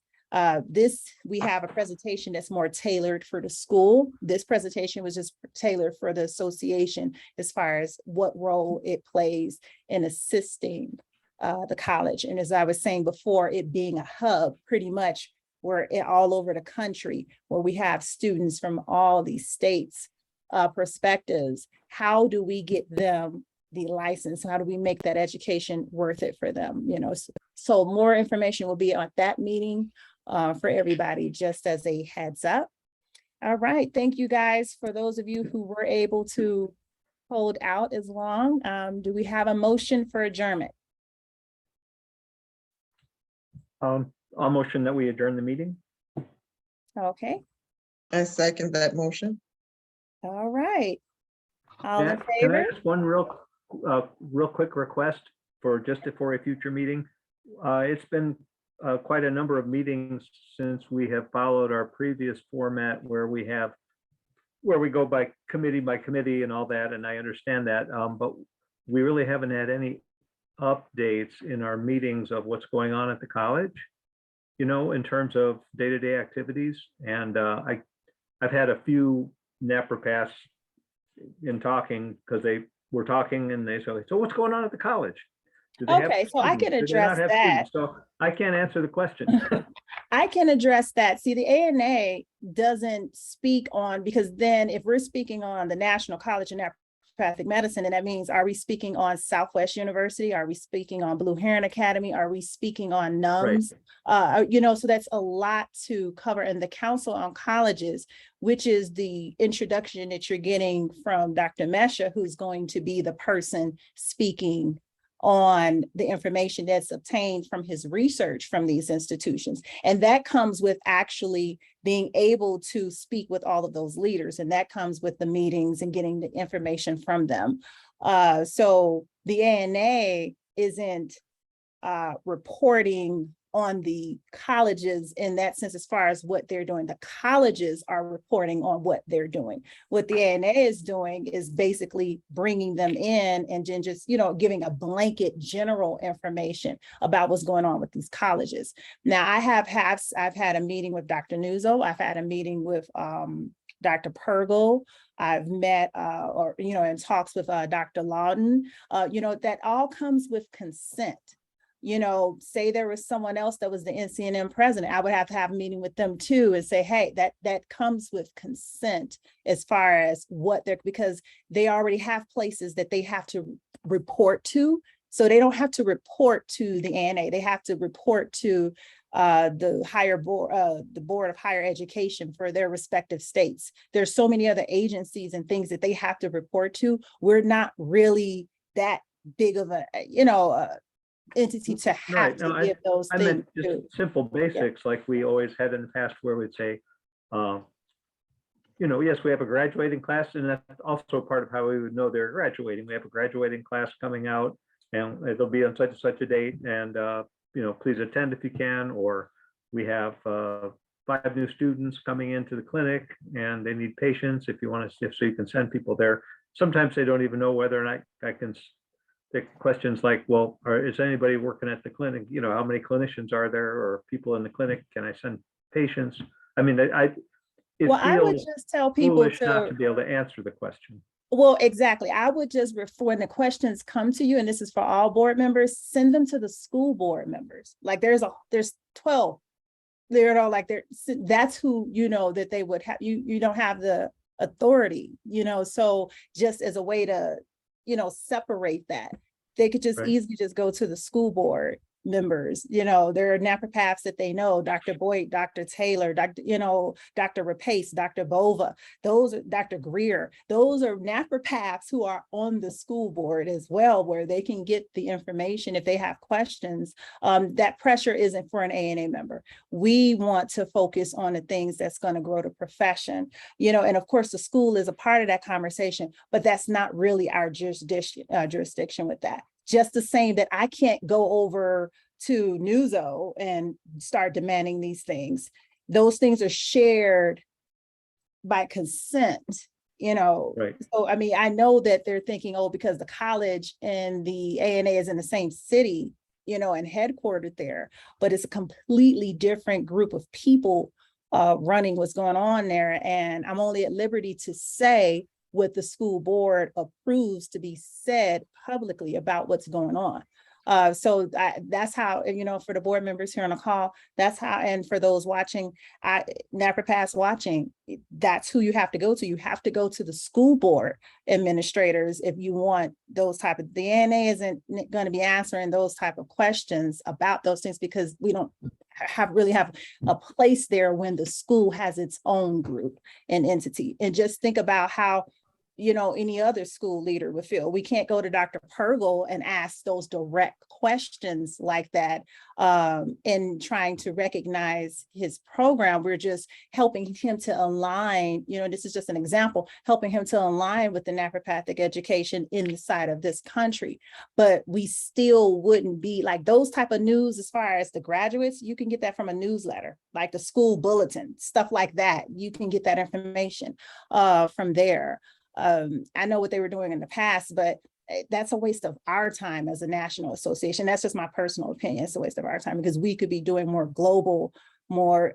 We have a presentation that's more tailored for the school. This presentation was just tailored for the association as far as what role it plays in assisting the college. And as I was saying before, it being a hub, pretty much we're all over the country, where we have students from all these states, perspectives. How do we get them the license? How do we make that education worth it for them? You know, so more information will be at that meeting for everybody, just as a heads up. All right, thank you guys for those of you who were able to hold out as long. Do we have a motion for adjournment? I'll motion that we adjourn the meeting. Okay, I second that motion. all right. All in Jack, can I favor? ask one real quick request for for a future meeting? It's been quite a number of meetings since we have followed our previous format where we go by committee and all that, and I understand that, but we really haven't had any updates in our meetings of what's going on at the college, you know, in terms of day-to-day activities. And I've had a few napropaths in talking, because they were talking and they said, so what's going on at the college? Do they have Okay, so I students? can Do they address not have that. students? So I can't answer the question. I can address that. See, the ANA doesn't speak on, because then if we're speaking on the National College of Naturopathic Medicine, and that means, are we speaking on Southwest University? Are we speaking on Blue Heron Academy? Are we speaking on NUMS? You know, so that's a lot to cover. And the Council on Colleges, which is the introduction that you're getting from Dr. Mesha, who's going to be the person speaking on the information that's obtained from his research from these institutions. And that comes with actually being able to speak with all of those leaders. And that comes with the meetings and getting the information from them. So the ANA isn't reporting on the colleges in that sense, as far as what they're doing. The colleges are reporting on what they're doing. What the ANA is doing is basically bringing them in and then just, you know, giving a blanket general information about what's going on with these colleges. Now, I've had a meeting with Dr. Nuzzo. I've had a meeting with Dr. Pergel. I've met, in talks with Dr. Lawton. That all comes with consent. You know, say there was someone else that was the NCNM president, I would have to have a meeting with them too and say, hey, that comes with consent as far as what they're, because they already have places that they have to report to. So they don't have to report to the ANA. They have to report to the higher board, the Board of Higher Education for their respective states. There's so many other agencies and things that they have to report to. We're not really that big of a, entity to have Right. to No, give those I things meant just to. simple basics like we always had in the past, where we'd say, yes, we have a graduating class, and that's also part of how we would know they're graduating. We have a graduating class coming out, and it'll be on such and such a date, and please attend if you can. Or we have 5 new students coming into the clinic, and they need patients. If you want to, so you can send people there. Sometimes they don't even know whether or not I can. The questions like, well, is anybody working at the clinic? How many clinicians are there, or people in the clinic? Can I send patients? I mean, it I would feels just tell people foolish not to be able to answer the question. Well, exactly. I would just when the questions come to you, and this is for all board members, send them to the school board members. Like there's 12. That's who that they would have. You don't have the authority, so just as a way to separate that, they could just easily just go to the school board members. There are naturopaths that they know, Dr. Boyd, Dr. Taylor, Dr. Rapace, Dr. Bova, those are Dr. Greer. Those are naturopaths who are on the school board as well, where they can get the information if they have questions. That pressure isn't for an ANA member. We want to focus on the things that's going to grow the profession, and of course the school is a part of that conversation, but that's not really our jurisdiction with that. Just the same that I can't go over to Nuzzo and start demanding these things. Those things are shared by consent, Right. So, I mean, I know that they're thinking, because the college and the ANA is in the same city, and headquartered there, but it's a completely different group of people running what's going on there. And I'm only at liberty to say what the school board approves to be said publicly about what's going on. That's how, you know, for the board members here on the call, that's how, and for those watching, NAPRPAS watching, that's who you have to go to. You have to go to the school board administrators if you want those type of, the ANA isn't going to be answering those type of questions about those things because we don't really have a place there when the school has its own group and entity. And just think about how, you know, any other school leader would feel. We can't go to Dr. Pergel and ask those direct questions like that in trying to recognize his program. We're just helping him to align, you know, this is just an example, helping him to align with the naturopathic education inside of this country. But we still wouldn't be like those type of news as far as the graduates, you can get that from a newsletter, like the school bulletin, stuff like that. You can get that information from there. I know what they were doing in the past, but that's a waste of our time as a national association. That's just my personal opinion. It's a waste of our time because we could be doing more global, more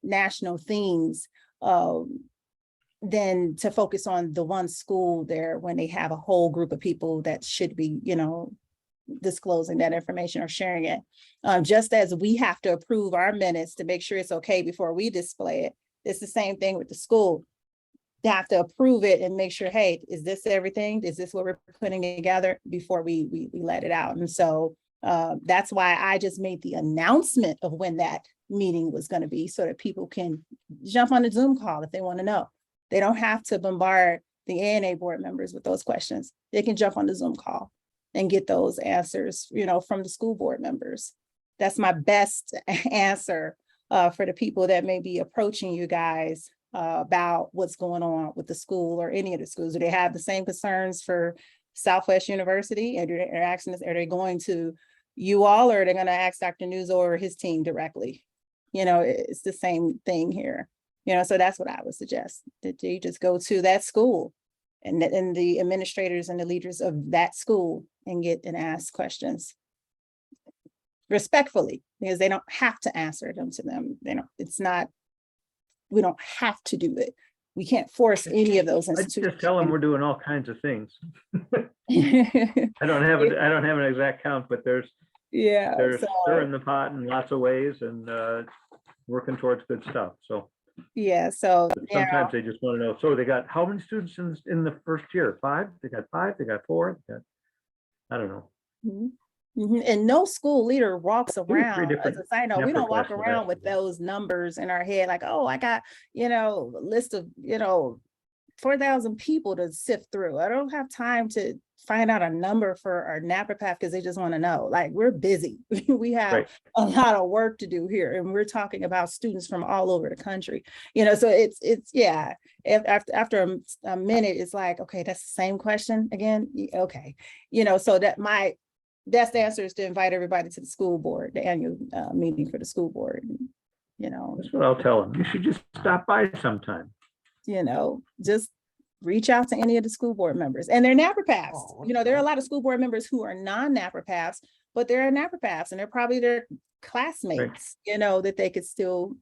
national things than to focus on the one school there when they have a whole group of people that should be, you know, disclosing that information or sharing it. Just as we have to approve our minutes to make sure it's okay before we display it. It's the same thing with the school. They have to approve it and make sure, hey, is this everything? Is this what we're putting together before we let it out? And so that's why I just made the announcement of when that meeting was going to be so that people can jump on the Zoom call if they want to know. They don't have to bombard the ANA board members with those questions. They can jump on the Zoom call and get those answers, you know, from the school board members. That's my best answer for the people that may be approaching you guys about what's going on with the school or any of the schools. Do they have the same concerns for Southwest University? And they're asking us, are they going to you all, or are they going to ask Dr. Nuzzo or his team directly? You know, it's the same thing here. You know, so that's what I would suggest, that you just go to that school and the administrators and the leaders of that school and get and ask questions respectfully, because they don't have to answer them to them. They don't, it's not, we don't have to do it. We can't force any of those I institutions. just tell them we're doing all kinds of things. I don't have an exact count, but there's so, stirring the pot in lots of ways and working towards good stuff. So yeah, so sometimes they just want to know. So they got how many students in the first year? 5? They got 5. They got 4. They got, I don't know. And no school leader walks 2 or 3 around, as different a side note, we don't walk classes, around with actually. those numbers in our head, like, oh, I got, you know, a list of, you know, 4,000 people to sift through. I don't have time to find out a number for our naturopath because they just want to know. Like, we're busy. We have Right. a lot of work to do here, and we're talking about students from all over the country. You know, so it's yeah. After a minute, it's like, okay, that's the same question again. Okay, you know, so that my best answer is to invite everybody to the school board, the annual meeting for the school board. You know, That's what I'll tell them. You should just stop by sometime. you know, just reach out to any of the school board members, and they're naturopaths. Oh, You know, there are a okay. lot of school board members who are non-naturopaths, but they're naturopaths, and they're probably their classmates, you know, that they could still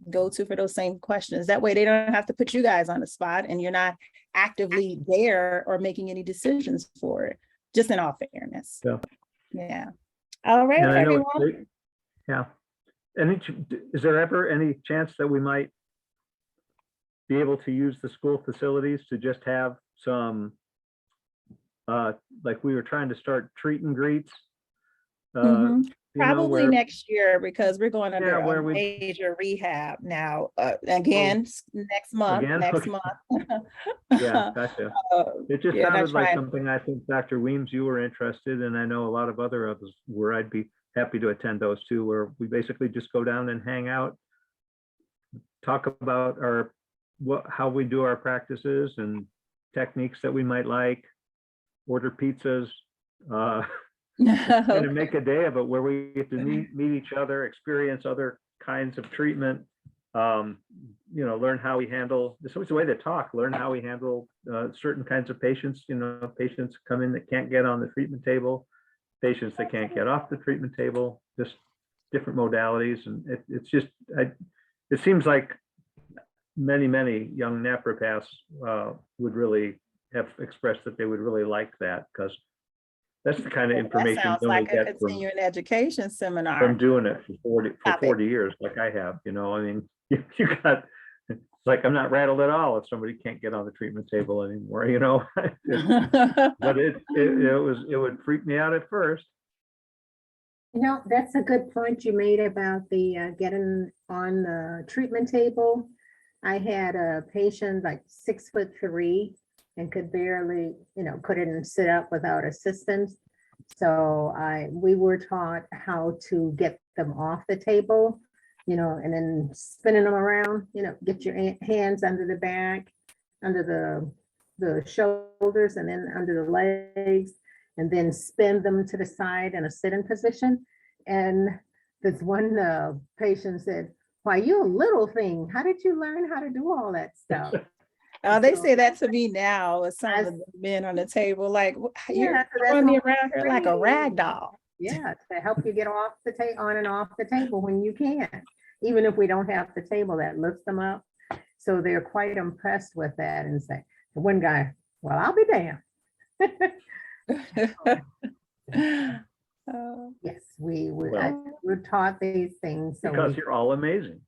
go to for those same questions. That way they don't have to put you guys on the spot and you're not actively there or making any decisions for it, just in all fairness. Yeah. Yeah. All right, And I know everyone. yeah. Is there ever any chance that we might be able to use the school facilities to just have some, like we were trying to start treat and greets? You know, Probably where, next year, because we're going under where a we, major rehab now. Again, next month. again? Next Okay. month. Yeah, gotcha. It just Yeah, sounded that's like right. something I think Dr. Weems, you were interested, and I know a lot of other others where I'd be happy to attend those too, where we basically just go down and hang out, talk about how we do our practices and techniques that we might like, order pizzas, kind of make a day of it where we get to meet each other, experience other kinds of treatment, you know, learn how we handle, there's always a way to talk, learn how we handle certain kinds of patients. You know, patients come in that can't get on the treatment table, patients that can't get off the treatment table, just different modalities. And it's just, it seems like many young naturopaths would really have expressed that they would really like that, because That's the kind of That information you sounds only like a get from, continuing education seminar. from doing it for Topic. 40 years, like I have, you know, I mean, you got, it's like, I'm not rattled at all if somebody can't get on the treatment table anymore, you know? But it would freak me out at first. You know, that's a good point you made about the getting on the treatment table. I had a patient like 6'3" and could barely, you know, couldn't sit up without assistance. So we were taught how to get them off the table, you know, and then spinning them around, you know, get your hands under the back, under the shoulders, and then under the legs, and then spin them to the side in a sitting position. And this one patient said, "Why, you a little thing. How did you learn how to do all that stuff?" They So- say that to me now with some of I- the men on the table, like, you're Yeah, so that's throwing me what around here like a training rag is. doll. Yeah, to help you get off the on and off the table when you can, even if we don't have the table that lifts them up. So they're quite impressed with that and say, the one guy, "Well, I'll be damned." Yes, we're taught these things. So Because you're all amazing.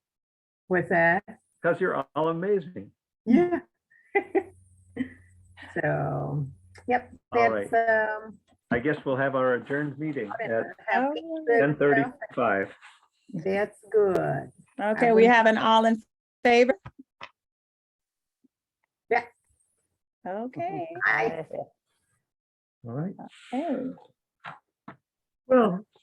what's that? Because you're all amazing. Yeah. So, yep, All that's, I guess we'll have our adjourned meeting at have Oh, pizza and stuff. 10:35. That's good. Okay, we have an all in favor? Yeah. Okay. I All right. Hey. Well,